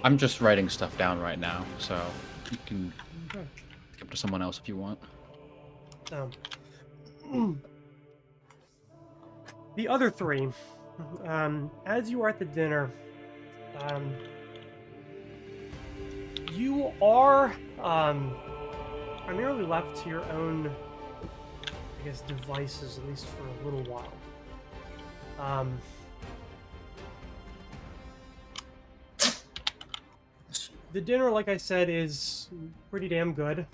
I'm just writing stuff down right now, so you can up to someone else if you want. The other three, as you are at the dinner, you are primarily left to your own, I guess, devices, at least for a little while. The dinner, like I said, is pretty damn good,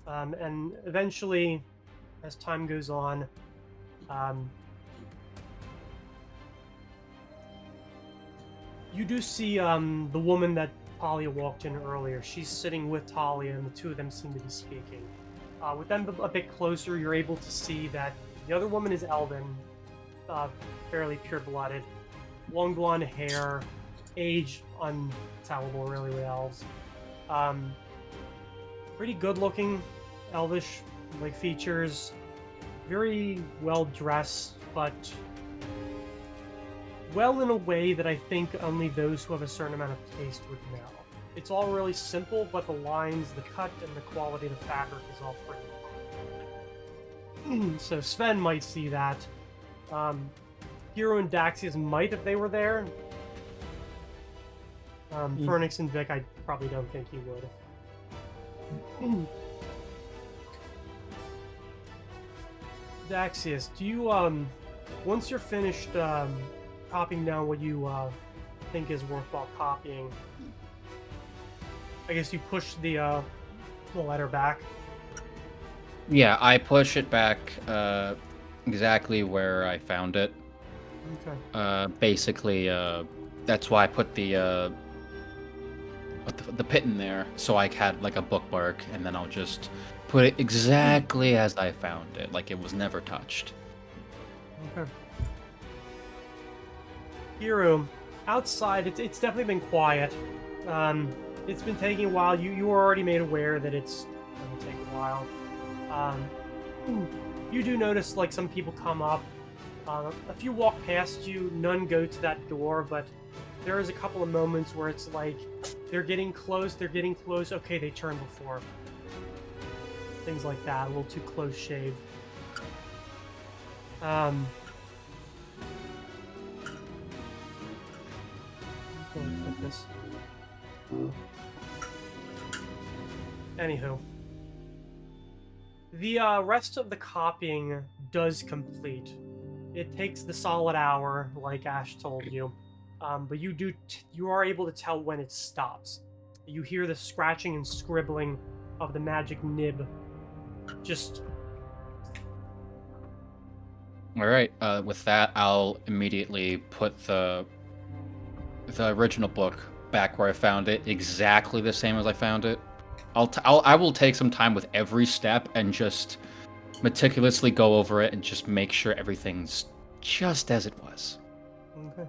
and eventually, as time goes on, you do see the woman that Talia walked in earlier. She's sitting with Talia, and the two of them seem to be speaking. With them a bit closer, you're able to see that the other woman is Elven, fairly pure-blooded, long blonde hair, age untellable really with elves. Pretty good-looking, elvish like features, very well dressed, but well in a way that I think only those who have a certain amount of taste would know. It's all really simple, but the lines, the cut, and the quality of the fabric is all pretty fine. So Sven might see that. Hero and Daxius might if they were there. Phoenix and Vic, I probably don't think he would. Daxius, do you, once you're finished copying down what you think is worthwhile copying, I guess you push the letter back? Yeah, I push it back exactly where I found it. Okay. Basically, that's why I put the pit in there, so I had like a bookmark, and then I'll just put it exactly as I found it, like it was never touched. Okay. Hiro, outside, it's definitely been quiet. It's been taking a while. You were already made aware that it's going to take a while. You do notice, like, some people come up. A few walk past you. None go to that door, but there is a couple of moments where it's like they're getting close. Okay, they turn before. Things like that. A little too close shave. Like this. Anywho, the rest of the copying does complete. It takes the solid hour, like Ash told you, but you are able to tell when it stops. You hear the scratching and scribbling of the magic nib. Just. All right. With that, I'll immediately put the original book back where I found it, exactly the same as I found it. I will take some time with every step and just meticulously go over it and just make sure everything's just as it was. Okay.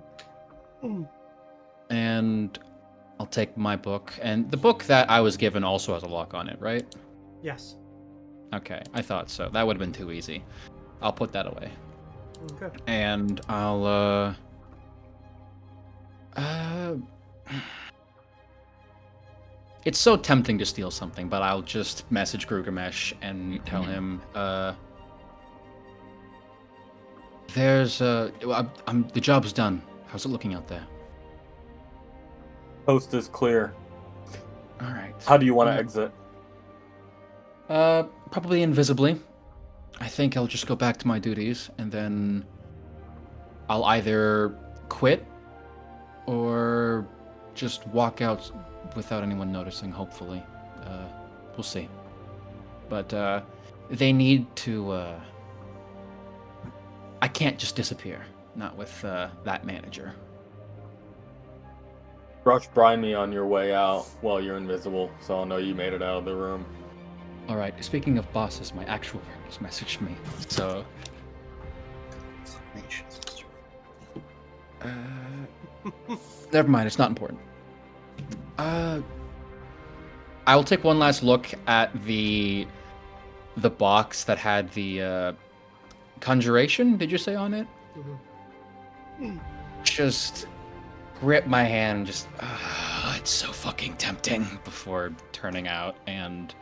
And I'll take my book, and the book that I was given also has a lock on it, right? Yes. Okay, I thought so. That would have been too easy. I'll put that away. Okay. And I'll it's so tempting to steal something, but I'll just message Grugamesh and tell him, there's the job's done. How's it looking out there? Coast is clear. All right. How do you want to exit? Probably invisibly. I think I'll just go back to my duties, and then I'll either quit or just walk out without anyone noticing, hopefully. We'll see. But they need to... I can't just disappear. Not with that manager. Brush by me on your way out while you're invisible, so I'll know you made it out of the room. Alright, speaking of bosses, my actual friend just messaged me, so... Never mind, it's not important. I will take one last look at the box that had the conjuration, did you say, on it? Mm-hmm. Just grip my hand and just, it's so fucking tempting before turning out, and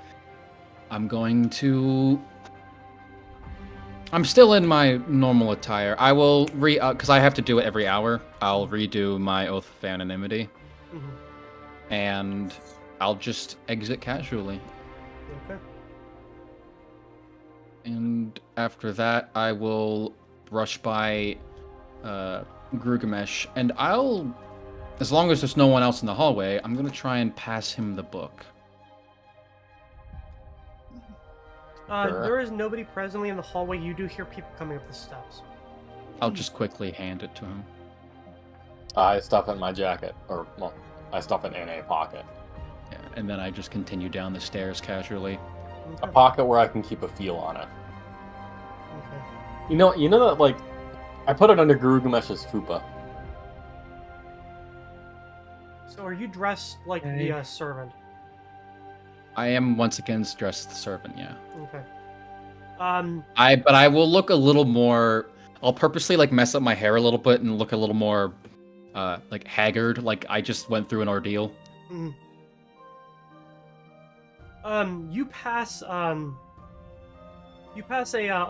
I'm going to. I'm still in my normal attire. I will because I have to do it every hour. I'll redo my oath of anonymity, and I'll just exit casually. Okay. And after that, I will brush by Grugamesh, and as long as there's no one else in the hallway, I'm gonna try and pass him the book. Sure. There is nobody presently in the hallway. You do hear people coming up the steps. I'll just quickly hand it to him. I stuff it in my jacket, or well, I stuff it in a pocket. Yeah, and then I just continue down the stairs casually. A pocket where I can keep a feel on it. Okay. You know that, like, I put it under Gurugumesh's fupa. So are you dressed like the servant? I am once again dressed as the servant, yeah. Okay. But I will look a little more. I'll purposely like mess up my hair a little bit and look a little more, like haggard, like I just went through an ordeal. Mm. You pass a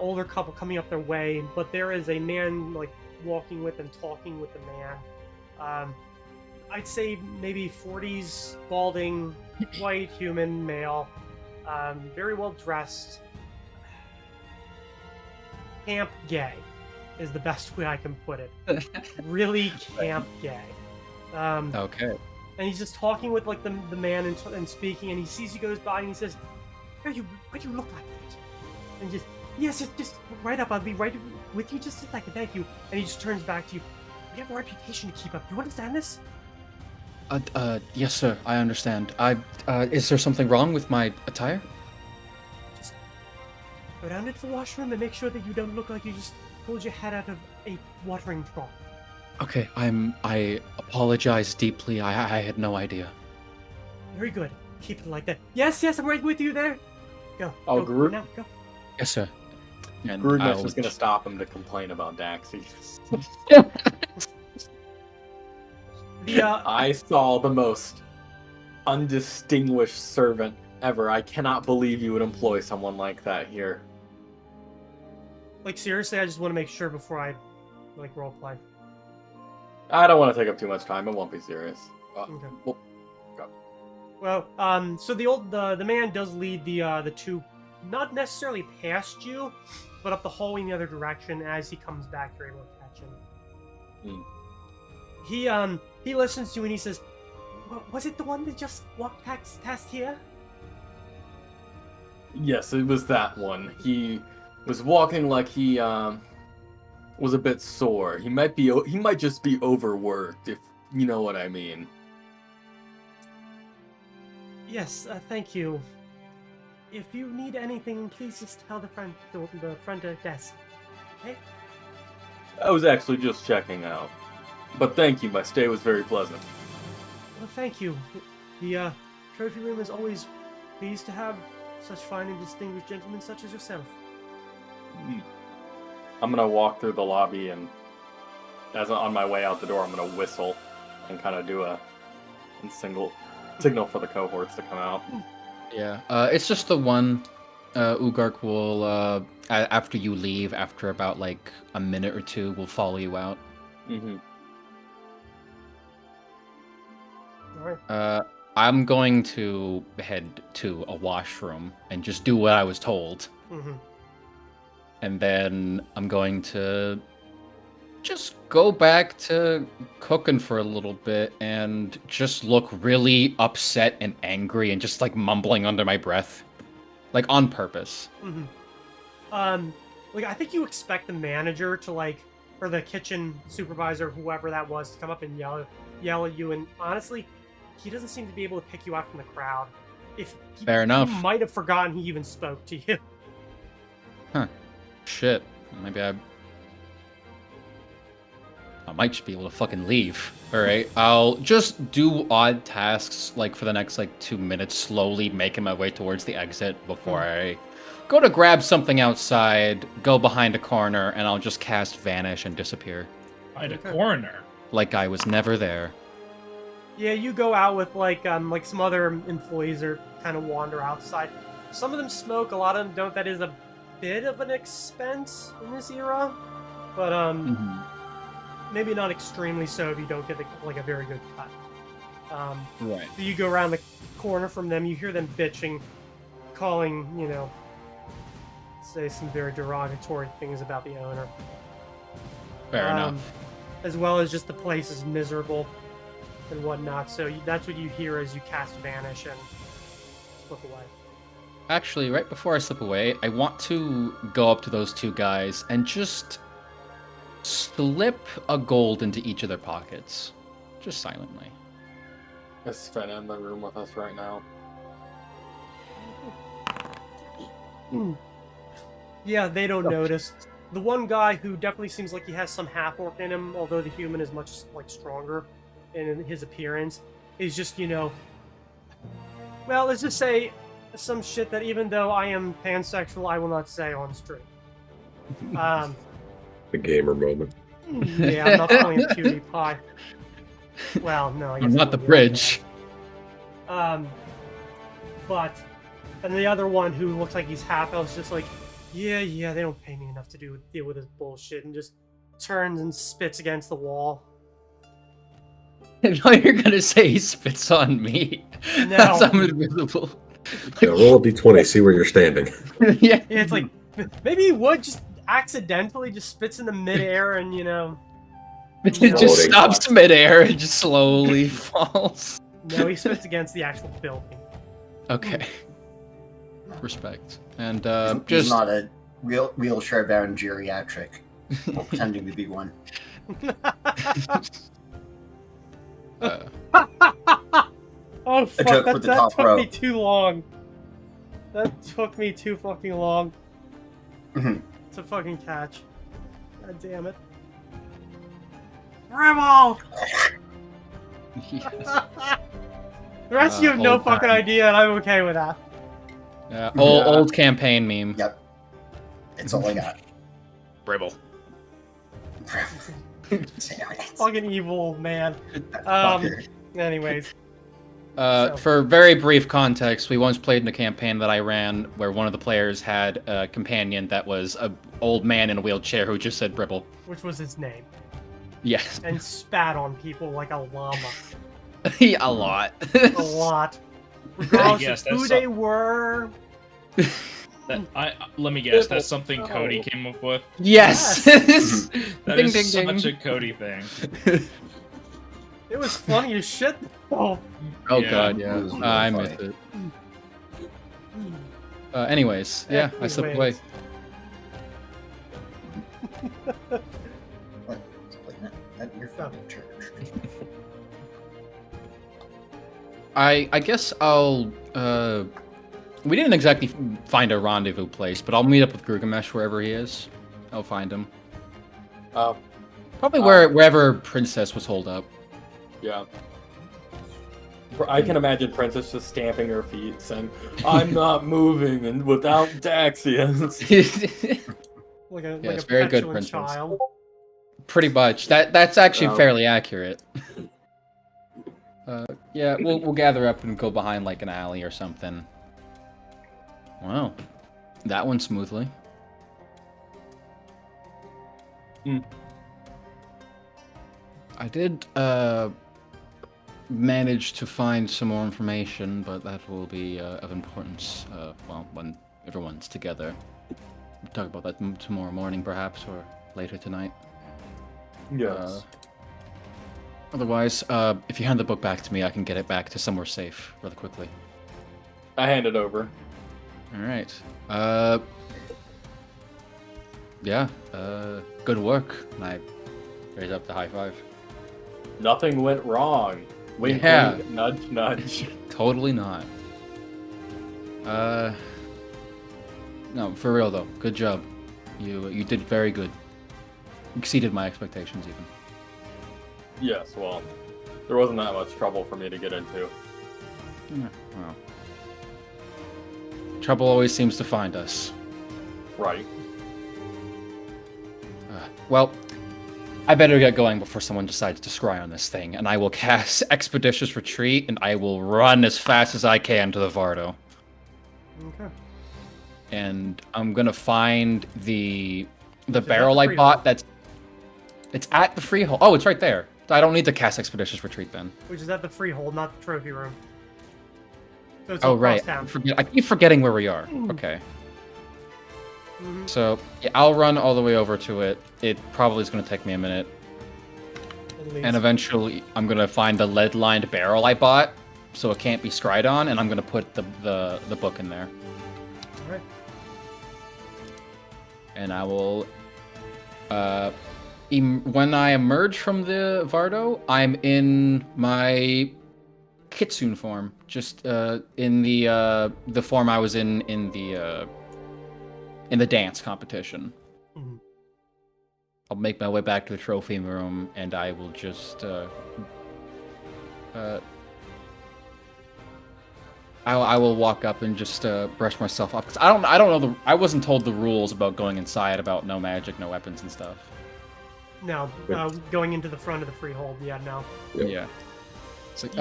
older couple coming up their way, but there is a man like walking with and talking with the man. I'd say maybe 40s, balding, white human male, very well dressed. Camp gay is the best way I can put it. Really camp gay. Okay. And he's just talking with like the man and speaking, and he sees you goes by and he says, why do you look like that? And just right up, I'll be right with you, just like thank you. And he just turns back to you. You have a reputation to keep up. You understand this? Yes, sir. I understand. Is there something wrong with my attire? Just go down into the washroom and make sure that you don't look like you just pulled your head out of a watering trough. Okay, I apologize deeply. I had no idea. Very good. Keep it like that. Yes, I'm right with you there. Go. Oh, go, Guru? now, go. Yes, sir. And Grugumesh is going to stop him to complain about Daxi. I saw the most undistinguished servant ever. I cannot believe you would employ someone like that here. Like seriously, I just want to make sure before I like role play. I don't want to take up too much time. It won't be serious. Okay. Well, go. Well, so the man does lead the two, not necessarily past you, but up the hallway in the other direction. As he comes back, you're able to catch him. He listens to you and he says, "Was it the one that just walked past here?" Yes, it was that one. He was walking like he was a bit sore. He might just be overworked, if you know what I mean. Yes, thank you. If you need anything, please just tell the front desk. Okay? I was actually just checking out. But thank you, my stay was very pleasant. Well, thank you. The trophy room is always pleased to have such fine and distinguished gentlemen such as yourself. I'm gonna walk through the lobby, and on my way out the door, I'm gonna whistle and kind of do a signal for the cohorts to come out. Yeah, it's just the one. Ugark will, after you leave, after about like a minute or two, will follow you out. Mm-hmm. All right. I'm going to head to a washroom and just do what I was told. Mm-hmm. And then I'm going to just go back to cooking for a little bit and just look really upset and angry and just like mumbling under my breath. Like on purpose. Mm-hmm. Like I think you expect the manager to or the kitchen supervisor, whoever that was, to come up and yell at you, and honestly, he doesn't seem to be able to pick you out from the crowd. Fair enough. He might have forgotten he even spoke to you. Huh. Shit. Maybe I might just be able to fucking leave. Alright, I'll just do odd tasks, like, for the next, 2 minutes, slowly making my way towards the exit before I go to grab something outside, go behind a corner, and I'll just cast Vanish and disappear. Behind a corner? Like I was never there. Yeah, you go out with, some other employees or kind of wander outside. some of them smoke, a lot of them don't. That is a bit of an expense in this era, but maybe not extremely so if you don't get like a very good cut. Right. So you go around the corner from them, you hear them bitching, calling, say some very derogatory things about the owner. Fair enough. As well as just the place is miserable and whatnot. So that's what you hear as you cast Vanish and slip away. Actually, right before I slip away, I want to go up to those two guys and just slip a gold into each of their pockets. Just silently. Is Sven in the room with us right now? Yeah, they don't notice. The one guy who definitely seems like he has some half-orc in him, although the human is much stronger in his appearance, is just, well, let's just say some shit that even though I am pansexual, I will not say on stream. The gamer moment. Yeah, I'm not playing PewDiePie. Well, no, I guess I'm not the bridge. But, and the other one who looks like he's half-elf is just like, yeah, they don't pay me enough to deal with this bullshit, and just turns and spits against the wall. I know you're gonna say he spits on me. No. As I'm invisible. Yeah, roll a d20, see where you're standing. Yeah. Yeah, it's like, maybe he would just accidentally just spits in the midair and, It Floating. just stops midair and just slowly falls. No, he spits against the actual building. Okay. Respect. And He's just not a wheelchair-bound geriatric, while pretending to be one. Oh A fuck, joke for that the top took row. me too long. That took me too fucking long Mhm. to fucking catch. God damn it. Rebel! yes. The rest of you have no old fucking time. idea, and I'm okay with that. Old campaign meme. Yep. It's all I got. Bribble. Damn it. Fucking evil man. That Um, fucker. Anyways. So- For very brief context, we once played in a campaign that I ran where one of the players had a companion that was an old man in a wheelchair who just said Bribble. Which was his name. Yes. And spat on people like a llama. A lot. A lot. Regardless Yes, of who that's they were. Let me guess. That's something Cody came up with. Yes. That Ding, is ding, ding. such a Cody thing. It was funny as shit. Oh. Oh Yeah. god, yeah. It was really I funny. missed it. Anyways, yeah, I slipped away. What? Explain it. At your fucking church. I guess I'll we didn't exactly find a rendezvous place, but I'll meet up with Gilgamesh wherever he is. I'll find him. Probably wherever Princess was holed up. Yeah. I can imagine Princess just stamping her feet, saying, "I'm not moving," and without Daxians. Like a, Yes, like a very good, petulant Princess. child. Pretty much. That's actually Oh. fairly accurate. Yeah, we'll gather up and go behind like an alley or something. Wow, that went smoothly. I did manage to find some more information, but that will be of importance. Well, when everyone's together. We'll talk about that tomorrow morning, perhaps, or later tonight. Yes. Otherwise, if you hand the book back to me, I can get it back to somewhere safe rather quickly. I hand it over. All right. Yeah. Good work. And I raise up the high five. Nothing went wrong. Wink, Yeah. wink, nudge, nudge. Totally not. No, for real though. Good job. You did very good. Exceeded my expectations even. Yes, well, there wasn't that much trouble for me to get into. Yeah, well. Trouble always seems to find us. Right. Well, I better get going before someone decides to scry on this thing, and I will cast Expeditious Retreat, and I will run as fast as I can to the Vardo. Okay. and I'm gonna find the Is that barrel the I freehold? bought. It's at the freehold. Oh, it's right there. I don't need to cast Expeditious Retreat then. Which is at the freehold, not the trophy room. So it's Oh across right, town. I keep forgetting where we are. Mm. Okay, Mhm. so yeah, I'll run all the way over to it. It probably is gonna take me a minute, At least. and eventually I'm gonna find the lead-lined barrel I bought, so it can't be scryed on, and I'm gonna put the book in there, All right. and I will. When I emerge from the Vardo, I'm in my Kitsune form, just in the form I was in the dance competition. Mhm. I'll make my way back to the trophy room, and I will just I will walk up and just brush myself off, because I don't know I wasn't told the rules about going inside, about no magic, no weapons and stuff. Now, going into the front of the freehold, yeah, no. Yep. Yeah. It's like,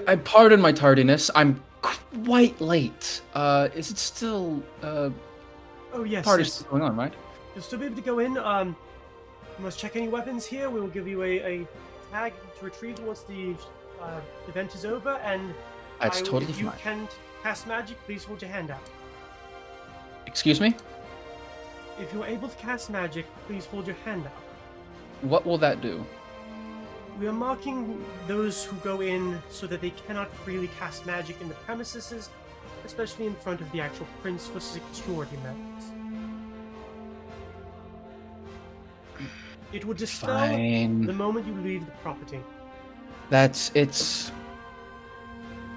I pardon my tardiness. I'm quite late. Is it still, Oh, yes, party's yes. still going on, right? You'll still be able to go in. You must check any weapons here. We will give you a tag to retrieve once the event is over, and That's totally if you fine. can cast magic, please hold your hand out. Excuse me? If you're able to cast magic, please hold your hand out. What will that do? We are marking those who go in so that they cannot freely cast magic in the premises, especially in front of the actual prince for security measures. It will dispel Fine. the moment you leave the property. It's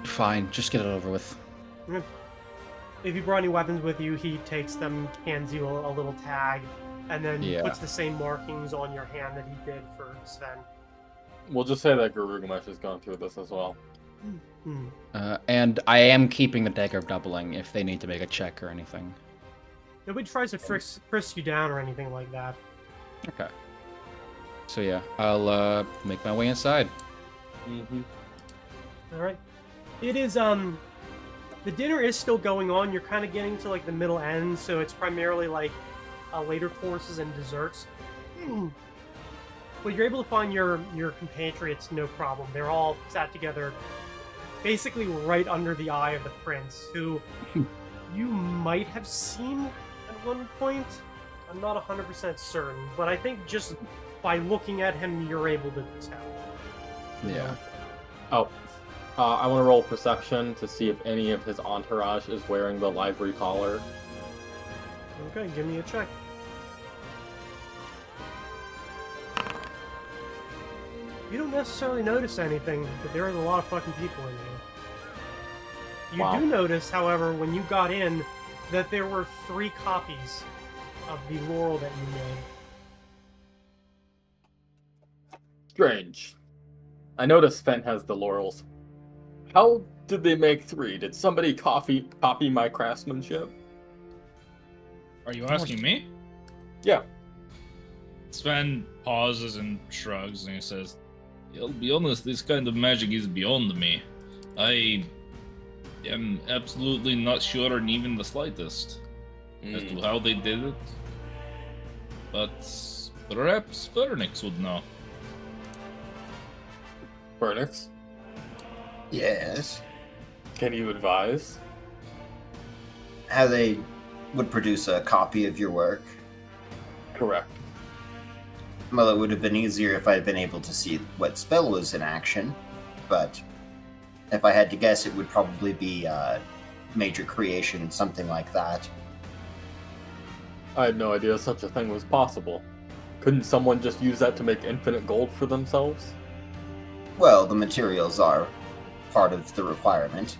fine. Just get it over with. If you brought any weapons with you, he takes them, hands you a little tag, and then Yeah. puts the same markings on your hand that he did for Sven. We'll just say that Garugamesh has gone through this as well. Hmm. And I am keeping the dagger of doubling if they need to make a check or anything. Nobody tries to frisk you down or anything like that. Okay. So yeah, I'll make my way inside. Mm-hmm. Alright. It is, the dinner is still going on. You're kind of getting to, like, the middle end, so it's primarily, like, later courses and desserts. But you're able to find your compatriots no problem. They're all sat together basically right under the eye of the prince, who you might have seen at one point. I'm not 100% certain, but I think just by looking at him, you're able to tell. Yeah. Oh, I want to roll perception to see if any of his entourage is wearing the livery collar. Okay, give me a check. You don't necessarily notice anything, but there is a lot of fucking people in here. You Wow. do notice, however, when you got in, that there were 3 copies of the laurel that you made. Strange. I noticed Fent has the laurels. How did they make 3? Did somebody copy my craftsmanship? Are you asking me? Yeah. Sven pauses and shrugs and he says, "I'll be honest, this kind of magic is beyond me. I am absolutely not sure in even the slightest as to how they did it. But perhaps Fernix would know." Fernix, Yes. can you advise? How they would produce a copy of your work. Correct. Well, it would have been easier if I had been able to see what spell was in action, but if I had to guess, it would probably be major creation, something like that. I had no idea such a thing was possible. Couldn't someone just use that to make infinite gold for themselves? Well, the materials are part of the requirement,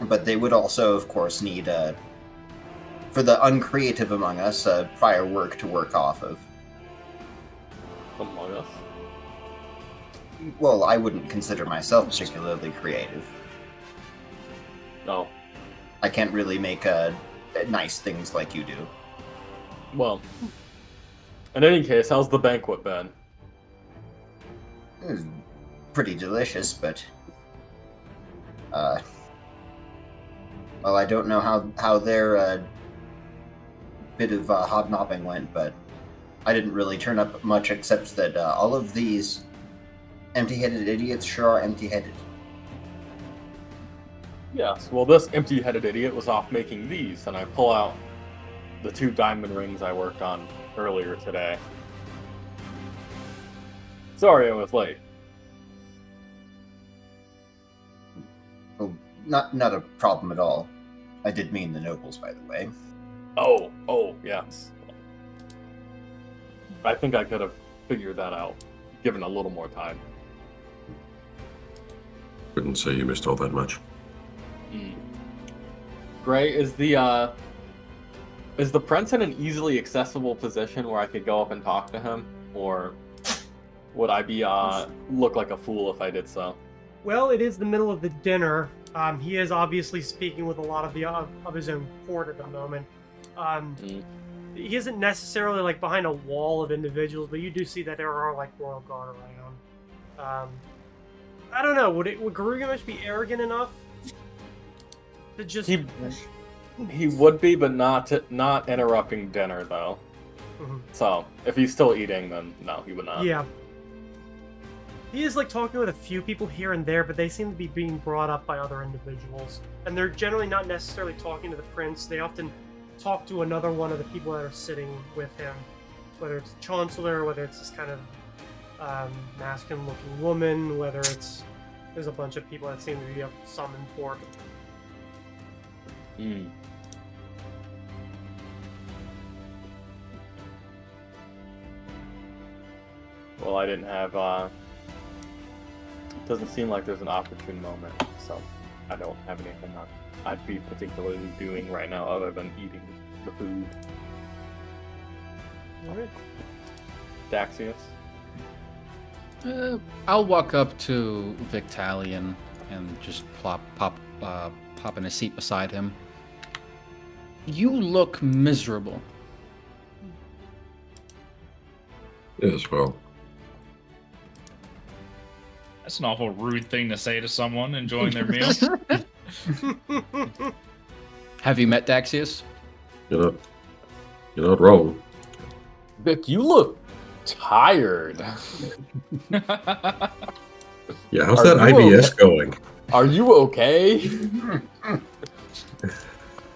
but they would also, of course, need, for the uncreative among us, prior work to work off of. Among us. Well, I wouldn't consider myself particularly creative. No. I can't really make nice things like you do. Well, in any case, how's the banquet been? It was pretty delicious, but Well, I don't know how their bit of hobnobbing went, but I didn't really turn up much except that all of these empty-headed idiots sure are empty-headed. Yes, well, this empty-headed idiot was off making these, and I pull out the 2 diamond rings I worked on earlier today. Sorry I was late. Oh, not a problem at all. I did mean the nobles, by the way. Oh, yes. I think I could have figured that out, given a little more time. Couldn't say you missed all that much. Gray, is the prince in an easily accessible position where I could go up and talk to him, or would I be look like a fool if I did so? Well, it is the middle of the dinner. He is obviously speaking with a lot of the of his own court at the moment. He isn't necessarily like behind a wall of individuals, but you do see that there are like royal guard around. I don't know. Would Garugamesh be arrogant enough to just? He would be, but not interrupting dinner though. Mhm. So if he's still eating, then no, he would not. Yeah. He is like talking with a few people here and there, but they seem to be being brought up by other individuals, and they're generally not necessarily talking to the prince. They often talk to another one of the people that are sitting with him, whether it's the chancellor, whether it's this kind of masculine-looking woman, whether there's a bunch of people that seem to be of some import. Well, I didn't have. Doesn't seem like there's an opportune moment, so I don't have anything I'd be particularly doing right now other than eating the food. Alright. Daxius? I'll walk up to Victalion and just pop in a seat beside him. You look miserable. Yes, well, That's an awful rude thing to say to someone enjoying their meal. Have you met Daxius? you're not wrong. Vic, you look tired. Yeah, how's Are that you IBS going? Are you okay?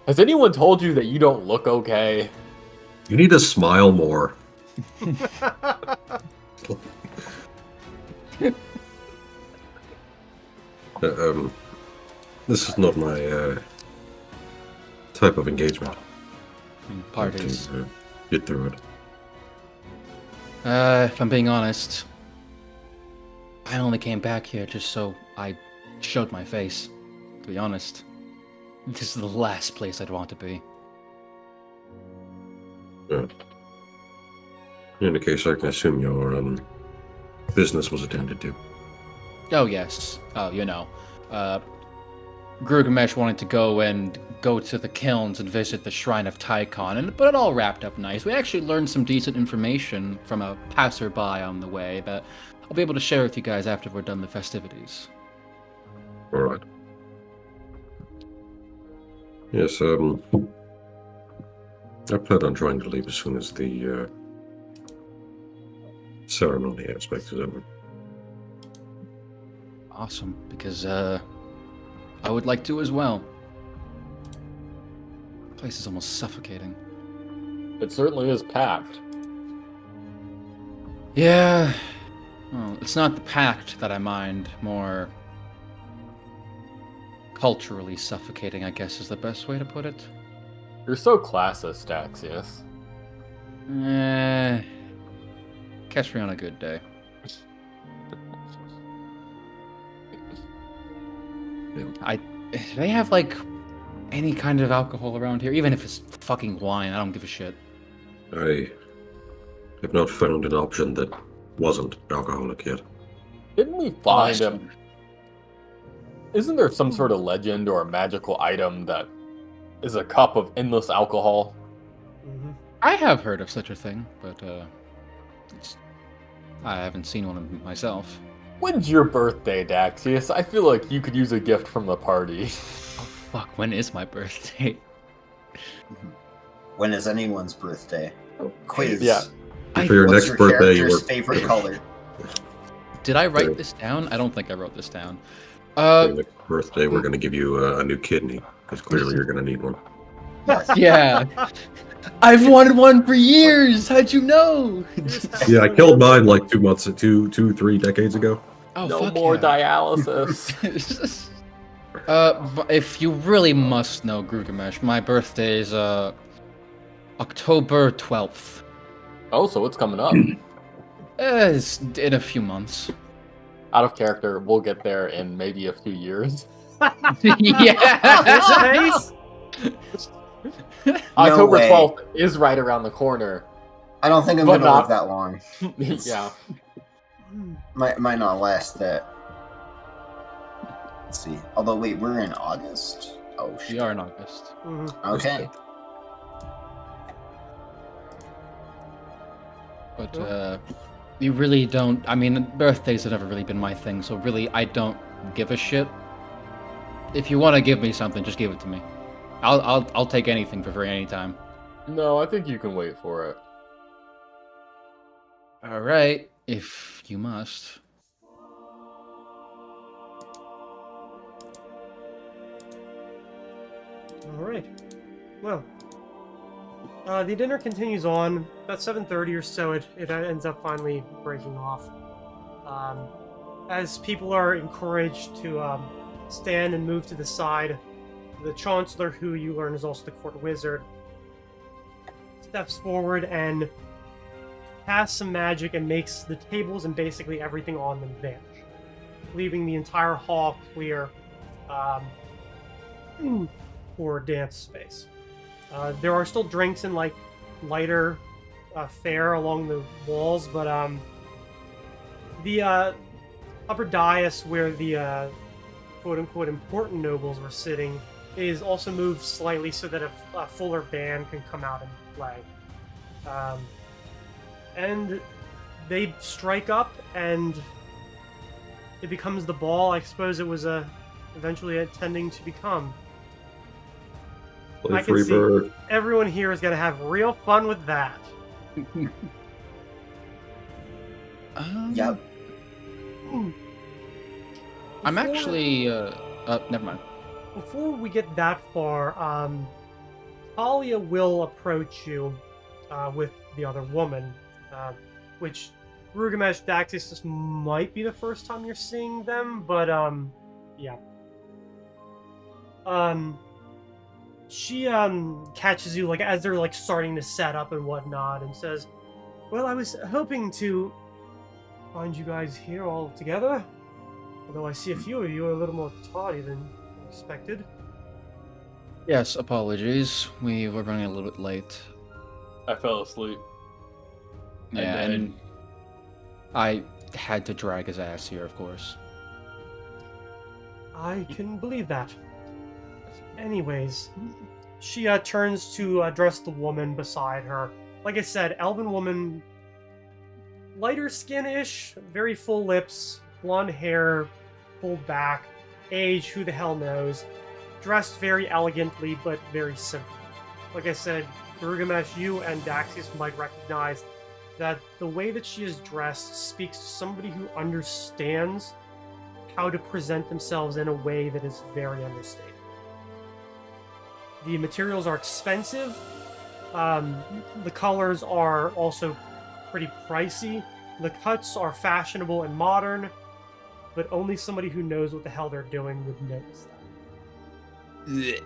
Has anyone told you that you don't look okay? You need to smile more. This is not my type of engagement. Parties. To, get through it. If I'm being honest, I only came back here just so I showed my face. To be honest, this is the last place I'd want to be. Yeah. In any case, I can assume your business was attended to. Oh yes. Oh, Gilgamesh wanted to go to the kilns and visit the Shrine of Tychon, but it all wrapped up nice. We actually learned some decent information from a passerby on the way that I'll be able to share with you guys after we're done the festivities. All right. Yes, I plan on trying to leave as soon as the ceremony aspect is over. Awesome, because I would like to as well. The place is almost suffocating. It certainly is packed. Yeah. Well, it's not the pact that I mind, more culturally suffocating, I guess is the best way to put it. You're so classist, Daxius. Catch me on a good day. Do they have, like, any kind of alcohol around here? Even if it's fucking wine, I don't give a shit. I have not found an option that wasn't alcoholic yet. Didn't we find him? Isn't there some sort of legend or a magical item that is a cup of endless alcohol? Mm-hmm. I have heard of such a thing, but I haven't seen one myself. When's your birthday, Daxius? I feel like you could use a gift from the party. fuck, when is my birthday? When is anyone's birthday? Quiz. Yeah. For your What's next your birthday, you character's were favorite color? Did I Sure. write this down? I don't think I wrote this down. for your next birthday. We're going to give you a new kidney because clearly you're going to need one. Yes. Yeah. I've wanted one for years. How'd you know? Yeah, I killed mine like 3 decades ago. Oh, No fuck more yeah. dialysis. But if you really must know, Grugamesh, my birthday is October 12th. Oh, so it's coming up. It's in a few months. Out of character, we'll get there in maybe a few years. Yeah. Face? October way. 12th is right around the corner. I don't think I'm But gonna not- live that long. Yeah. Might not last that. Let's see. Although, wait, we're in August. Oh We shit. are in August. Mhm. Okay. But you really don't. I mean, birthdays have never really been my thing, so really, I don't give a shit. If you want to give me something, just give it to me. I'll take anything for free anytime. No, I think you can wait for it. All right, if you must. All right. Well, the dinner continues on. About 7:30 or so, it ends up finally breaking off. As people are encouraged to stand and move to the side, the Chancellor, who you learn is also the court wizard, steps forward and casts some magic and makes the tables and basically everything on them vanish, leaving the entire hall clear for dance space. There are still drinks and like lighter fare along the walls, but the upper dais where the quote-unquote important nobles were sitting is also moved slightly so that a fuller band can come out and play. And they strike up, and it becomes the ball I suppose it was eventually intending to become. Play I can free see- bird. Everyone here is going to have real fun with that. Yep. I'm Before- actually. Never mind. Before we get that far, Talia will approach you with the other woman, which Rugamesh Daxis, this might be the first time you're seeing them, but yeah. She catches you like as they're like starting to set up and whatnot, and says, "Well, I was hoping to find you guys here all together. Although I see a few of you are a little more tardy than expected." Yes, apologies. We were running a little bit late. I fell asleep. Yeah, then- and I had to drag his ass here, of course. I can believe that. Anyways, she turns to address the woman beside her. Like I said, elven woman, lighter skin-ish, very full lips, blonde hair, pulled back, age, who the hell knows. Dressed very elegantly, but very simple. Like I said, Garugamesh, you and Daxius might recognize that the way that she is dressed speaks to somebody who understands how to present themselves in a way that is very understated. The materials are expensive. The colors are also pretty pricey. The cuts are fashionable and modern, but only somebody who knows what the hell they're doing would notice that.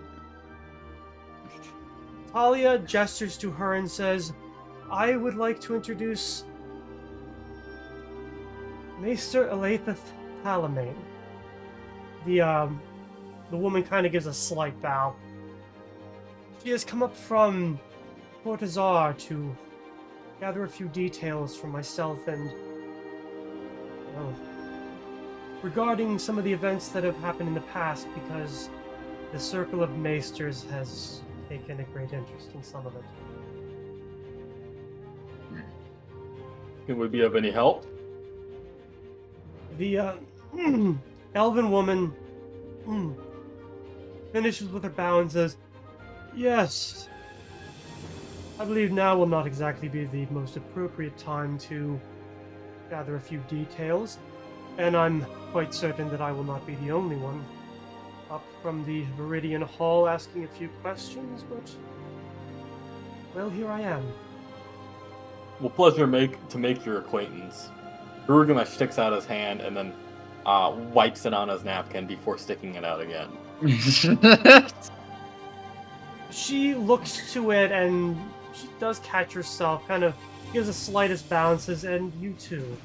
Talia gestures to her and says, "I would like to introduce Maester Elatheth Talamane." The woman kind of gives a slight bow. She has come up from Port Azar to gather a few details from myself and, well, regarding some of the events that have happened in the past, because the Circle of Maesters has taken a great interest in some of it. Can we be of any help? The elven woman finishes with her bow and says, "Yes. I believe now will not exactly be the most appropriate time to gather a few details, and I'm quite certain that I will not be the only one up from the Viridian Hall asking a few questions, but, well, here I am." Well, pleasure to make your acquaintance. Garugamesh sticks out his hand and then wipes it on his napkin before sticking it out again. She looks to it and she does catch herself, kind of gives the slightest bounces, and you too.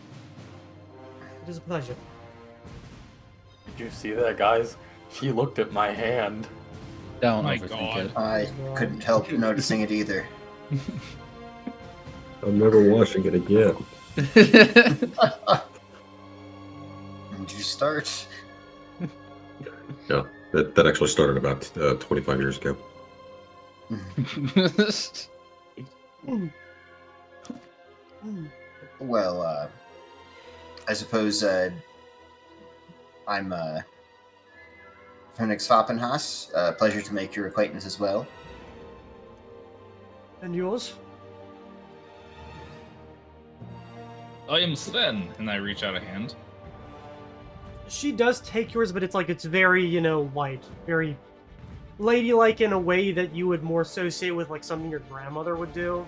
It is a pleasure. Did you see that, guys? She looked at my hand. Don't My overthink God. it. I couldn't help noticing it either. I'm never washing it again. And you start. Yeah, that actually started about 25 years ago. Well, I suppose I'm Phoenix Foppenhaus. Pleasure to make your acquaintance as well. And yours? I am Sven, and I reach out a hand. She does take yours, but it's very, light, very ladylike in a way that you would more associate with like something your grandmother would do.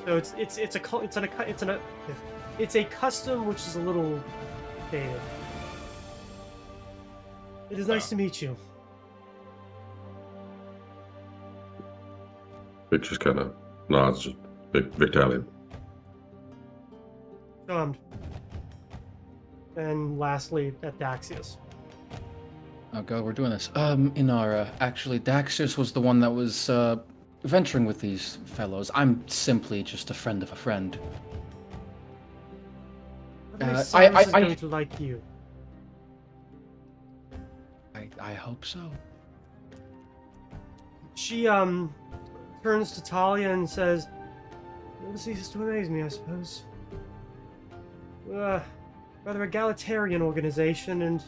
So it's a custom which is a little dated. It is nice to meet you. Vic just kind of nods. Victalian. Charmed. And lastly, at Daxius. Oh god, we're doing this. Inara, actually, Daxius was the one that was venturing with these fellows. I'm simply just a friend of a friend. Cyrus I- is going to like you. I hope so. She turns to Talia and says, "Never ceases to amaze me, I suppose. Rather egalitarian organization, and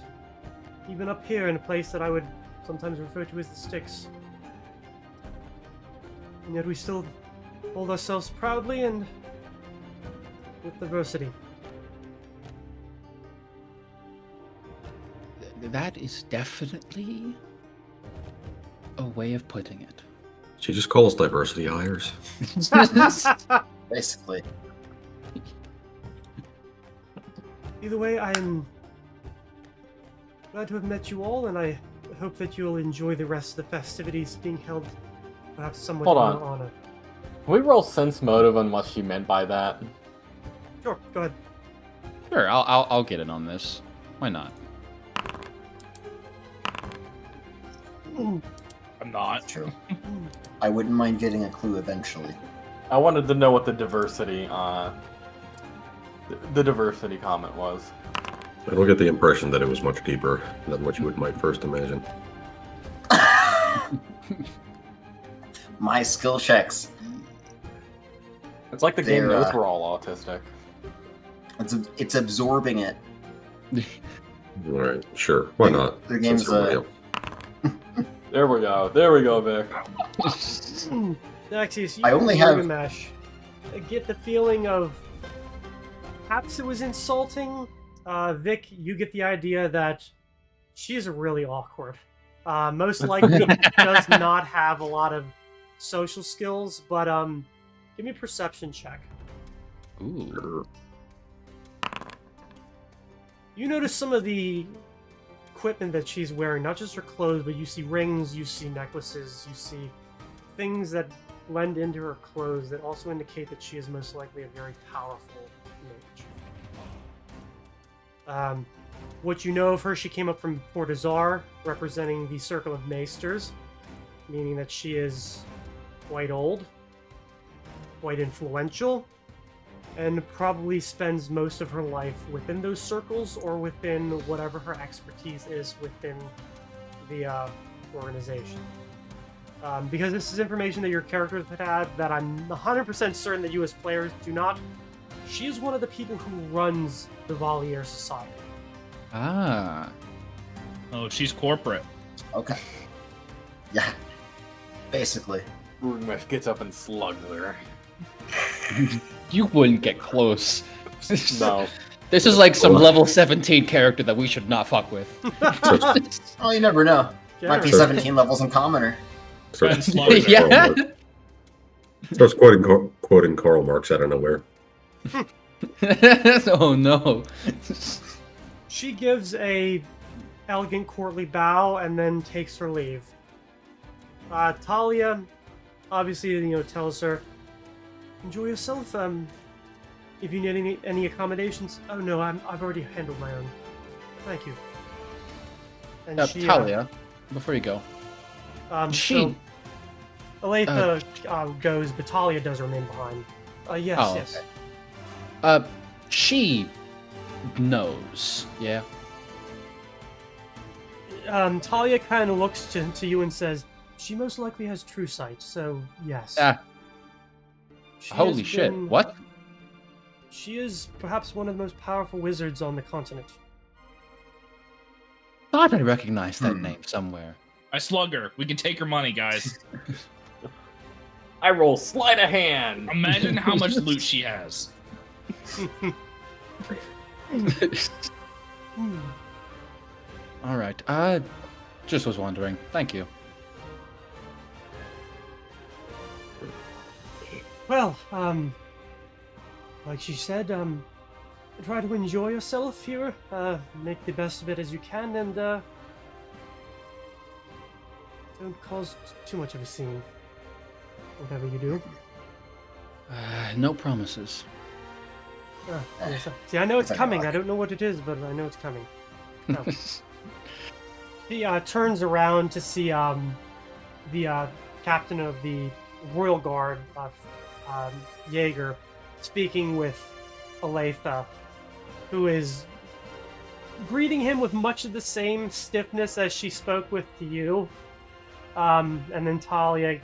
even up here in a place that I would sometimes refer to as the Sticks. And yet we still hold ourselves proudly and with diversity." That is definitely a way of putting it. She just calls diversity hires. Basically. Either way, I am glad to have met you all, and I hope that you'll enjoy the rest of the festivities being held perhaps somewhat Hold in on. your honor. Can we roll sense motive on what she meant by that? Sure, go ahead. Sure, I'll get in on this. Why not? I'm not. True. I wouldn't mind getting a clue eventually. I wanted to know what the diversity comment was. I don't get the impression that it was much deeper than what you might first imagine. My skill checks. It's like the game They're, knows we're all autistic. It's absorbing it. All right, sure. Why not? The game's, Since you're real. There we go, Vic. Daxius, you I only have- Gilgamesh, get the feeling of perhaps it was insulting. Vic, you get the idea that she's really awkward. Most likely does not have a lot of social skills, but give me a perception check. Ooh. You notice some of the equipment that she's wearing, not just her clothes, but you see rings, you see necklaces, you see things that blend into her clothes that also indicate that she is most likely a very powerful mage. What you know of her, she came up from Portazar, representing the Circle of Maesters, meaning that she is quite old, quite influential, and probably spends most of her life within those circles or within whatever her expertise is within the organization. Because this is information that your characters would have that I'm 100% certain that you as players do not. She is one of the people who runs the Valier Society. Ah. Oh, she's corporate. Okay. Yeah. Basically. Rugamesh gets up and slugs her. You wouldn't get close. No. This is like some level 17 character that we should not fuck with. Oh, you never know. Might be Sure. 17 levels in commoner. And slug her. Yeah. Starts quoting Karl Marx out of nowhere. Oh no. She gives a elegant courtly bow and then takes her leave. Talia, obviously, tells her, "Enjoy yourself. If you need any accommodations." Oh no, I've already handled my own. Thank you. And Talia, before you go. So Aletha goes, but Talia does remain behind. Yes, Oh, yes. okay. She knows, yeah. Talia kind of looks to you and says, "She most likely has true sight, so yes." She Holy has shit, been- what? She is perhaps one of the most powerful wizards on the continent. Thought I recognized that name somewhere. I slug her. We can take her money, guys. I roll sleight of hand. Imagine how much loot she has. Alright, just was wondering. Thank you. Well, like she said, try to enjoy yourself here, make the best of it as you can, and, don't cause too much of a scene. Whatever you do. No promises. Yes, see, I know it's Better coming. luck. I don't know what it is, but I know it's coming. Oh. He turns around to see the captain of the Royal Guard, Jaeger, speaking with Aletha, who is greeting him with much of the same stiffness as she spoke with to you. And then Talia,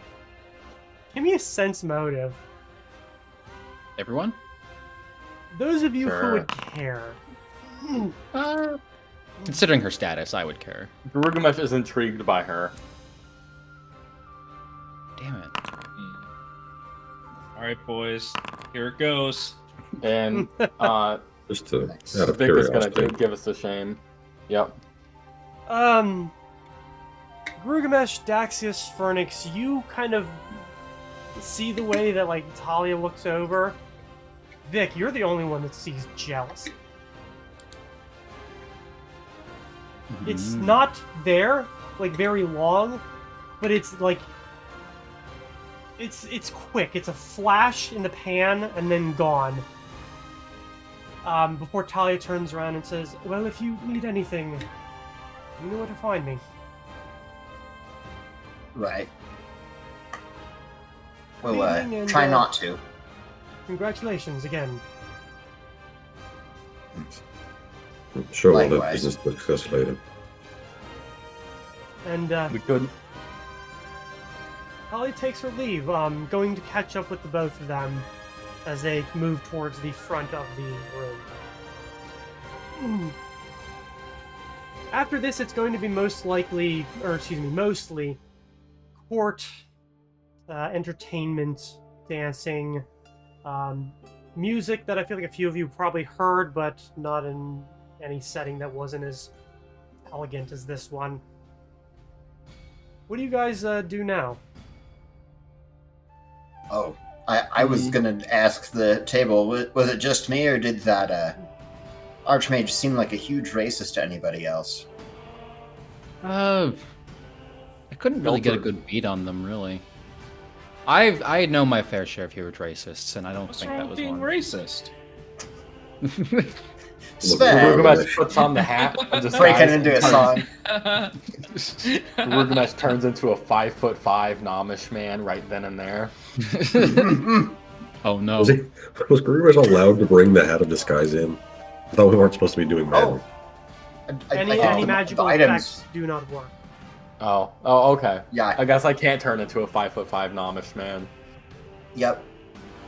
give me a sense motive. Everyone? Those of you who Sure. would care. Considering her status, I would care. Rugamesh is intrigued by her. Damn it. All right, boys. Here it goes. And Just to Nice. out of Vic is gonna curiosity. give us a shame. Yep. Grugamesh, Daxius, Fernix, you kind of see the way that, like, Talia looks over. Vic, you're the only one that sees jealous. It's not there, like, very long, but it's, like, it's quick. It's a flash in the pan and then gone. Before Talia turns around and says, "Well, if you need anything, you know where to find me." Right. We'll Evening and, try not to. Congratulations again. Sure, we'll have Likewise. business to discuss later. And We could. Talia takes her leave, going to catch up with the both of them as they move towards the front of the room. After this, it's going to be mostly court, entertainment, dancing, music that I feel like a few of you probably heard, but not in any setting that wasn't as elegant as this one. What do you guys do now? Oh, I was gonna ask the table, was it just me, or did that Archmage seem like a huge racist to anybody else? I couldn't really get a good beat on them, really. I know my fair share of huge racists, and I don't What's think wrong that with was being one. racist? Sven, Rugamesh puts on the hat and just breaking into a song. Rugamesh turns into a 5'5" Nomish man right then and there. Oh no. Was Gruber's allowed to bring the hat of disguise in? I thought we weren't supposed to be doing magic. Any thought the magical items. effects do not work. Oh, okay. Yeah, I guess I can't turn into a 5'5" Nomish man. yep.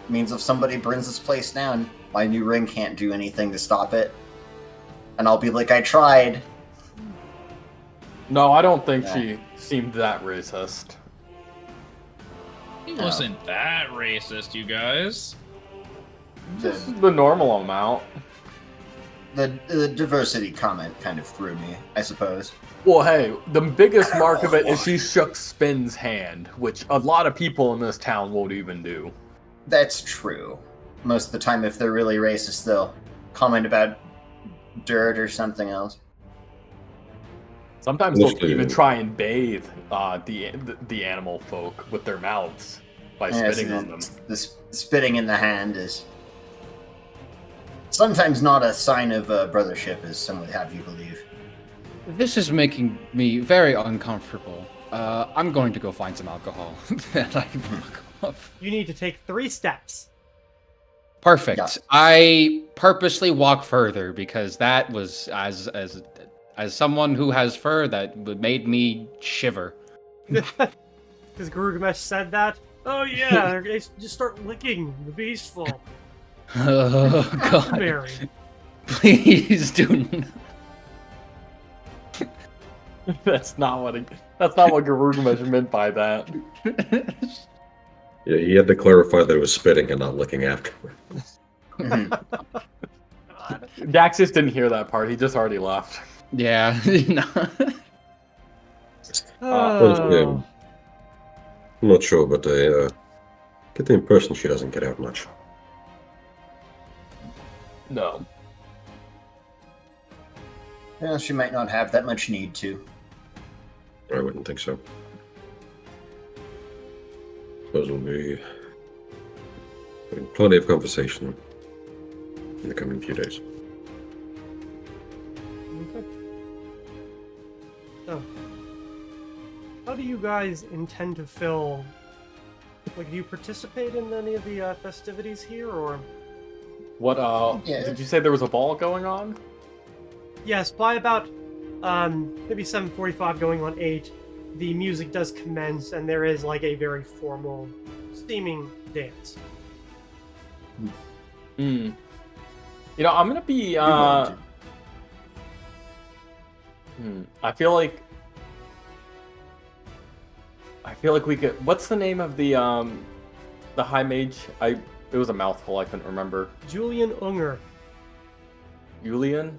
Means if somebody burns this place down, my new ring can't do anything to stop it. And I'll be like, I tried. No, I don't think she seemed that racist. He wasn't that racist, you guys. Just the normal amount. The diversity comment kind of threw me, I suppose. Well, hey, the biggest mark of it is she shook Spin's hand, which a lot of people in this town won't even do. That's true. Most of the time, if they're really racist, they'll comment about dirt or something else. Sometimes they'll even try and bathe the animal folk with their mouths by spitting on them. The spitting in the hand is sometimes not a sign of brothership, as some would have you believe. This is making me very uncomfortable. I'm going to go find some alcohol that I can walk off. You need to take 3 steps. Perfect. Yeah. I purposely walk further because that was as someone who has fur that made me shiver. Because Garugamesh said that. Oh yeah, they just start licking the beastful. Oh God! Mary. Please do not. That's not what Garugamesh meant by that. Yeah, he had to clarify that it was spitting and not licking afterward. Dax just didn't hear that part. He just already left. Yeah. No. Oh. I'm not sure, but I get the impression she doesn't get out much. No. Well, she might not have that much need to. I wouldn't think so. Suppose we'll be having plenty of conversation in the coming few days. Okay. So, how do you guys intend to fill? Like, do you participate in any of the festivities here, or? What? Yeah. Did you say there was a ball going on? Yes, by about maybe 7:45, going on 8, the music does commence, and there is like a very formal, steaming dance. Hmm. You know, I'm gonna be. I feel like we could. What's the name of the high mage? It was a mouthful. I couldn't remember. Julian Unger. Julian?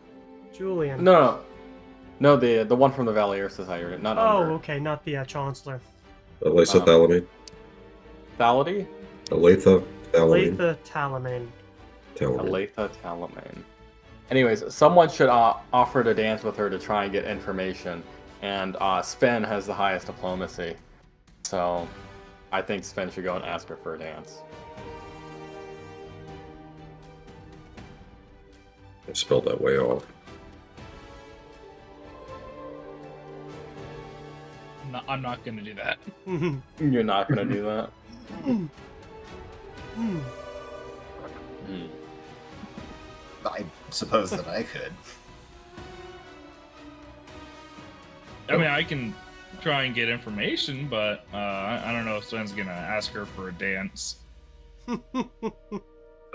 Julian. No, the one from the Valier Society, not Oh, Unger. okay, not the Chancellor. Aletha Thalamine. Thality? Aletha Thalamine. Latha Talamane. Aletha Talamane. Anyways, someone should offer to dance with her to try and get information, and Sven has the highest diplomacy, so I think Sven should go and ask her for a dance. I spelled that way off. No, I'm not gonna do that. You're not gonna do that? I suppose that I could. I mean, I can try and get information, but I don't know if Sven's gonna ask her for a dance. I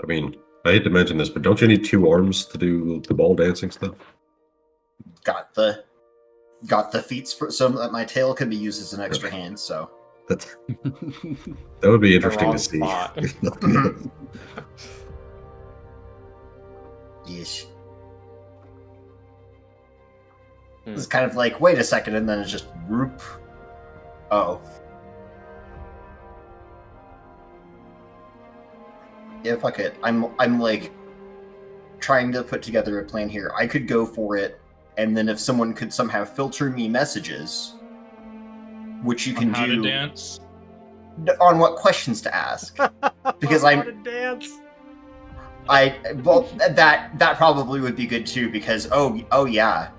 mean, I hate to mention this, but don't you need 2 arms to do the ball dancing stuff? Got the feet so that my tail can be used as an extra hand. So That would be interesting wrong to see. spot. yeesh. It's kind of like, wait a second, and then it's just whoop. Oh. Yeah, fuck it. I'm like trying to put together a plan here. I could go for it, and then if someone could somehow filter me messages, which you can How do to dance? on what questions to ask, because How to dance. that probably would be good too, because oh yeah,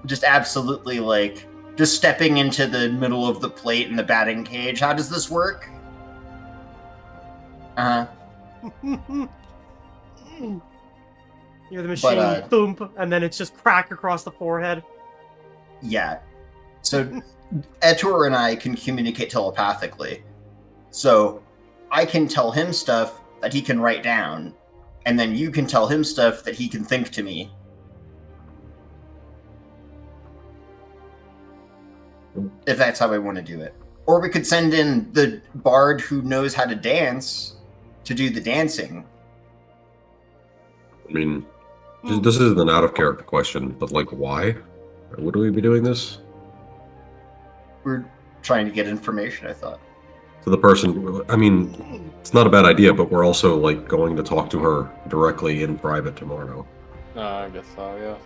just absolutely like just stepping into the middle of the plate in the batting cage. How does this work? You're the machine, thump, and then it's just crack across the forehead. Yeah. So Etor and I can communicate telepathically. So I can tell him stuff that he can write down, and then you can tell him stuff that he can think to me. if that's how we want to do it. Or we could send in the bard who knows how to dance to do the dancing. I mean, this is an out of character question, but like, why? Would we be doing this? We're trying to get information, I thought. To the person, I mean, it's not a bad idea, but we're also like going to talk to her directly in private tomorrow. I guess so, yeah.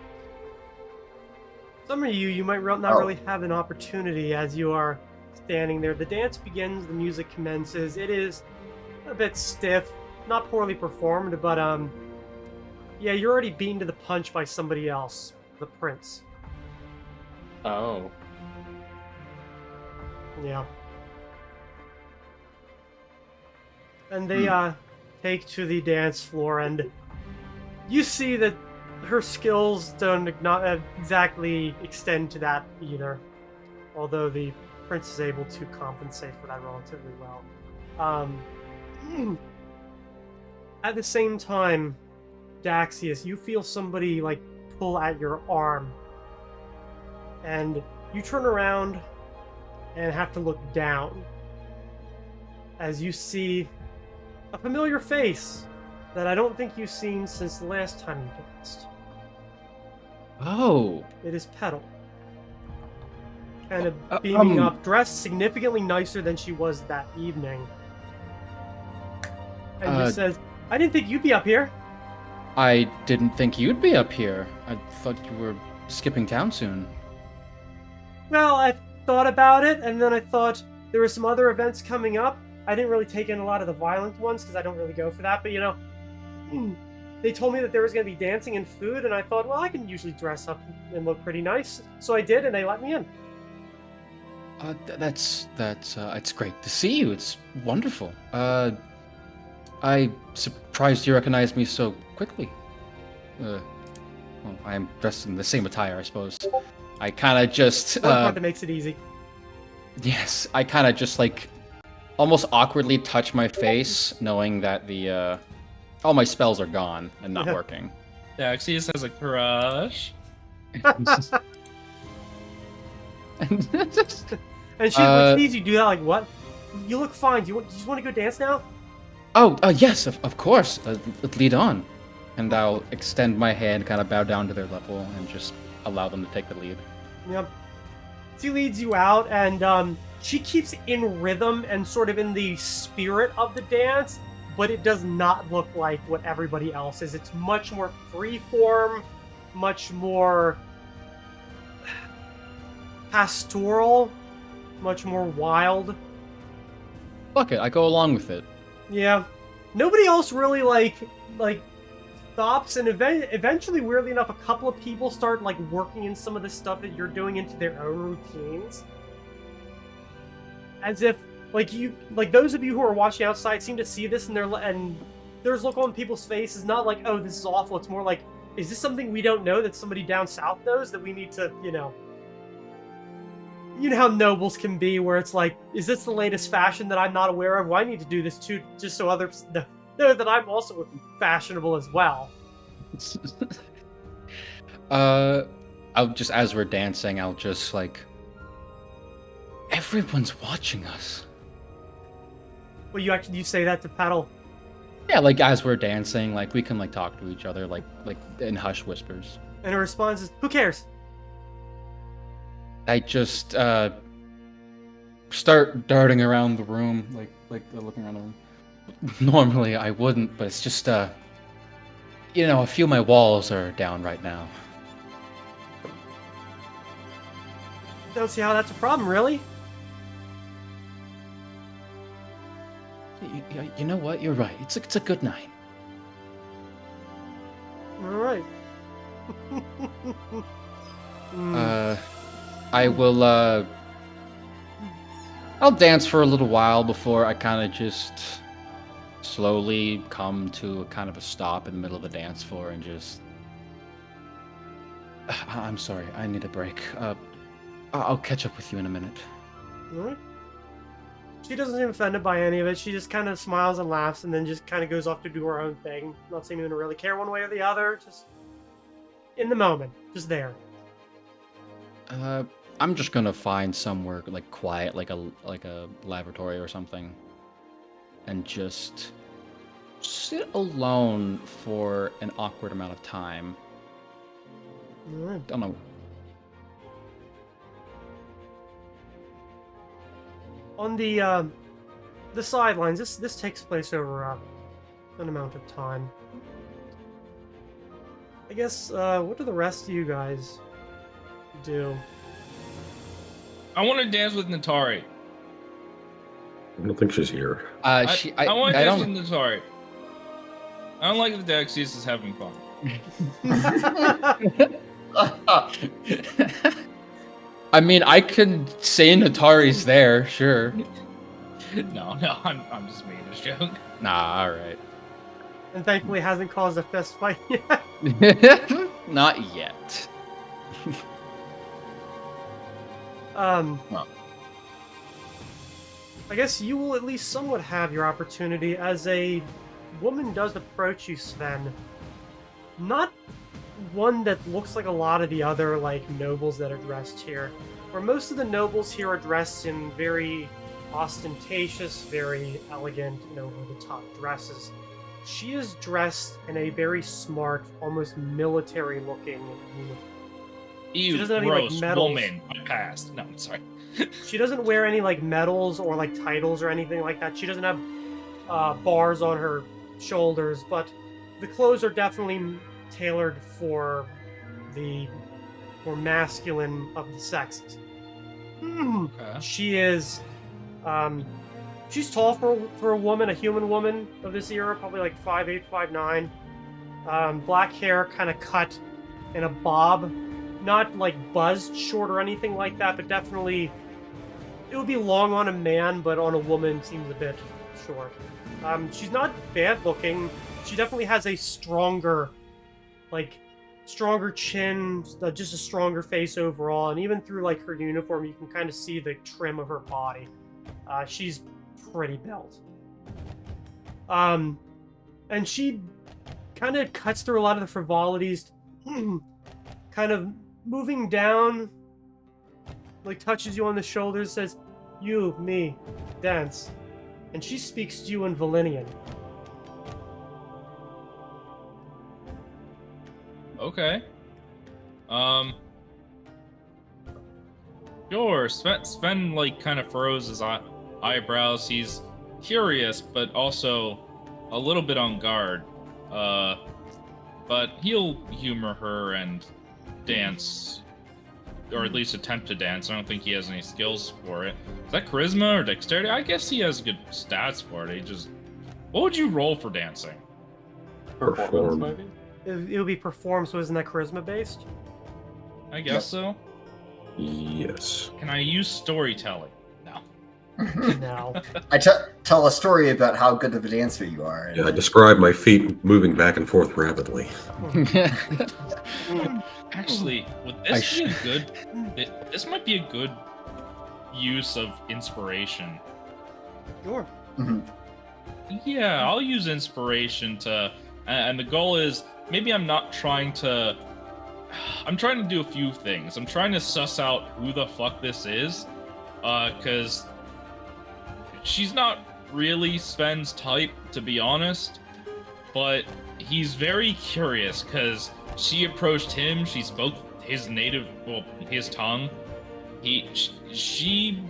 Some of you might not really have an opportunity as you are standing there. The dance begins, the music commences. It is a bit stiff, not poorly performed, but yeah, you're already beaten to the punch by somebody else, the prince. Oh. Yeah. And they take to the dance floor, and you see that her skills don't not exactly extend to that either, although the prince is able to compensate for that relatively well. At the same time, Daxius, you feel somebody like pull at your arm, and you turn around and have to look down as you see a familiar face that I don't think you've seen since the last time you danced. Oh. It is Petal. Kind of beaming up, dressed significantly nicer than she was that evening. And just says, I didn't think you'd be up here. I didn't think you'd be up here. I thought you were skipping town soon. Well, I thought about it, and then I thought there were some other events coming up. I didn't really take in a lot of the violent ones, because I don't really go for that, but you know, they told me that there was going to be dancing and food, and I thought, well, I can usually dress up and look pretty nice. So I did, and they let me in. That's it's great to see you. It's wonderful. I'm surprised you recognized me so quickly. Well, I'm dressed in the same attire, I suppose. I kind of just... One part that makes it easy. Yes, I kind of just, like, almost awkwardly touch my face, knowing that the, all my spells are gone and not working. Daxius has a crush. And she sees you do that, like, what? You look fine. Do you just want to go dance now? Oh, yes, of course. Lead on. And I'll extend my hand, kind of bow down to their level, and just allow them to take the lead. Yep. She leads you out, and she keeps in rhythm and sort of in the spirit of the dance, but it does not look like what everybody else is. It's much more freeform, much more pastoral, much more wild. Fuck it, I go along with it. Yeah. Nobody else really, like stops, and eventually, weirdly enough, a couple of people start, like, working in some of the stuff that you're doing into their own routines. As if, like those of you who are watching outside seem to see this, and there's look on people's faces, not like, oh, this is awful. It's more like, is this something we don't know that somebody down south knows that we need to, you know how nobles can be, where it's like, is this the latest fashion that I'm not aware of? Well, I need to do this too, just so others know that I'm also fashionable as well. I'll just, as we're dancing, I'll just, like, everyone's watching us. Well, you say that to Petal? Yeah, like, as we're dancing, like, we can, like, talk to each other, like in hushed whispers. And her response is, who cares? I just, start darting around the room, like looking around the room. Normally I wouldn't, but it's just, you know, a few of my walls are down right now. Don't see how that's a problem, really. You know what? You're right. It's a good night. All right. I will, I'll dance for a little while before I kind of just slowly come to a kind of a stop in the middle of the dance floor and just... I'm sorry, I need a break. I'll catch up with you in a minute. Alright. She doesn't seem offended by any of it. She just kind of smiles and laughs and then just kind of goes off to do her own thing. Not seeming to really care one way or the other. Just in the moment. Just there. I'm just gonna find somewhere like quiet, like a laboratory or something, and just sit alone for an awkward amount of time. Alright. Don't know. On the sidelines, this takes place over an amount of time. I guess, what do the rest of you guys do? I want to dance with Natari. I don't think she's here. I want to I dance don't. with Natari. I don't like that Dexius is having fun. I mean, I could say Natari's there, sure. No, I'm just making a joke. Nah, all right. And thankfully hasn't caused a fist fight yet. Not yet. Well. I guess you will at least somewhat have your opportunity as a woman does approach you, Sven. Not one that looks like a lot of the other, like, nobles that are dressed here. Where most of the nobles here are dressed in very ostentatious, very elegant, and over-the-top dresses. She is dressed in a very smart, almost military-looking uniform. Ew, doesn't have any, gross, like, medals. woman. I passed. No, I'm sorry. She doesn't wear any, like, medals or, like, titles or anything like that. She doesn't have bars on her shoulders, but the clothes are definitely tailored for the more masculine of the sexes. Okay. She is, she's tall for a woman, a human woman of this era, probably like 5'8", 5'9". Black hair, kind of cut in a bob, not like buzzed short or anything like that, but definitely it would be long on a man, but on a woman seems a bit short. She's not bad looking. She definitely has a stronger chin, just a stronger face overall, and even through like her uniform, you can kind of see the trim of her body. She's pretty built. And she kind of cuts through a lot of the frivolities, kind of moving down, like touches you on the shoulders, says, "You, me, dance," and she speaks to you in Valinian. Okay. Sure. Sven like kind of furrows his eyebrows. He's curious, but also a little bit on guard. But he'll humor her and dance, or at least attempt to dance. I don't think he has any skills for it. Is that charisma or dexterity? I guess he has good stats for it. What would you roll for dancing? Performance, Perform. maybe? It would be performed, so isn't that charisma based? I guess so. Yes. Can I use storytelling? No. No. I tell a story about how good of a dancer you are. And Yeah, I describe my feet moving back and forth rapidly. Actually, would this be a good? This might be a good use of inspiration. Sure. Mhm. Yeah, I'll use inspiration to, and the goal is maybe I'm trying to do a few things. I'm trying to suss out who the fuck this is, because she's not really Sven's type, to be honest, but he's very curious because she approached him, she spoke his his tongue. She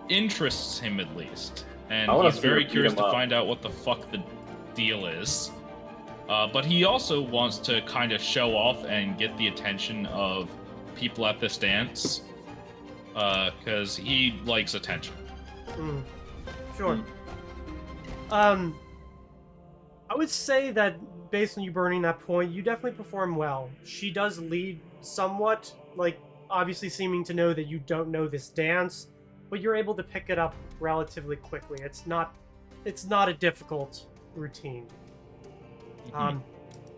interests him at least, and I wanna he's see her very beat curious him to up. find out what the fuck the deal is. But he also wants to kind of show off and get the attention of people at this dance, because he likes attention. Sure. I would say that based on you burning that point, you definitely perform well. She does lead somewhat, like obviously seeming to know that you don't know this dance, but you're able to pick it up relatively quickly. It's not a difficult routine.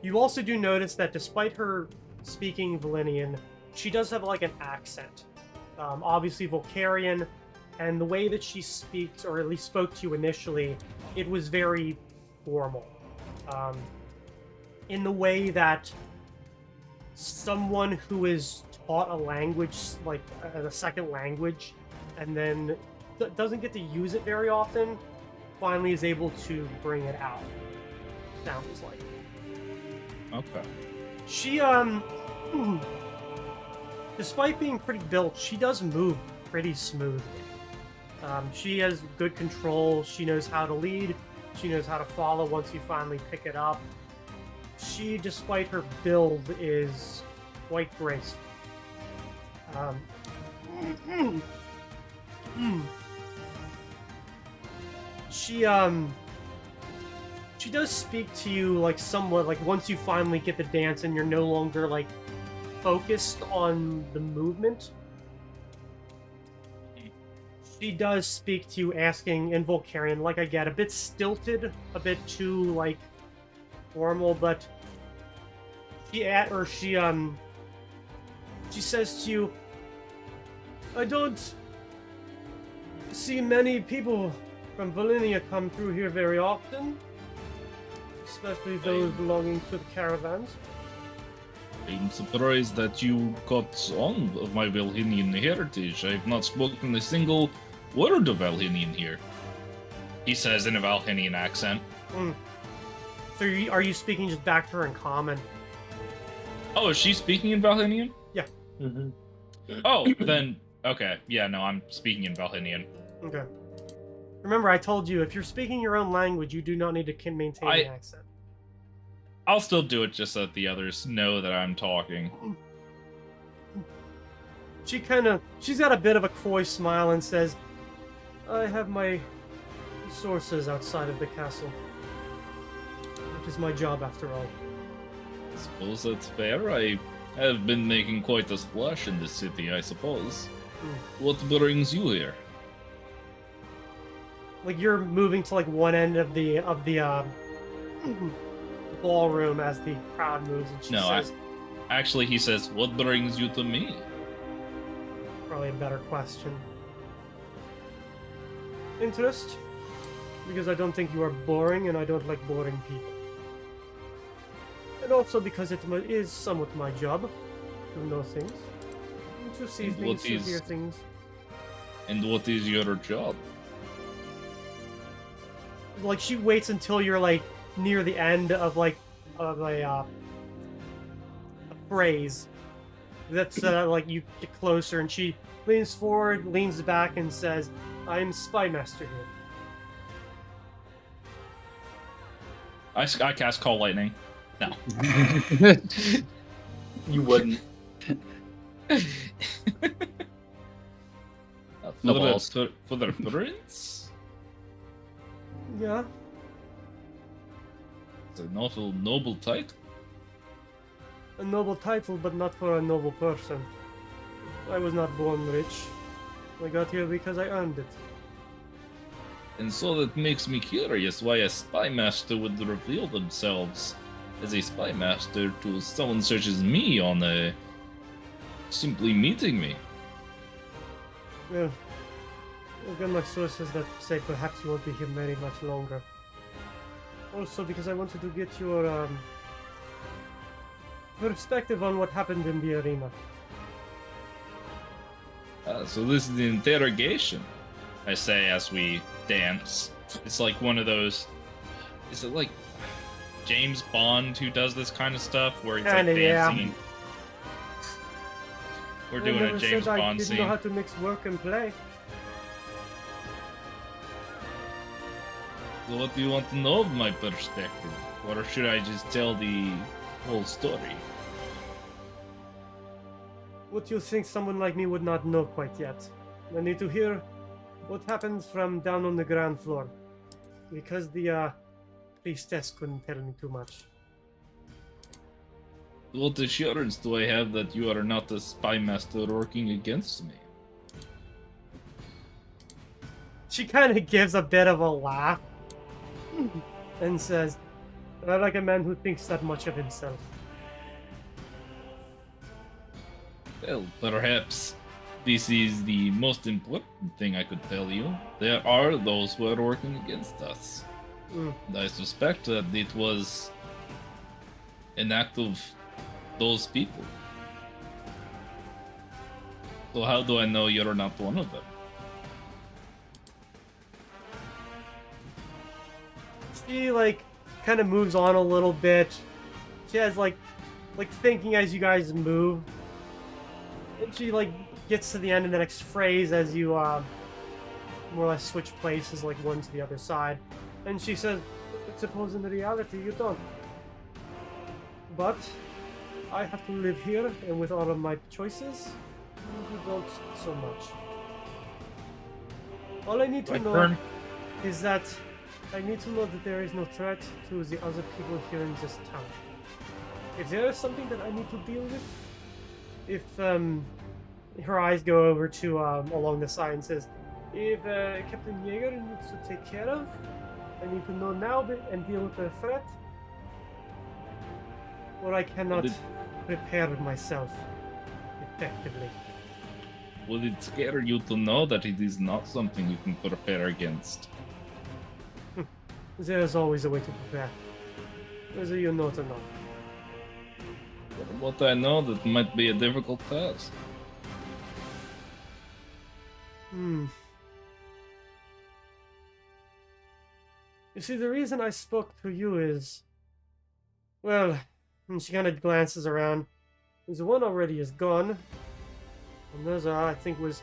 You also do notice that despite her speaking Valinian, she does have like an accent. Obviously Vulcarian, and the way that she speaks, or at least spoke to you initially, it was very formal. In the way that someone who is taught a language, like a second language, and then doesn't get to use it very often, finally is able to bring it out. Sounds like. Okay. She, despite being pretty built, she does move pretty smoothly. She has good control. She knows how to lead. She knows how to follow once you finally pick it up. She, despite her build, is quite graceful. She does speak to you, like, somewhat, like, once you finally get the dance and you're no longer, like, focused on the movement. She does speak to you, asking in Vulcarian, like I get, a bit stilted, a bit too, like, formal, but she says to you, I don't see many people from Valinia come through here very often, especially those belonging to the caravans. I'm surprised that you caught on of my Valhinian heritage. I've not spoken a single word of Valhinian here. He says in a Valhinian accent. So are you speaking just back to her in common? Oh, is she speaking in Valhinian? Yeah. Mm-hmm. Oh, then, okay. Yeah, no, I'm speaking in Valhinian. Okay. Remember, I told you, if you're speaking your own language, you do not need to maintain an accent. I'll still do it just so that the others know that I'm talking. She's got a bit of a coy smile and says, I have my sources outside of the castle. It is my job after all. I suppose that's fair. I have been making quite a splash in this city, I suppose. What brings you here? Like, you're moving to, like, one end of the ballroom as the crowd moves, and she says... Actually, he says, what brings you to me? Probably a better question. Interest? Because I don't think you are boring, and I don't like boring people. And also because it is somewhat my job to know things, to see things, to hear things. And what is your job? Like, she waits until you're, like, near the end of, like, a phrase. That's, like, you get closer, and she leans forward, leans back, and says, I'm Spy Master here. I cast Call Lightning. No. You wouldn't. For the prince? Yeah. It's a noble title. A noble title, but not for a noble person. I was not born rich. I got here because I earned it. And so that makes me curious why a spy master would reveal themselves as a spy master to someone such as me on simply meeting me. Well, I've got my sources that say perhaps you won't be here very much longer. Also, because I wanted to get your perspective on what happened in the arena. So this is the interrogation, I say as we dance. It's like one of those... Is it like James Bond who does this kind of stuff, where it's like dancing? Yeah. We're doing a James Bond I didn't scene. know how to mix work and play. So what do you want to know of my perspective? Or should I just tell the whole story? What you think someone like me would not know quite yet. I need to hear what happens from down on the ground floor. Because the priestess couldn't tell me too much. What assurance do I have that you are not a spy master working against me? She kind of gives a bit of a laugh and says, I like a man who thinks that much of himself. Well, perhaps this is the most important thing I could tell you. There are those who are working against us. And I suspect that it was an act of those people. So how do I know you're not one of them? She like kind of moves on a little bit. She has like thinking as you guys move, and she like gets to the end of the next phrase as you more or less switch places, like one to the other side, and she says, "Suppose in reality you don't, but I have to live here, and with all of my choices, you don't so much. All I need to know is that I need to know that there is no threat to the other people here in this town. If there is something that I need to deal with, if her eyes go over to along the side and says, if Captain Yeager needs to take care of, I need to know now and deal with the threat, or I cannot prepare myself effectively." Would it scare you to know that it is not something you can prepare against? There's always a way to prepare, whether you know it or not. From what I know, that might be a difficult task. You see, the reason I spoke to you is, well, and she kind of glances around. There's one already is gone. Another, I think, was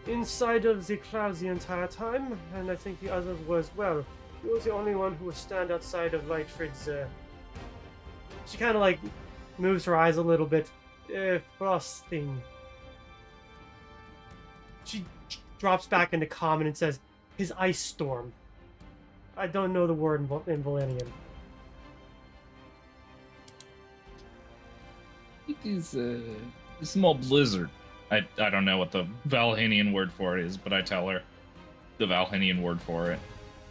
inside of the clouds the entire time, and I think the other was, well, he was the only one who would stand outside of Lightfrid's. She kind of like moves her eyes a little bit. Frosting. She drops back into common and says, "His ice storm." I don't know the word in Valenian. It is a small blizzard. I don't know what the Valhenian word for it is, but I tell her the Valhenian word for it.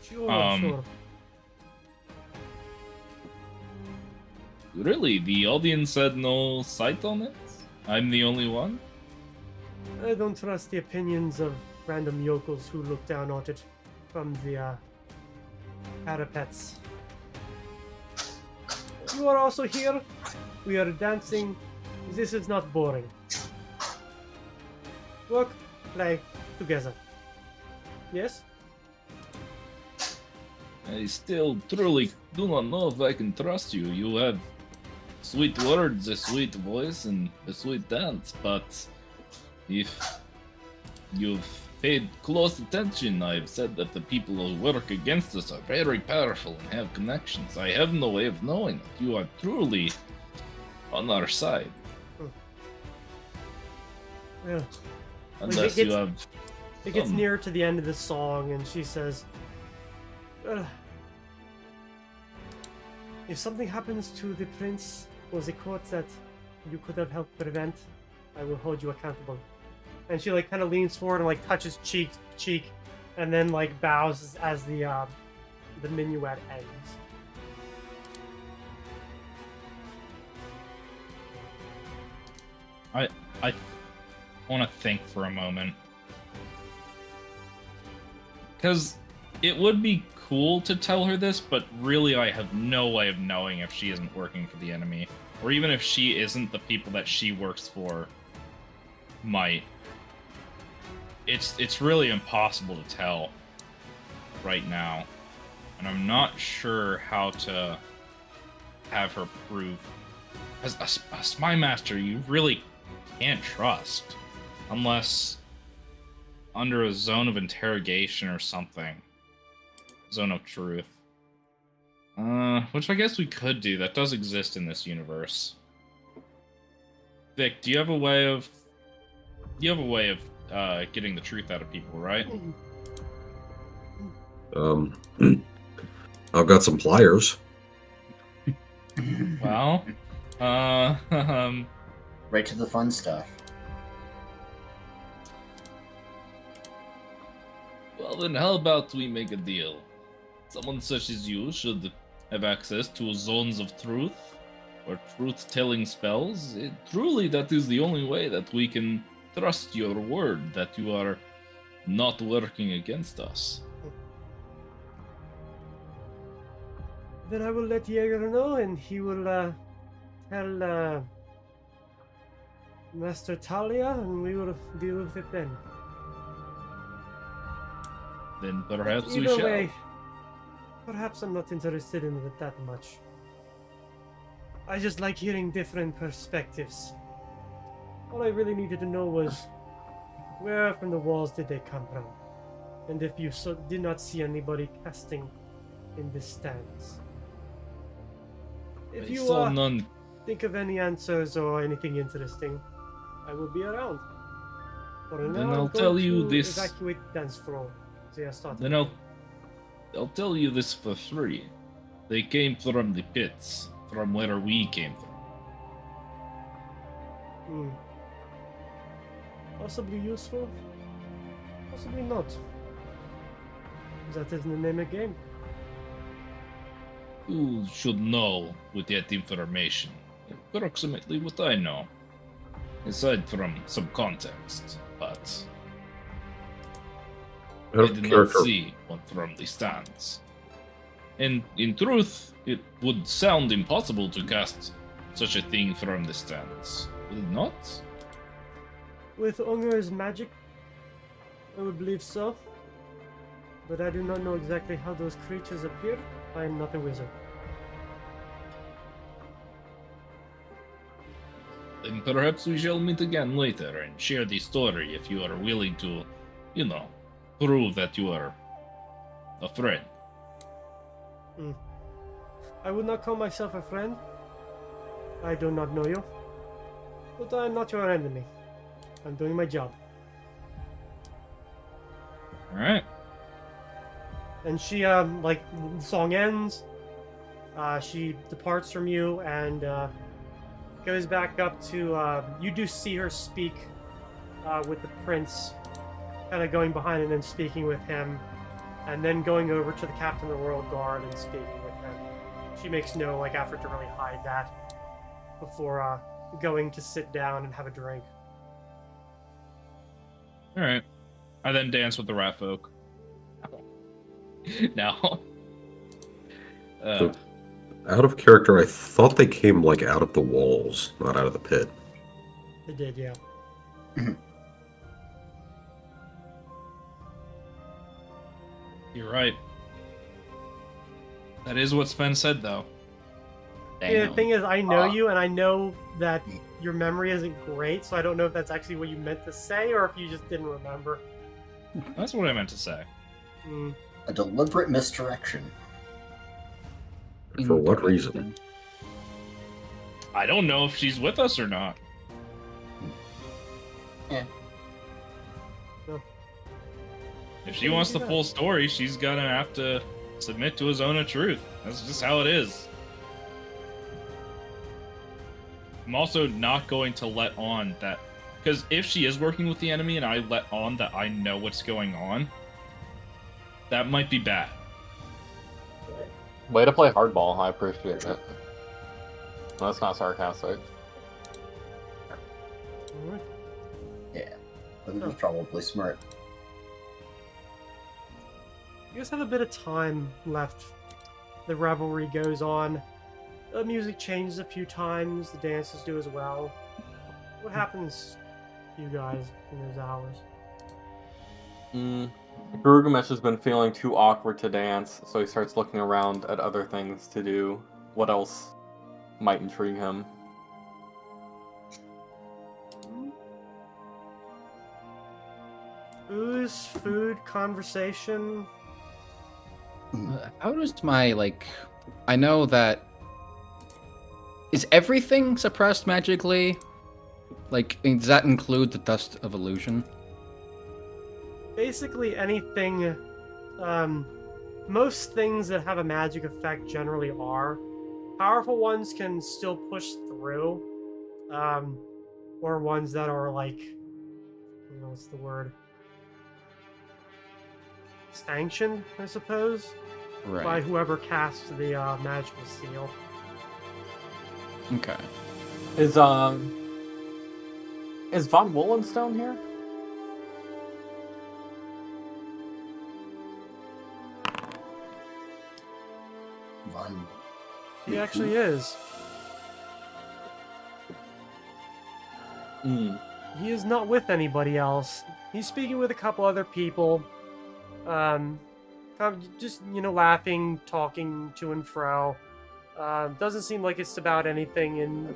Sure, sure. Really? The audience had no sight on it? I'm the only one? I don't trust the opinions of random yokels who look down on it from the parapets. You are also here. We are dancing. This is not boring. Work, play, together. Yes? I still truly do not know if I can trust you. You have sweet words, a sweet voice, and a sweet dance, but if you've paid close attention, I've said that the people who work against us are very powerful and have connections. I have no way of knowing that you are truly on our side. Yeah. Unless you have... It gets nearer to the end of the song, and she says, "If something happens to the prince or the court that you could have helped prevent, I will hold you accountable." And she like kind of leans forward and like touches cheek, and then like bows as the minuet ends. I want to think for a moment. Because it would be cool to tell her this, but really I have no way of knowing if she isn't working for the enemy. Or even if she isn't, the people that she works for might. It's really impossible to tell right now. And I'm not sure how to have her prove. As a spy master, you really can't trust. Unless under a zone of interrogation or something. Zone of truth. Which I guess we could do. That does exist in this universe. Vic, do you have a way of... getting the truth out of people, right? I've got some pliers. Well, Right to the fun stuff. well then how about we make a deal? Someone such as you should have access to zones of truth, or truth-telling spells. Truly, that is the only way that we can trust your word that you are not working against us. Then I will let Jaeger know, and he will tell Master Talia, and we will deal with it then. Then perhaps we Either shall. way, perhaps I'm not interested in it that much. I just like hearing different perspectives. All I really needed to know was where from the walls did they come from, and if you did not see anybody casting in the stands. If I you saw none. think of any answers or anything interesting, I will be around. For now, Then I'm I'll going tell you to this. evacuate the dance floor. So yeah, start. Then I'll tell you this for free. They came from the pits, from where we came from. Possibly useful, possibly not. That is the name of the game. You should know with that information approximately what I know, aside from some context, but Out I of did not character, see one from the stands. And in truth, it would sound impossible to cast such a thing from the stands, would it not? With Unger's magic, I would believe so. But I do not know exactly how those creatures appear. I am not a wizard. Then perhaps we shall meet again later and share the story if you are willing to, prove that you are a friend. I would not call myself a friend. I do not know you. But I am not your enemy. I'm doing my job. Alright. And she, like, the song ends. She departs from you and goes back up to. You do see her speak with the prince, kind of going behind and then speaking with him, and then going over to the captain of the royal guard and speaking with him. She makes no effort to really hide that before going to sit down and have a drink. Alright. I then dance with the rat folk. No. So, out of character, I thought they came out of the walls, not out of the pit. They did, yeah. You're right. That is what Sven said, though. Yeah, the Damn. thing is, I know you, and I know that your memory isn't great, so I don't know if that's actually what you meant to say, or if you just didn't remember. That's what I meant to say. A deliberate misdirection. For what reason? I don't know if she's with us or not. Yeah. No. If she wants the full story, she's gonna have to submit to a zone of truth. That's just how it is. I'm also not going to let on that, because if she is working with the enemy and I let on that I know what's going on, that might be bad. Way to play hardball. I appreciate it. That's not sarcastic. Alright. Yeah. That was probably smart. You guys have a bit of time left. The revelry goes on. The music changes a few times. The dances do as well. What happens to you guys in those hours? Gurugamesh has been feeling too awkward to dance, so he starts looking around at other things to do. What else might intrigue him? Booze, food, conversation. How does my, I know that... Is everything suppressed magically? Does that include the Dust of Illusion? Basically anything, most things that have a magic effect generally are. Powerful ones can still push through, or ones that are what's the word? Sanctioned, I suppose, by Right. whoever casts the magical seal. Okay. Is Von Wollenstone here? Von. He actually is. He is not with anybody else. He's speaking with a couple other people. Kind of just, laughing, talking to and fro. Doesn't seem like it's about anything in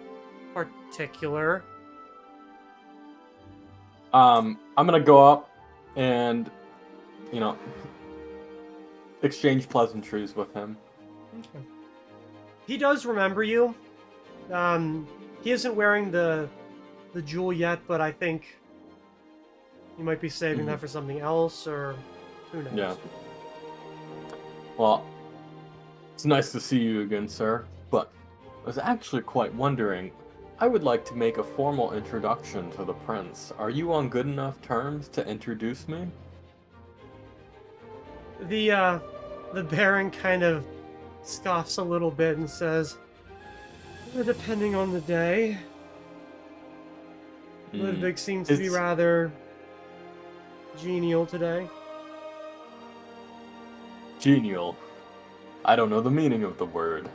particular. I'm gonna go up and, exchange pleasantries with him. Okay. He does remember you. He isn't wearing the jewel yet, but I think he might be saving that for something else, or who knows. Yeah. Well, it's nice to see you again, sir. But I was actually quite wondering. I would like to make a formal introduction to the prince. Are you on good enough terms to introduce me? The Baron kind of scoffs a little bit and says, depending on the day. Ludwig seems to be rather genial today. Genial. I don't know the meaning of the word.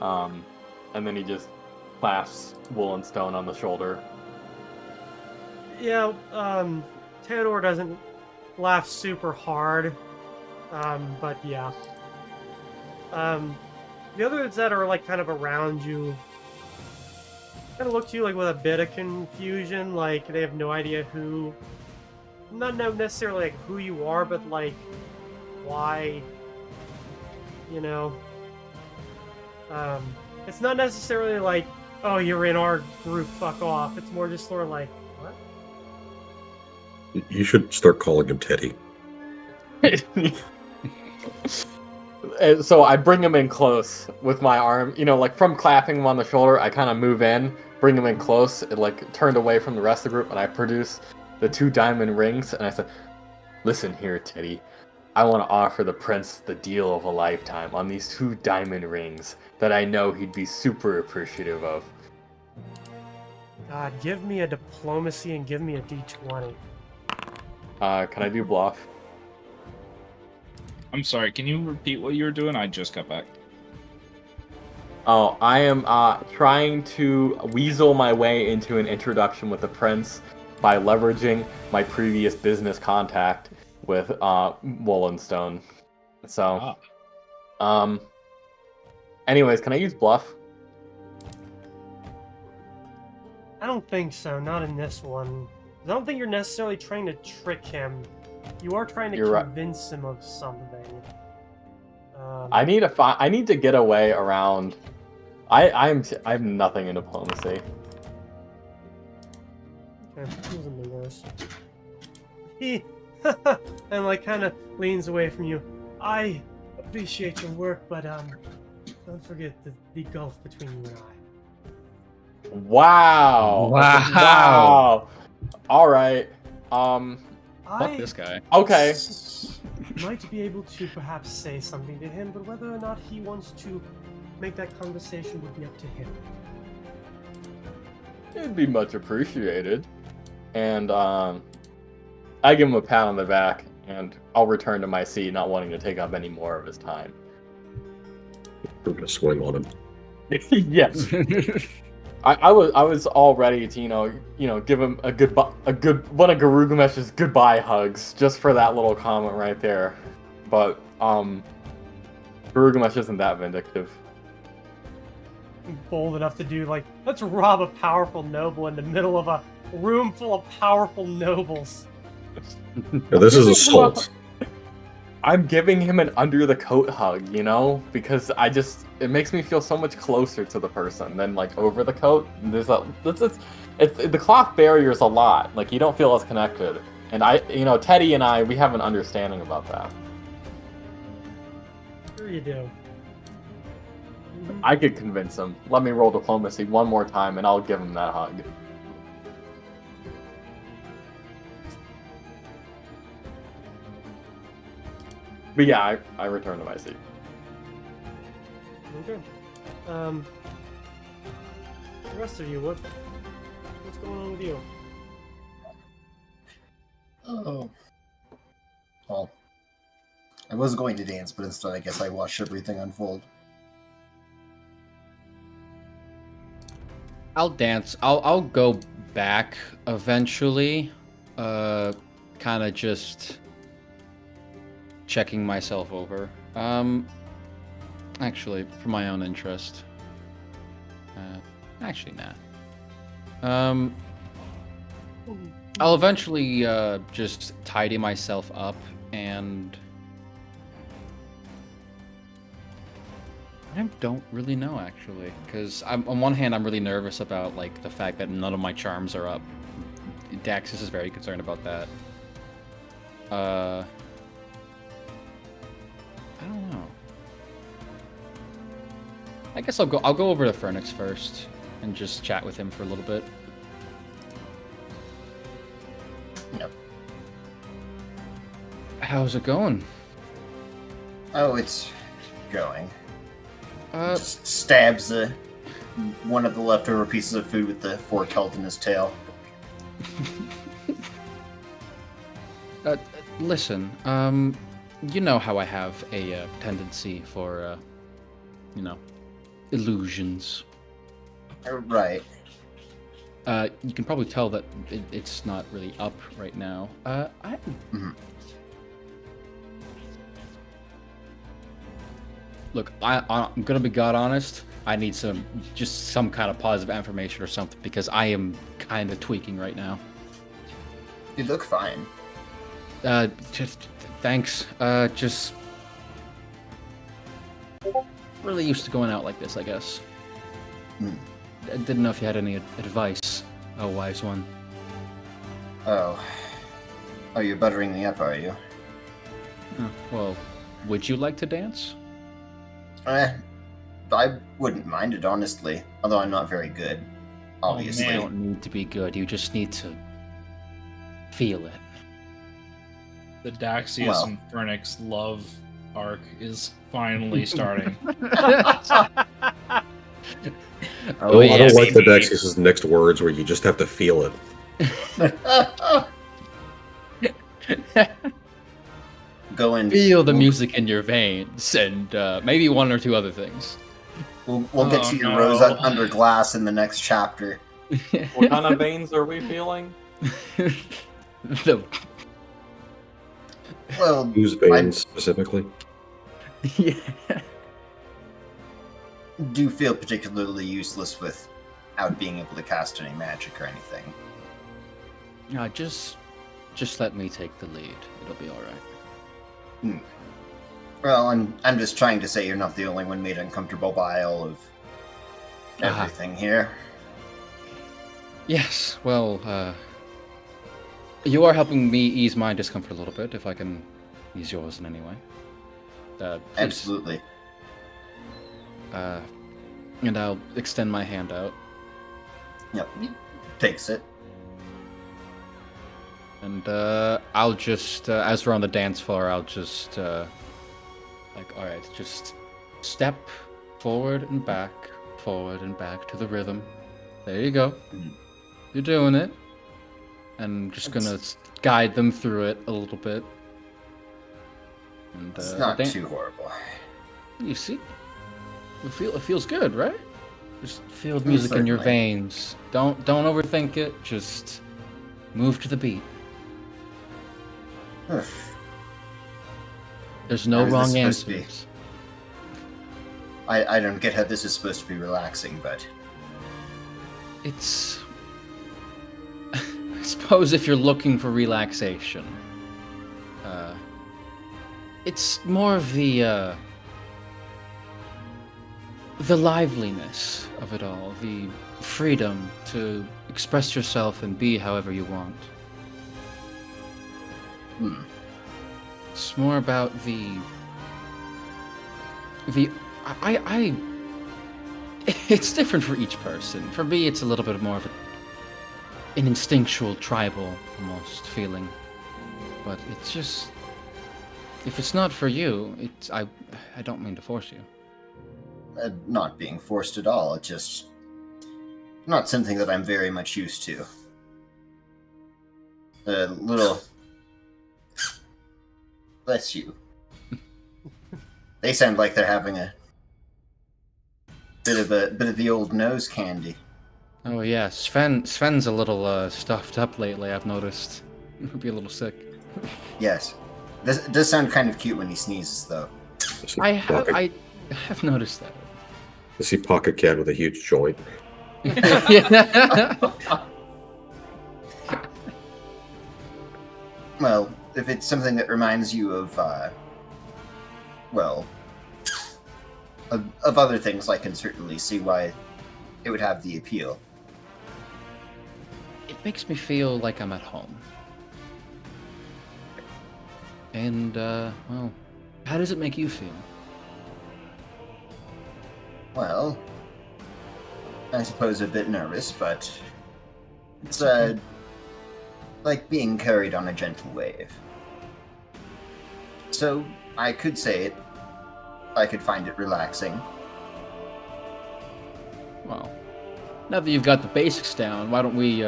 And then he just claps Wollenstone on the shoulder. Yeah, Theodore doesn't laugh super hard, but yeah. The others that are like kind of around you kind of look to you like with a bit of confusion, like they have no idea who, not necessarily like who you are, but like why, it's not necessarily like, oh, you're in our group, fuck off. It's more just sort of like, what? You should start calling him Teddy. And so I bring him in close with my arm, like from clapping him on the shoulder, I kind of move in, bring him in close, and like turned away from the rest of the group, and I produce the 2 diamond rings, and I said, listen here, Teddy. I want to offer the prince the deal of a lifetime on these 2 diamond rings that I know he'd be super appreciative of. God, give me a diplomacy and give me a D20. Can I do bluff? I'm sorry, can you repeat what you were doing? I just got back. Oh, I am trying to weasel my way into an introduction with the prince by leveraging my previous business contact with Wollenstone. So, anyways, can I use bluff? I don't think so, not in this one. I don't think you're necessarily trying to trick him. You are trying to convince him of something. I need to get away around. I have nothing in diplomacy. Okay, he wasn't the worst. He and like kind of leans away from you. I appreciate your work, but don't forget the gulf between you and I. Wow. Wow. All right. Fuck this guy. Okay. Might be able to perhaps say something to him, but whether or not he wants to make that conversation would be up to him. It'd be much appreciated. And I give him a pat on the back, and I'll return to my seat, not wanting to take up any more of his time. We're gonna swing on him. Yes. I was all ready to give him a good one of Garugumesh's goodbye hugs just for that little comment right there, but Garugumesh isn't that vindictive. Bold enough to do like, let's rob a powerful noble in the middle of a room full of powerful nobles. Yeah, this is assault. I'm giving him an under the coat hug, because it makes me feel so much closer to the person than like over the coat. It's the cloth barrier is a lot. Like you don't feel as connected. And Teddy and I, we have an understanding about that. Sure you do. I could convince him. Let me roll diplomacy one more time and I'll give him that hug. But yeah, I return to my seat. Okay. The rest of you, what's going on with you? Oh. Well, I was going to dance, but instead I guess I watched everything unfold. I'll dance. I'll go back eventually. Kind of just checking myself over. Actually, for my own interest. Actually, nah. I'll eventually just tidy myself up and I don't really know actually, because on one hand I'm really nervous about like the fact that none of my charms are up. Daxus is very concerned about that. I don't know. I guess I'll go over to Fernix first and just chat with him for a little bit. Yep. How's it going? Oh, it's going. Uh, Just stabs one of the leftover pieces of food with the fork held in his tail. Listen, you know how I have a tendency for, illusions. Right. You can probably tell that it's not really up right now. Look, I'm gonna be god honest. I need some kind of positive affirmation or something because I am kind of tweaking right now. You look fine. Just thanks. Just really used to going out like this, I guess. I didn't know if you had any advice, oh wise one. Oh, you're buttering me up, are you? Well, would you like to dance? I wouldn't mind it, honestly. Although I'm not very good, obviously. You don't need to be good. You just need to feel it. The Daxius and Fernix love arc is finally starting. Oh, I don't like the baby. Daxius' next words where you just have to feel it. Go and Feel the music in your veins, and maybe one or two other things. We'll get Oh, to your no. rose under glass in the next chapter. What kind of veins are we feeling? The Well, Whose veins specifically? yeah. do feel particularly useless without being able to cast any magic or anything. Just let me take the lead. It'll be all right. Well, I'm just trying to say you're not the only one made uncomfortable by all of everything here. Yes. Well, you are helping me ease my discomfort a little bit. If I can ease yours in any way. Please. Absolutely. And I'll extend my hand out. Yep. He takes it. And I'll just, as we're on the dance floor, I'll just, all right, just step forward and back to the rhythm. There you go. You're doing it. And I'm just gonna guide them through it a little bit. And, It's not too horrible. You see? It feels good, right? Just feel the music in your Certainly. veins. Don't overthink it. Just move to the beat. There's no How is this wrong supposed to be? answers. I don't get how this is supposed to be relaxing, but It's. I suppose if you're looking for relaxation, it's more of the liveliness of it all, the freedom to express yourself and be however you want. It's more about I it's different for each person. For me, it's a little bit more of an instinctual, tribal almost feeling. But it's just, if it's not for you, I don't mean to force you. not being forced at all. It's just not something that I'm very much used to. A little. Bless you. They sound like they're having a bit of the old nose candy. Oh yeah, Sven's a little stuffed up lately. I've noticed. He'll be a little sick. Yes. This does sound kind of cute when he sneezes, though. I have noticed that. Is he Pocket Cat with a huge joint? Yeah. Well, if it's something that reminds you of, well, of other things, I can certainly see why it would have the appeal. It makes me feel like I'm at home. And, well, how does it make you feel? Well, I suppose a bit nervous, but it's, like being carried on a gentle wave. So, I could say it. I could find it relaxing. Well, now that you've got the basics down, why don't we,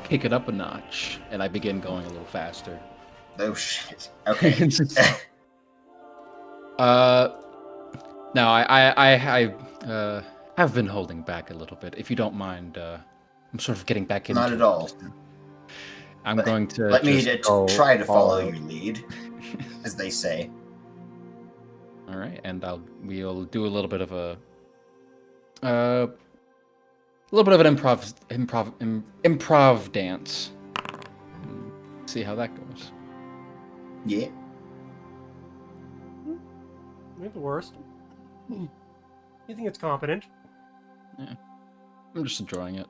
kick it up a notch? And I begin going a little faster. Oh shit. Okay. No, I have been holding back a little bit. If you don't mind, I'm sort of getting back into Not at it. all. I'm going to Let me just go try to follow all your lead, as they say. All right, and we'll do a little bit of an improv dance. See how that goes. Yeah. Ain't the worst. You think it's competent? I'm just enjoying it.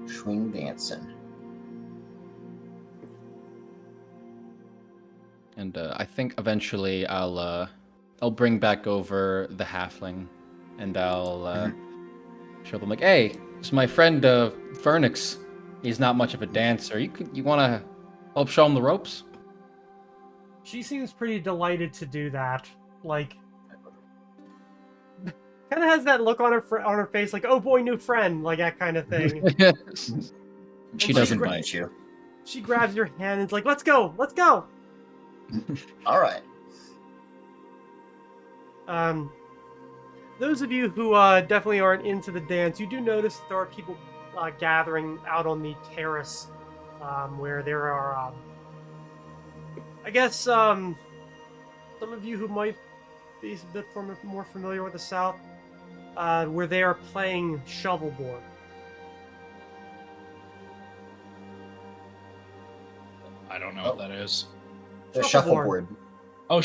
Swing dancing. And I think eventually I'll bring back over the halfling, and I'll show them like, hey, it's my friend Fernix. He's not much of a dancer. You want to help show him the ropes? She seems pretty delighted to do that. Like, kind of has that look on her face, like, oh boy, new friend, like that kind of thing. She And doesn't gra- bite. you. She grabs your hand and is like, let's go, let's go. All right. Those of you who definitely aren't into the dance, you do notice that there are people gathering out on the terrace, where there are, I guess, some of you who might be a bit more familiar with the South, where they are playing shovelboard. I don't know what that is. The Shuffleboard. shuffleboard. Oh,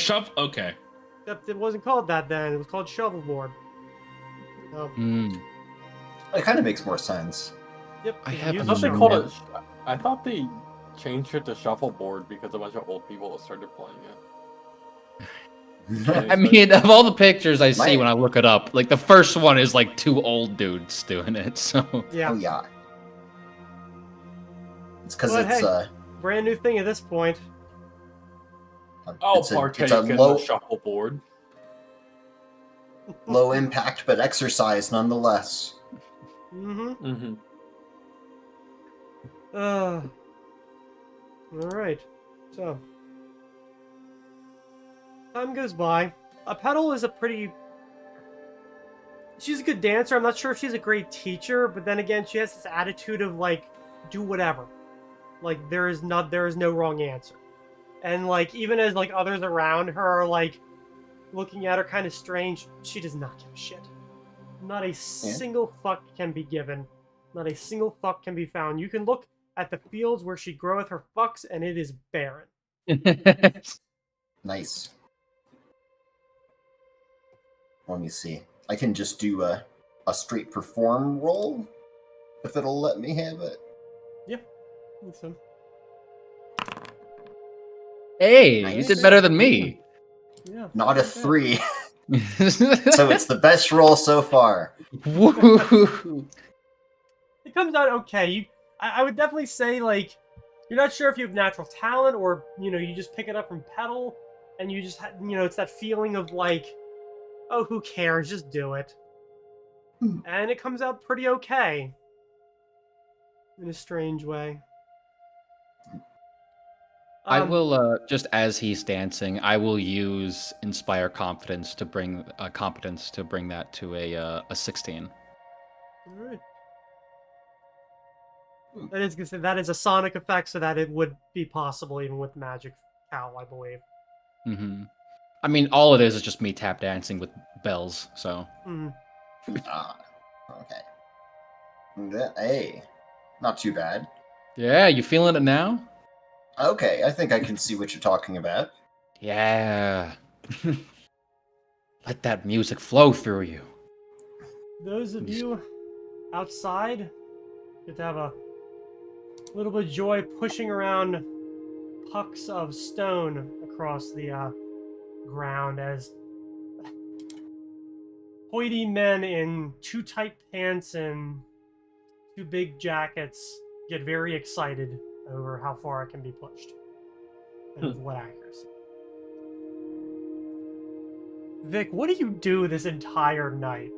it Wasn't called that then. It was called shovelboard. So, It kind of makes more sense. yep. I you have use I the thought they no called shuffleboard. it. I thought they changed it to shuffleboard because a bunch of old people started playing it. I mean, of all the pictures I see Right. when I look it up, like the first one is like two old dudes doing it. So Yeah. Oh yeah. It's because But it's hey. Brand new thing at this point. I'll it's partake a in low the shuffleboard. low impact but exercise nonetheless. Mm-hmm. Mm-hmm. All right. So time goes by. Petal is she's a good dancer. I'm not sure if she's a great teacher, but then again, she has this attitude of like, do whatever. Like there is no wrong answer. And like even as like others around her are like looking at her kind of strange, she does not give a shit. Not a single fuck can be given. Not a single fuck can be found. You can look at the fields where she groweth her fucks, and it is barren. Nice. Let me see. I can just do a straight perform roll if it'll let me have it. Yeah, I think so. hey, you Nice. did better than me. Yeah. Not a not bad. 3. So it's the best roll so far. Woo. It comes out okay. I would definitely say like you're not sure if you have natural talent or you just pick it up from Petal, and you just it's that feeling of like, oh, who cares? Just do it. And it comes out pretty okay. In a strange way. I will just as he's dancing, I will use inspire confidence to bring competence to bring that to a 16. Alright. That is a sonic effect, so that it would be possible even with magic cow, I believe. Mm-hmm. I mean, all it is just me tap dancing with bells. So. Mm. Ah, okay. Hey, not too bad. Yeah, you feeling it now? Okay, I think I can see what you're talking about. Yeah. Let that music flow through you. Those of you outside get to have a little bit of joy pushing around pucks of stone across the ground as hoity men in too tight pants and too big jackets get very excited over how far it can be pushed and with what accuracy. Vic, what do you do this entire night?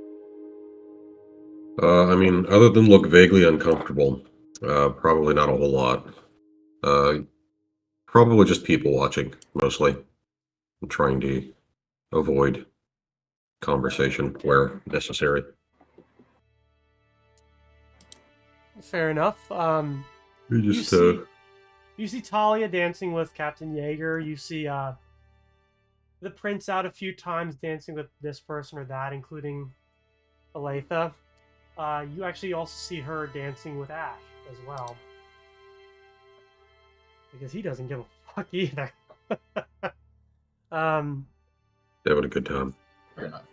I mean, other than look vaguely uncomfortable, probably not a whole lot. Probably just people watching, mostly. I'm trying to avoid conversation where necessary. Fair enough. We You just, see Talia dancing with Captain Yeager. You see the prince out a few times dancing with this person or that, including Aletha. You actually also see her dancing with Ash as well. Because he doesn't give a fuck either. having a good time. Fair enough.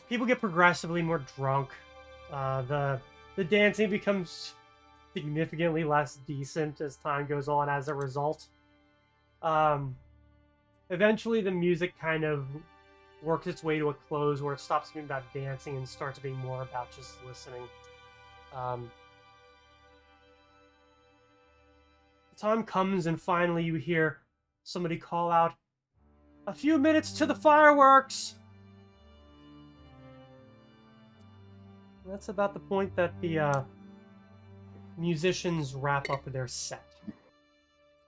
People get progressively more drunk. The dancing becomes significantly less decent as time goes on as a result. Eventually the music kind of works its way to a close where it stops being about dancing and starts being more about just listening. Time comes and finally you hear somebody call out, "A few minutes to the fireworks!" That's about the point that the musicians wrap up their set.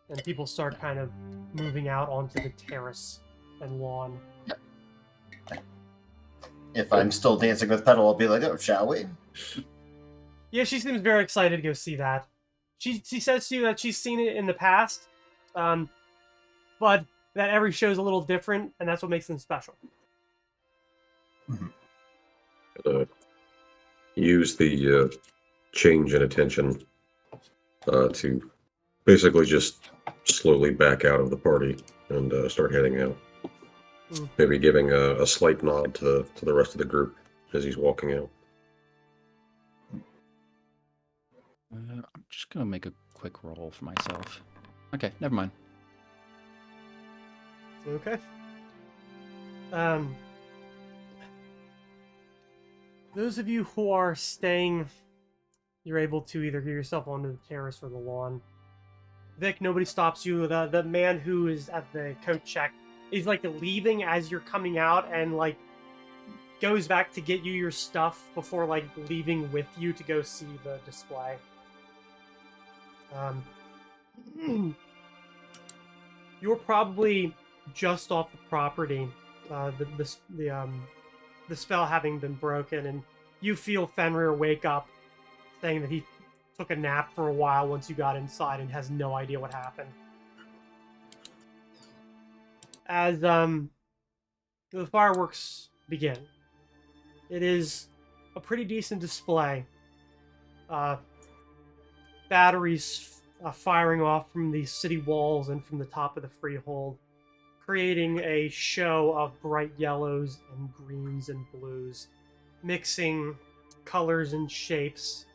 And people start kind of moving out onto the terrace and lawn. If I'm still dancing with Petal, I'll be like, oh, shall we? Yeah, she seems very excited to go see that. She says to you that she's seen it in the past, but that every show is a little different, and that's what makes them special. Use the change in attention to basically just slowly back out of the party and start heading out. Maybe giving a slight nod to the rest of the group as he's walking out. I'm just gonna make a quick roll for myself. Okay, never mind. Okay. Those of you who are staying, you're able to either get yourself onto the terrace or the lawn. Vic, nobody stops you. The man who is at the coat check is like leaving as you're coming out and like goes back to get you your stuff before like leaving with you to go see the display. You're probably just off the property, the spell having been broken, and you feel Fenrir wake up, saying that he took a nap for a while once you got inside and has no idea what happened. As the fireworks begin, it is a pretty decent display. Batteries firing off from the city walls and from the top of the freehold, creating a show of bright yellows and greens and blues, mixing colors and shapes,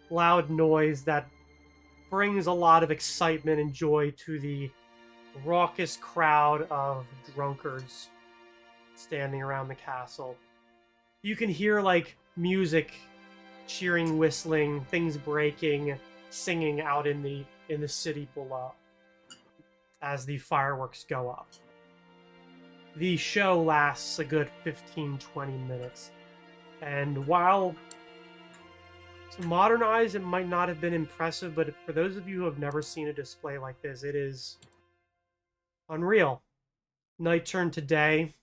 loud noise that brings a lot of excitement and joy to the raucous crowd of drunkards standing around the castle. You can hear like music, cheering, whistling, things breaking, singing out in the city below as the fireworks go up. The show lasts a good 15-20 minutes, and while To modern eyes, it might not have been impressive, but for those of you who have never seen a display like this, it is unreal. Night turned to day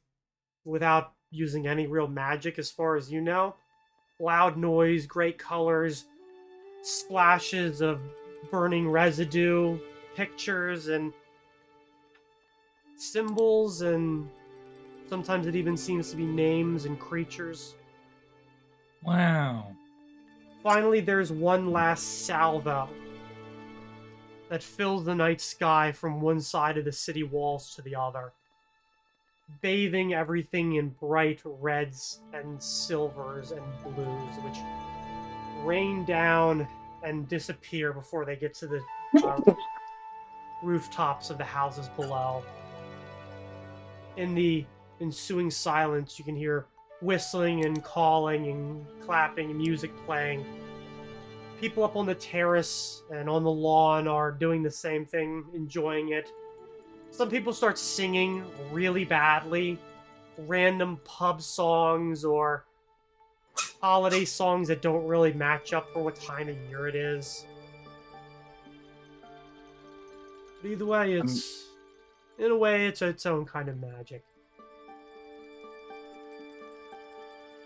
without using any real magic, as far as you know. Loud noise, great colors, splashes of burning residue, pictures and symbols, and sometimes it even seems to be names and creatures. Wow. Finally, there's one last salvo that fills the night sky from one side of the city walls to the other, bathing everything in bright reds and silvers and blues, which rain down and disappear before they get to the rooftops of the houses below. In the ensuing silence, you can hear whistling and calling and clapping and music playing. People up on the terrace and on the lawn are doing the same thing, enjoying it. Some people start singing really badly, random pub songs or holiday songs that don't really match up for what time of year it is. But either way, in a way, it's its own kind of magic.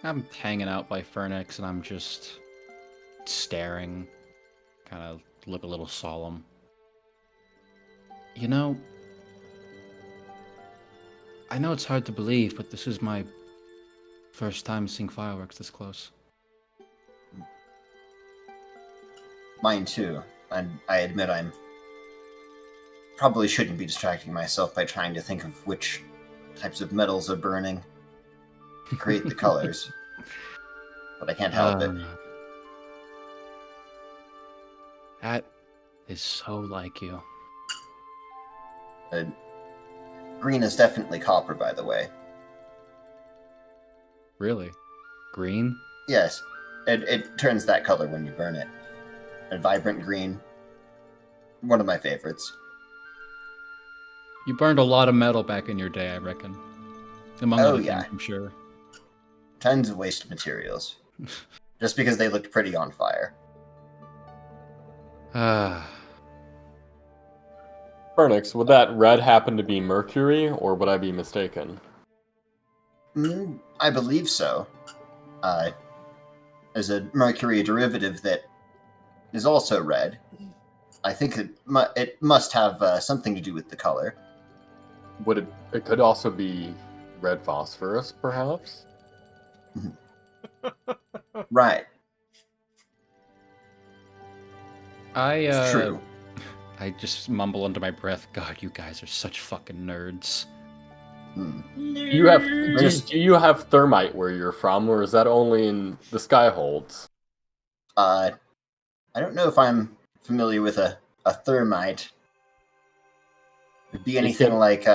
I'm hanging out by Fernix and I'm just staring, kind of look a little solemn. You know, I know it's hard to believe, but this is my first time seeing fireworks this close. Mine too, and I admit I'm probably shouldn't be distracting myself by trying to think of which types of metals are burning to create the colors. But I can't help it. That is so like you. Green is definitely copper, by the way. Really? Green? Yes, it turns that color when you burn it. A vibrant green. One of my favorites. You burned a lot of metal back in your day, I reckon. Among Oh, other yeah. things, I'm sure. Tons of waste materials. Just because they looked pretty on fire. Fernix, would that red happen to be mercury, or would I be mistaken? I believe so. There's a mercury derivative that is also red. I think it must have something to do with the color. Would it could also be red phosphorus, perhaps? Right. It's true. I just mumble under my breath, God, you guys are such fucking nerds. Do you have thermite where you're from, or is that only in the Skyholds? I don't know if I'm familiar with a thermite. It'd be anything like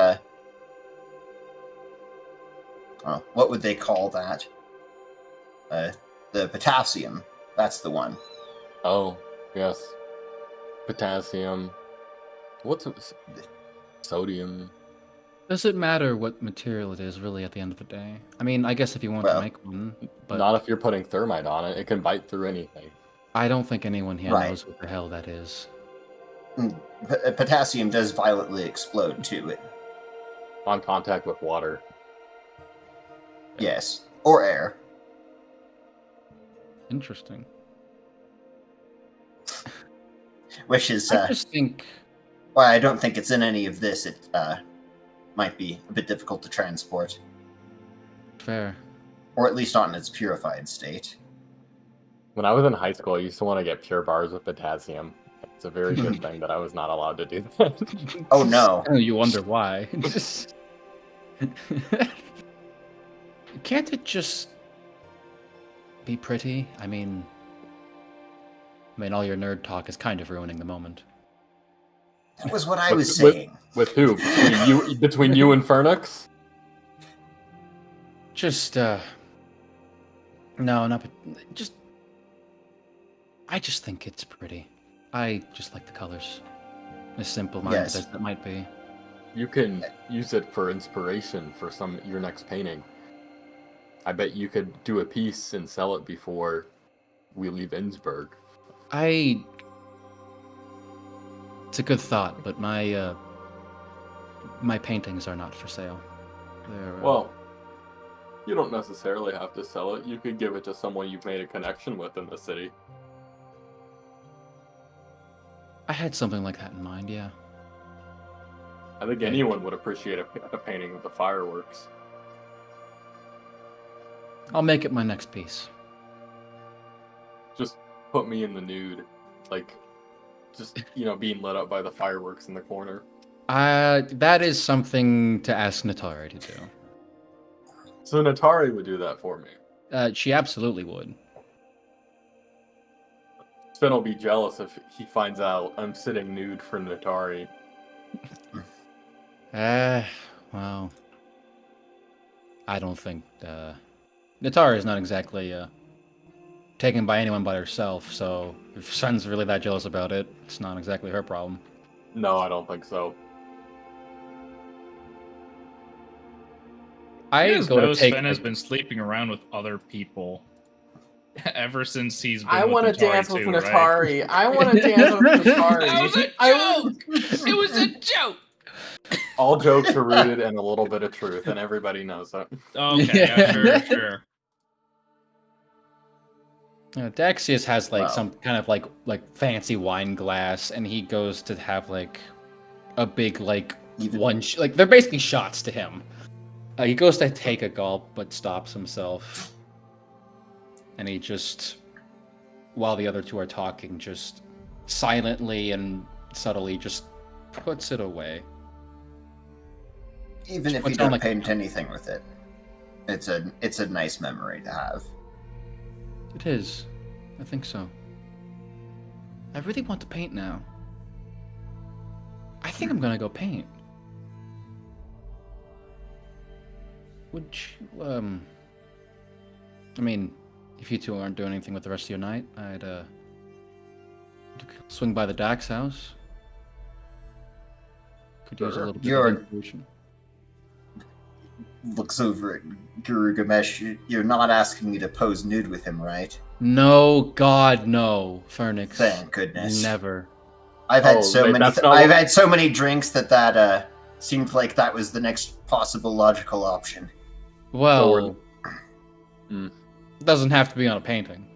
what would they call that? The potassium. That's the one. Oh, yes. Potassium. What's sodium? Does it matter what material it is, really, at the end of the day? I mean, I guess if you want to make one, but Not if you're putting thermite on it. It can bite through anything. I don't think anyone here Right. knows what the hell that is. Potassium does violently explode too. On contact with water. Yes, or air. Interesting. Which is I just think... why I don't think it's in any of this. It might be a bit difficult to transport, Fair. or at least not in its purified state. When I was in high school, I used to want to get pure bars with potassium. It's a very good thing that I was not allowed to do that. Oh no! You wonder why. Can't it just be pretty? I mean, all your nerd talk is kind of ruining the moment. That was what I was saying. With who? Between you and Fernix? Just, no, not just. I just think it's pretty. I just like the colors. As simple-minded Yes. as that might be. You can use it for inspiration for your next painting. I bet you could do a piece and sell it before We leave Innsbruck. It's a good thought, but my paintings are not for sale. They're, Well, you don't necessarily have to sell it. You could give it to someone you've made a connection with in the city. I had something like that in mind, yeah. I think anyone would appreciate a painting of the fireworks. I'll make it my next piece. Just put me in the nude. Like, just, being lit up by the fireworks in the corner. That is something to ask Natari to do. So Natari would do that for me. She absolutely would. Finn will be jealous if he finds out I'm sitting nude for Natari. Well, I don't think Natari is not exactly taken by anyone but herself, so if Sun's really that jealous about it, it's not exactly her problem. No, I don't think so. You guys know Sven has been sleeping around with other people ever since he's been want to dance too, with right? Natari. I want to dance with Natari. That was a joke! It was a joke! All jokes are rooted in a little bit of truth, and everybody knows that. Okay, yeah, sure. Daxius has Wow. some kind of like fancy wine glass, and he goes to have like a big they're basically shots to him. He goes to take a gulp, but stops himself, and he just, while the other two are talking, just silently and subtly just puts it away. Even if you don't paint anything with it, it's a nice memory to have. It is. I think so. I really want to paint now. I think I'm gonna go paint. Would you, I mean, if you two aren't doing anything with the rest of your night, I'd, swing by the Dax house. Could use a little bit of inspiration. Looks over at Guru Gamesh. You're not asking me to pose nude with him, right? No, God, no, Fernix. Thank goodness. Never. I've had so many drinks that seemed like that was the next possible logical option. Well, it doesn't have to be on a painting.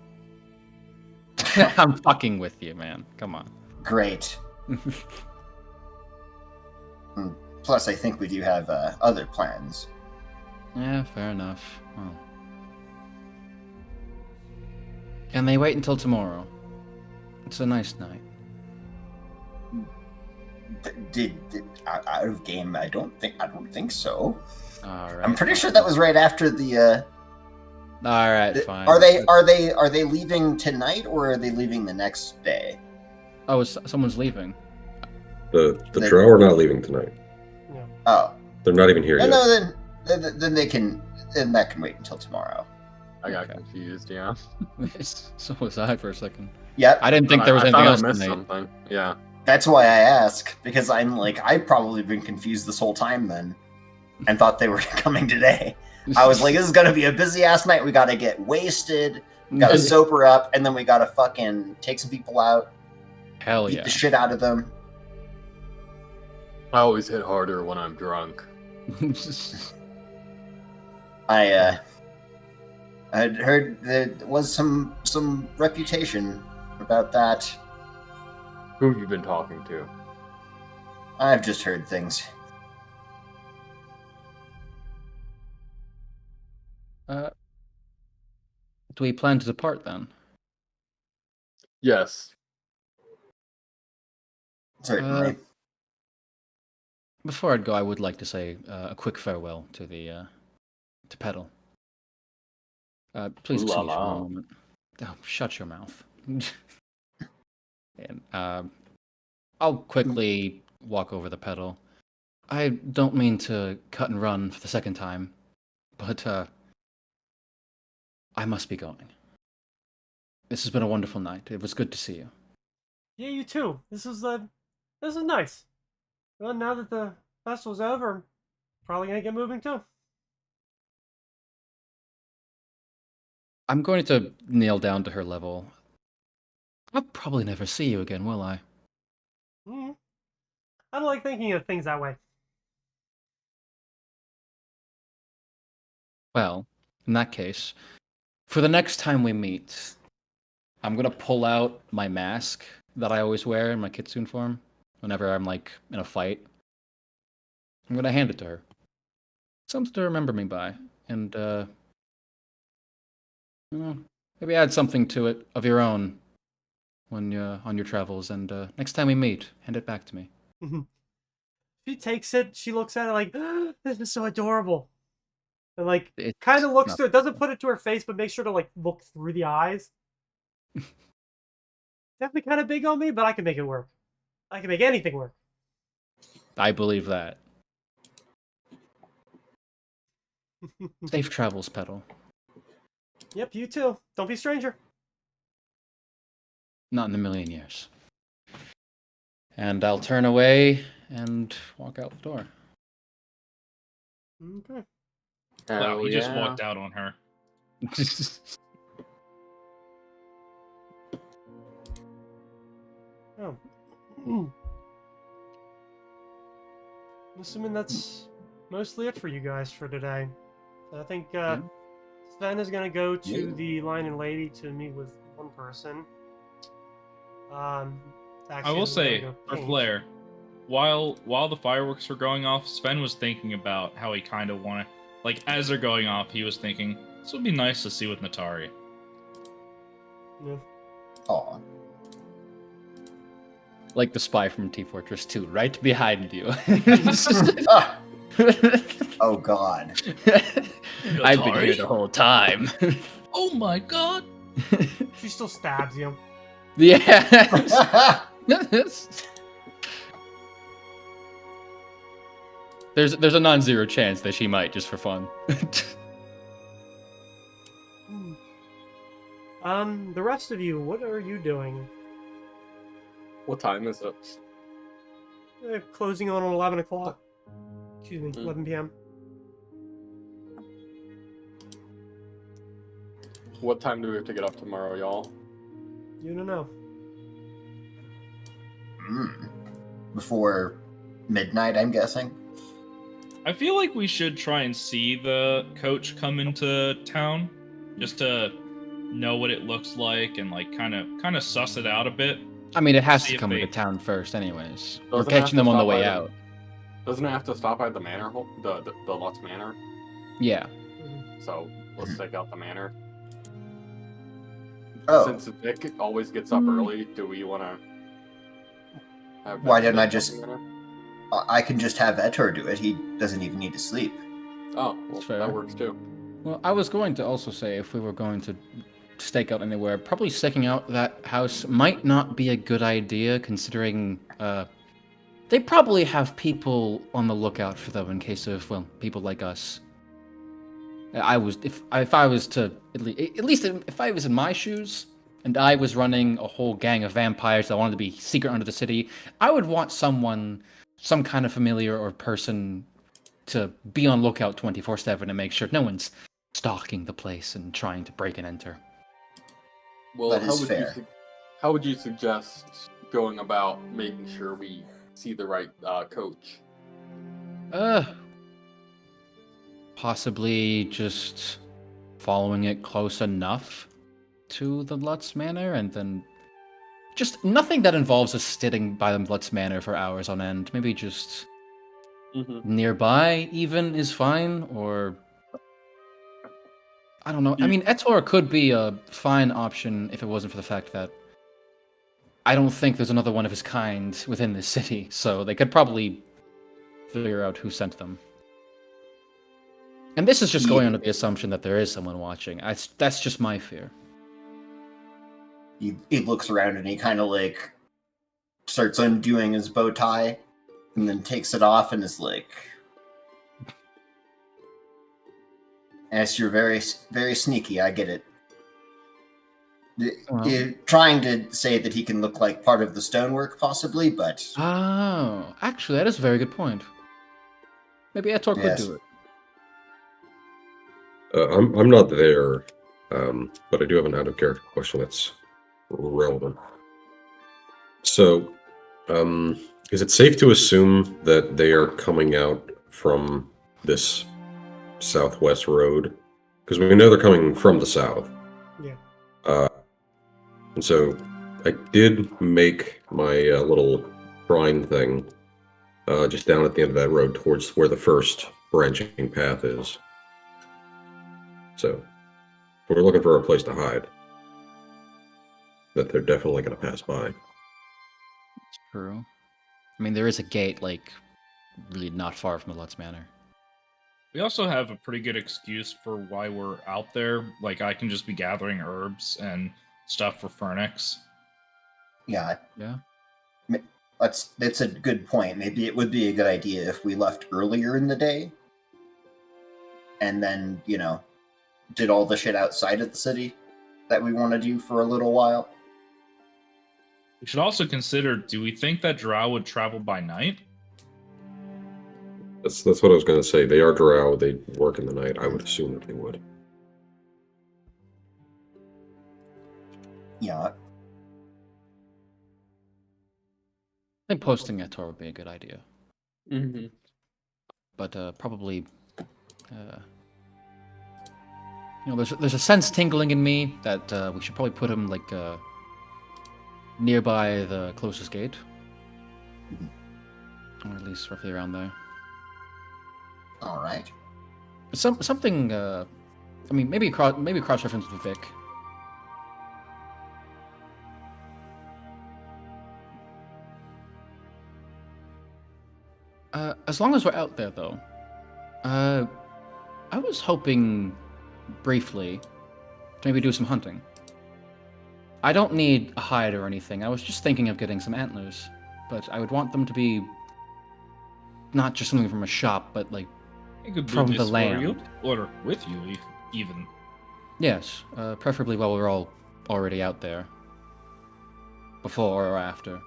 I'm fucking with you, man. Come on. Great. Plus, I think we do have other plans. Yeah, fair enough. Well, can they wait until tomorrow? It's a nice night. Out of game? I don't think so. All right. I'm pretty sure that was right after the. All right, fine. Are they leaving tonight or are they leaving the next day? Oh, someone's leaving. The drow are not leaving tonight. Yeah. Oh. They're not even here yet. No, then they can. Then that can wait until tomorrow. I got confused. Yeah. So was I for a second. Yep. I didn't think there was anything else I to missed name. something. Yeah. That's why I ask, because I'm like, I've probably been confused this whole time then, and thought they were coming today. I was like, this is gonna be a busy ass night. We gotta get wasted, we gotta sober up, and then we gotta fucking take some people out, Hell beat yeah. the shit out of them. I always hit harder when I'm drunk. I'd heard there was some reputation about that. Who have you been talking to? I've just heard things. Do we plan to depart then? Yes. Certainly. Before I'd go, I would like to say a quick farewell to the to Petal. Please excuse me for a moment. Oh, shut your mouth. And I'll quickly walk over the Petal. I don't mean to cut and run for the second time, but I must be going. This has been a wonderful night. It was good to see you. Yeah, you too. This is nice. Well, now that the festival's over, I'm probably gonna get moving too. I'm going to kneel down to her level. I'll probably never see you again, will I? Mm. I don't like thinking of things that way. Well, in that case, for the next time we meet, I'm gonna pull out my mask that I always wear in my kitsune form whenever I'm like in a fight. I'm gonna hand it to her. Something to remember me by. And you know, maybe add something to it of your own when you're on your travels, and next time we meet, hand it back to me. She takes it, she looks at it like, this is so adorable. And like, It's kind of looks not- through it, doesn't put it to her face, but makes sure to like look through the eyes. Definitely kind of big on me, but I can make it work. I can make anything work. I believe that. Safe travels, Petal. Yep, you too. Don't be a stranger. Not in a million years. And I'll turn away and walk out the door. Okay. Wow, he just yeah. walked out on her. Oh. Assuming that's mostly it for you guys for today. So I think Sven is gonna go to Yeah. the Lion and Lady to meet with one person. I Actually, will we're gonna say, go for paint. Flair, while the fireworks were going off, Sven was thinking about how he kind of wanted, like, as they're going off, he was thinking, this would be nice to see with Natari. Yeah. Aw. Like the spy from T Fortress 2, right behind you. Ah, oh god. I've been here the whole time. Oh my god! She still stabs you. Yeah. There's a non-zero chance that she might, just for fun. The rest of you, what are you doing? What time is it? Closing on 11 o'clock. Excuse me, 11 p.m. What time do we have to get up tomorrow, y'all? You don't know. Before midnight, I'm guessing. I feel like we should try and see the coach come into town, just to know what it looks like and like kind of suss it out a bit. I mean, it has See to if come they- into town first, anyways. We're Doesn't it have catching to them on the stop way by out. Doesn't it have to stop at the manor, the Lutz Manor? Yeah. So let's take out the manor. Oh, Since Vic always gets up early, do we want to? Why didn't I just- I can just have Etor do it. He doesn't even need to sleep. Oh, well, That's fair. that works too. Well, I was going to also say, if we were going to stake out anywhere, probably staking out that house might not be a good idea, considering they probably have people on the lookout for them in case of, well, people like us. If I was to at least if I was in my shoes and I was running a whole gang of vampires that wanted to be secret under the city, I would want some kind of familiar or person to be on lookout 24/7 and make sure no one's stalking the place and trying to break and enter. Well, That is fair. How would you suggest going about making sure we see the right coach? Possibly just following it close enough to the Lutz Manor, and then just nothing that involves us sitting by the Lutz Manor for hours on end. Maybe just nearby even is fine, or I don't know. I mean, Etor could be a fine option if it wasn't for the fact that I don't think there's another one of his kind within this city, so they could probably figure out who sent them. And this is just going under the assumption that there is someone watching. That's just my fear. He looks around and he kind of like starts undoing his bow tie and then takes it off and is like, "Yes, you're very, very sneaky. I get it." Well. You're trying to say that he can look like part of the stonework, possibly, but Oh, actually, that is a very good point. Maybe Etor could Yes. do it. I'm not there But I do have an out-of-character question that's relevant. So, is it safe to assume that they are coming out from this southwest road? Because we know they're coming from the south. Yeah. And so I did make my little shrine thing just down at the end of that road towards where the first branching path is. So we're looking for a place to hide that they're definitely going to pass by. True. I mean, there is a gate, like, really not far from the Lutz Manor. We also have a pretty good excuse for why we're out there. Like, I can just be gathering herbs and stuff for Fernix. Yeah, Yeah. that's a good point. Maybe it would be a good idea if we left earlier in the day, and then did all the shit outside of the city that we want to do for a little while. We should also consider, do we think that Drow would travel by night? That's what I was going to say. They are drow. They work in the night. I would assume that they would. Yeah, I think posting a tour would be a good idea. Mm-hmm. But probably, there's a sense tingling in me that we should probably put him like nearby the closest gate, or at least roughly around there. all right. Something. I mean, maybe cross reference with Vic. As long as we're out there, though, I was hoping briefly to maybe do some hunting. I don't need a hide or anything. I was just thinking of getting some antlers, but I would want them to be not just something from a shop, but like I could do from this the for you, land. or with you, even. Yes, preferably while we're all already out there. Before or after.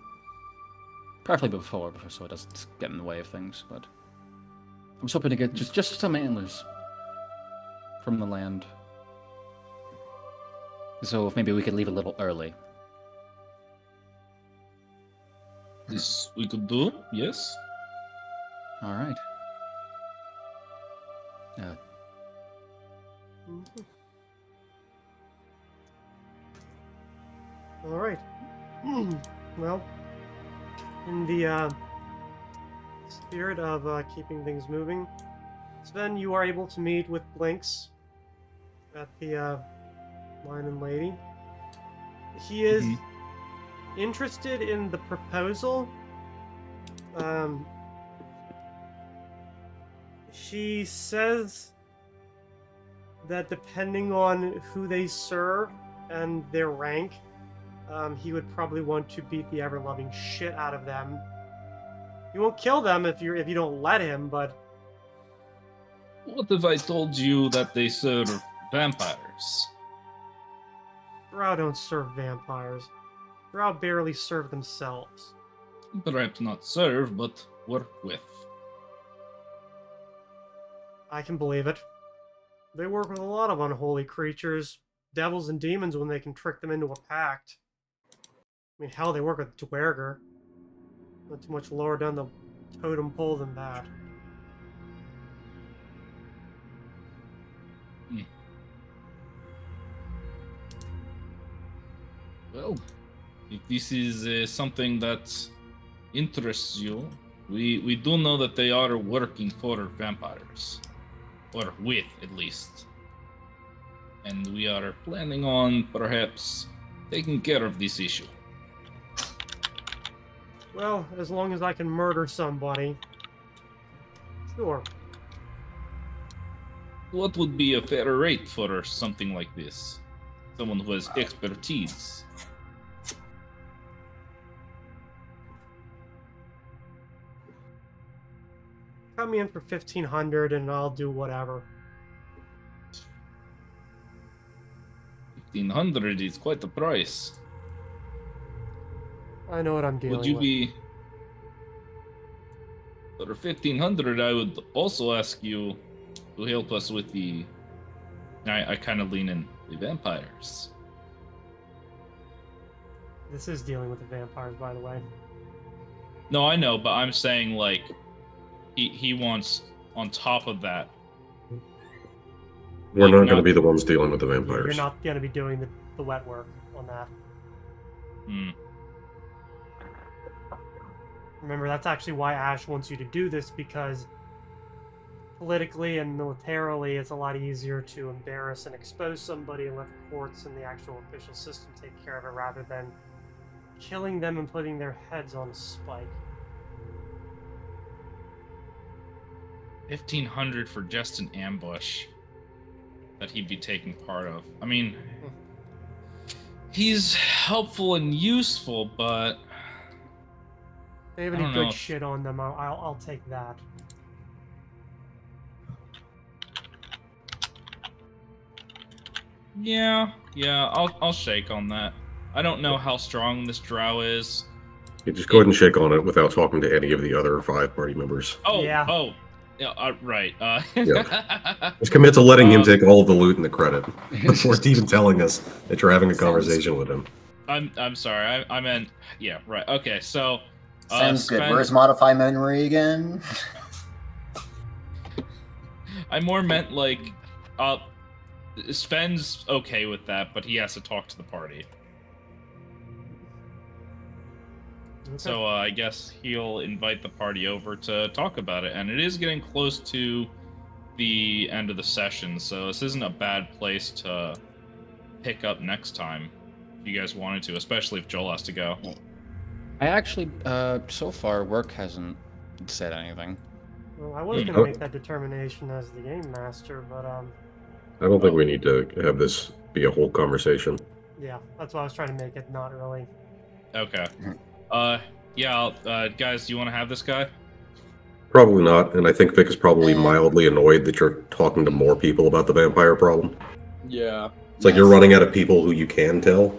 Preferably before, so it doesn't get in the way of things, but I was hoping to get just some antlers from the land. So if maybe we could leave a little early. This we could do, yes. All right. Mhm. All right. Well, in the spirit of keeping things moving, Sven, you are able to meet with Blinks at the Lion and Lady. He is interested in the proposal. She says that depending on who they serve and their rank, he would probably want to beat the ever-loving shit out of them. He won't kill them if you don't let him, but What if I told you that they serve vampires? Drow don't serve vampires. Drow barely serve themselves. Perhaps not serve, but work with. I can believe it. They work with a lot of unholy creatures, devils and demons when they can trick them into a pact. I mean, hell, they work with Dwerger. Not too much lower down the totem pole than that. Well, if this is something that interests you, we do know that they are working for vampires. Or with, at least. And we are planning on, perhaps, taking care of this issue. Well, as long as I can murder somebody. Sure. What would be a fair rate for something like this? Someone who has expertise. Cut me in for 1,500 and I'll do whatever. 1,500 is quite a price. I know what I'm dealing Would you with. be... For 1,500, I would also ask you to help us with the I kind of lean in the vampires. This is dealing with the vampires, by the way. No, I know, but I'm saying like he wants on top of that. We're Like, not going to not- be the ones dealing with the You're vampires. not going to be doing the wet work on that. Hmm. Remember, that's actually why Ash wants you to do this, because politically and militarily, it's a lot easier to embarrass and expose somebody and let the courts and the actual official system take care of it, rather than killing them and putting their heads on a spike. 1,500 for just an ambush that he'd be taking part of. I mean, he's helpful and useful, but If they have I any don't know good if- shit on them, I'll take that. yeah, I'll shake on that. I don't know how strong this drow is. You just go ahead and shake on it without talking to any of the other 5 party members. Yeah, right. Just commit to letting him Um, take all of the loot and the credit before even telling us that you're having a conversation with him. I'm sorry. I meant yeah, right. Okay, so Sounds good. Sven- Where's modify memory again? I more meant like Sven's okay with that, but he has to talk to the party. Okay. So I guess he'll invite the party over to talk about it, and it is getting close to the end of the session, so this isn't a bad place to pick up next time if you guys wanted to, especially if Joel has to go. I actually, so far, work hasn't said anything. Well, I was Hmm. going to make that determination as the game master, but I don't think we need to have this be a whole conversation. yeah, that's why I was trying to make it not really. Okay. Guys, do you want to have this guy? Probably not, and I think Vic is probably mildly annoyed that you're talking to more people about the vampire problem. Yeah. It's like you're running out of people who you can tell.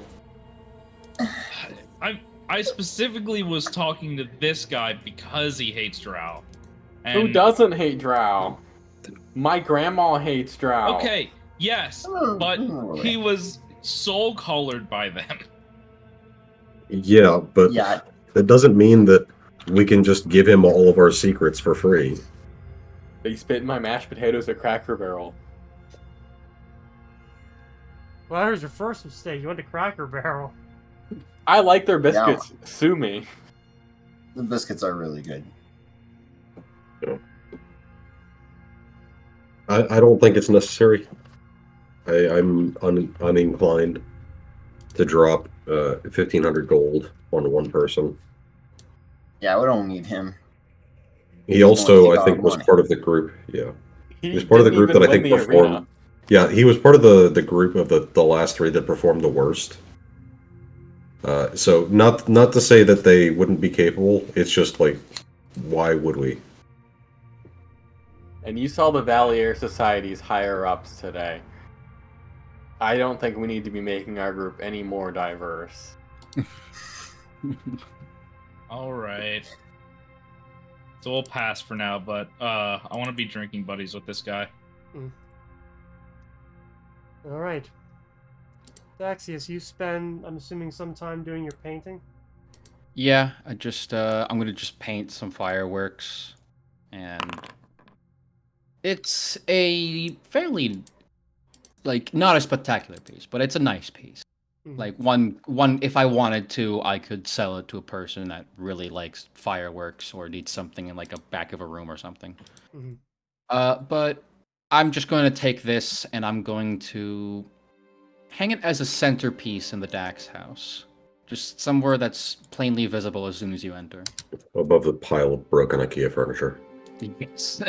I specifically was talking to this guy because he hates Drow. Who doesn't hate Drow? My grandma hates Drow. Okay, yes, but he was soul-colored by them. Yeah, but Yeah, that doesn't mean that we can just give him all of our secrets for free. They spit in my mashed potatoes at Cracker Barrel. Well, here's your first mistake. You went to Cracker Barrel. I like their biscuits. Sue me. the biscuits are really good. I don't think it's necessary. I'm uninclined to drop 1,500 gold on one person. Yeah, we don't need him. He also, take I our think, was money. part of the group. Yeah, He he was part of the didn't group that I even think win the performed. arena. Yeah, he was part of the group of the last 3 that performed the worst. So not to say that they wouldn't be capable. It's just like, why would we? And you saw the Valier Society's higher ups today. I don't think we need to be making our group any more diverse. All right. So we'll pass for now, but I want to be drinking buddies with this guy. All right. Daxius, you spend, I'm assuming, some time doing your painting? Yeah, I'm gonna just paint some fireworks, and it's a fairly, like, not a spectacular piece, but it's a nice piece. Mhm. Like one, if I wanted to, I could sell it to a person that really likes fireworks or needs something in like a back of a room or something. Mhm. But I'm just going to take this and I'm going to hang it as a centerpiece in the Dax house. Just somewhere that's plainly visible as soon as you enter. Above the pile of broken IKEA furniture. Yes.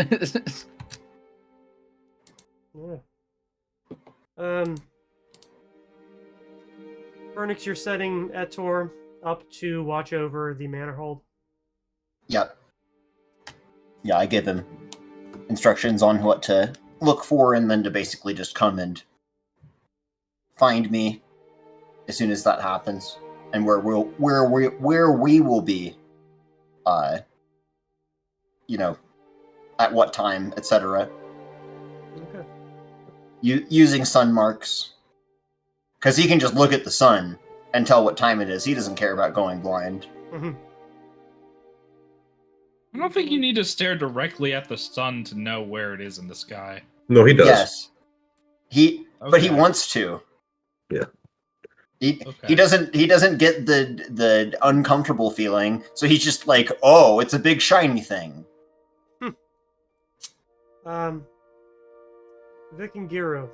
Yeah. Vernix, you're setting Etor up to watch over the manor hold. Yep. Yeah, I give him instructions on what to look for, and then to basically just come and find me as soon as that happens, and where we will be, at what time, etc. Okay. using sun marks. Because he can just look at the sun and tell what time it is. He doesn't care about going blind. Mhm. I don't think you need to stare directly at the sun to know where it is in the sky. No, he does. Yes. But he Okay. wants to. Yeah. He Okay. doesn't get the uncomfortable feeling, so he's just like, oh, it's a big shiny thing. Vic and Giru.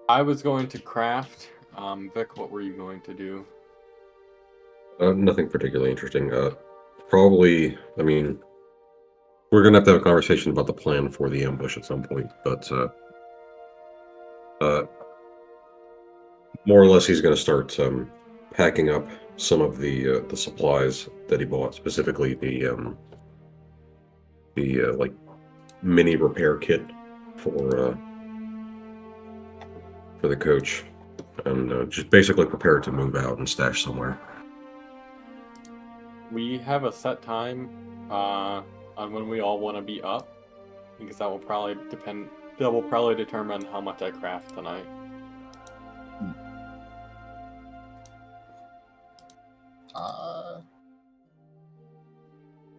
I was going to craft. Vic, what were you going to do? Nothing particularly interesting. Probably, I mean, we're gonna have to have a conversation about the plan for the ambush at some point, but more or less, he's gonna start packing up some of the supplies that he bought, specifically the like mini repair kit for the coach, and just basically prepare to move out and stash somewhere. We have a set time on when we all want to be up, because that will probably depend. That will probably determine how much I craft tonight.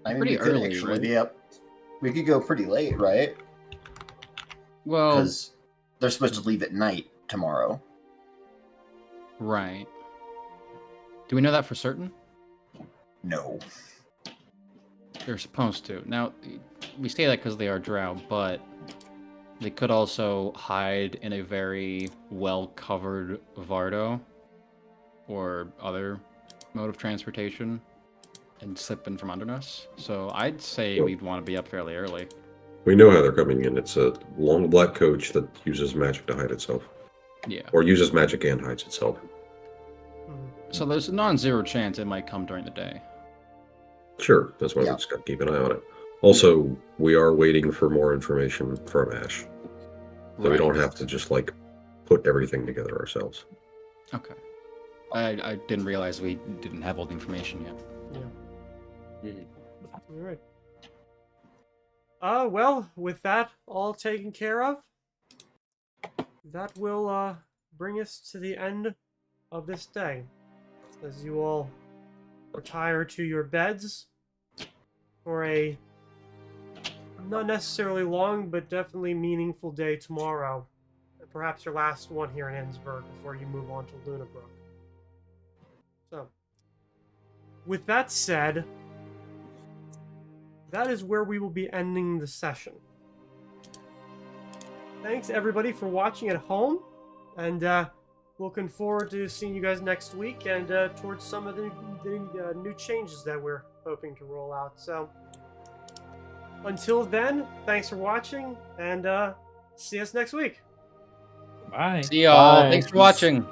I mean, Pretty we could early, actually right? be up. We could go pretty late, right? Well, Because they're supposed to leave at night tomorrow. right. Do we know that for certain? No. They're supposed to. Now, we say that because they are drow, but they could also hide in a very well-covered Vardo or other mode of transportation and slip in from under us. So I'd say we'd want to be up fairly early. We know how they're coming in. It's a long black coach that uses magic to hide itself, Yeah. or uses magic and hides itself. So there's a non-zero chance it might come during the day. Sure, that's why we just got to keep an eye on it. Also, we are waiting for more information from Ash, so we don't have to just like put everything together ourselves. Okay. I didn't realize we didn't have all the information yet. All right. Well, with that all taken care of, that will bring us to the end of this day. As you all retire to your beds for a not necessarily long, but definitely meaningful day tomorrow. And perhaps your last one here in Innsbruck before you move on to Lunabrook. So, with that said, that is where we will be ending the session. Thanks everybody for watching at home, and looking forward to seeing you guys next week and towards some of the new changes that we're hoping to roll out. So, until then, thanks for watching, and see us next week. Bye. See y'all. Bye. Thanks for watching.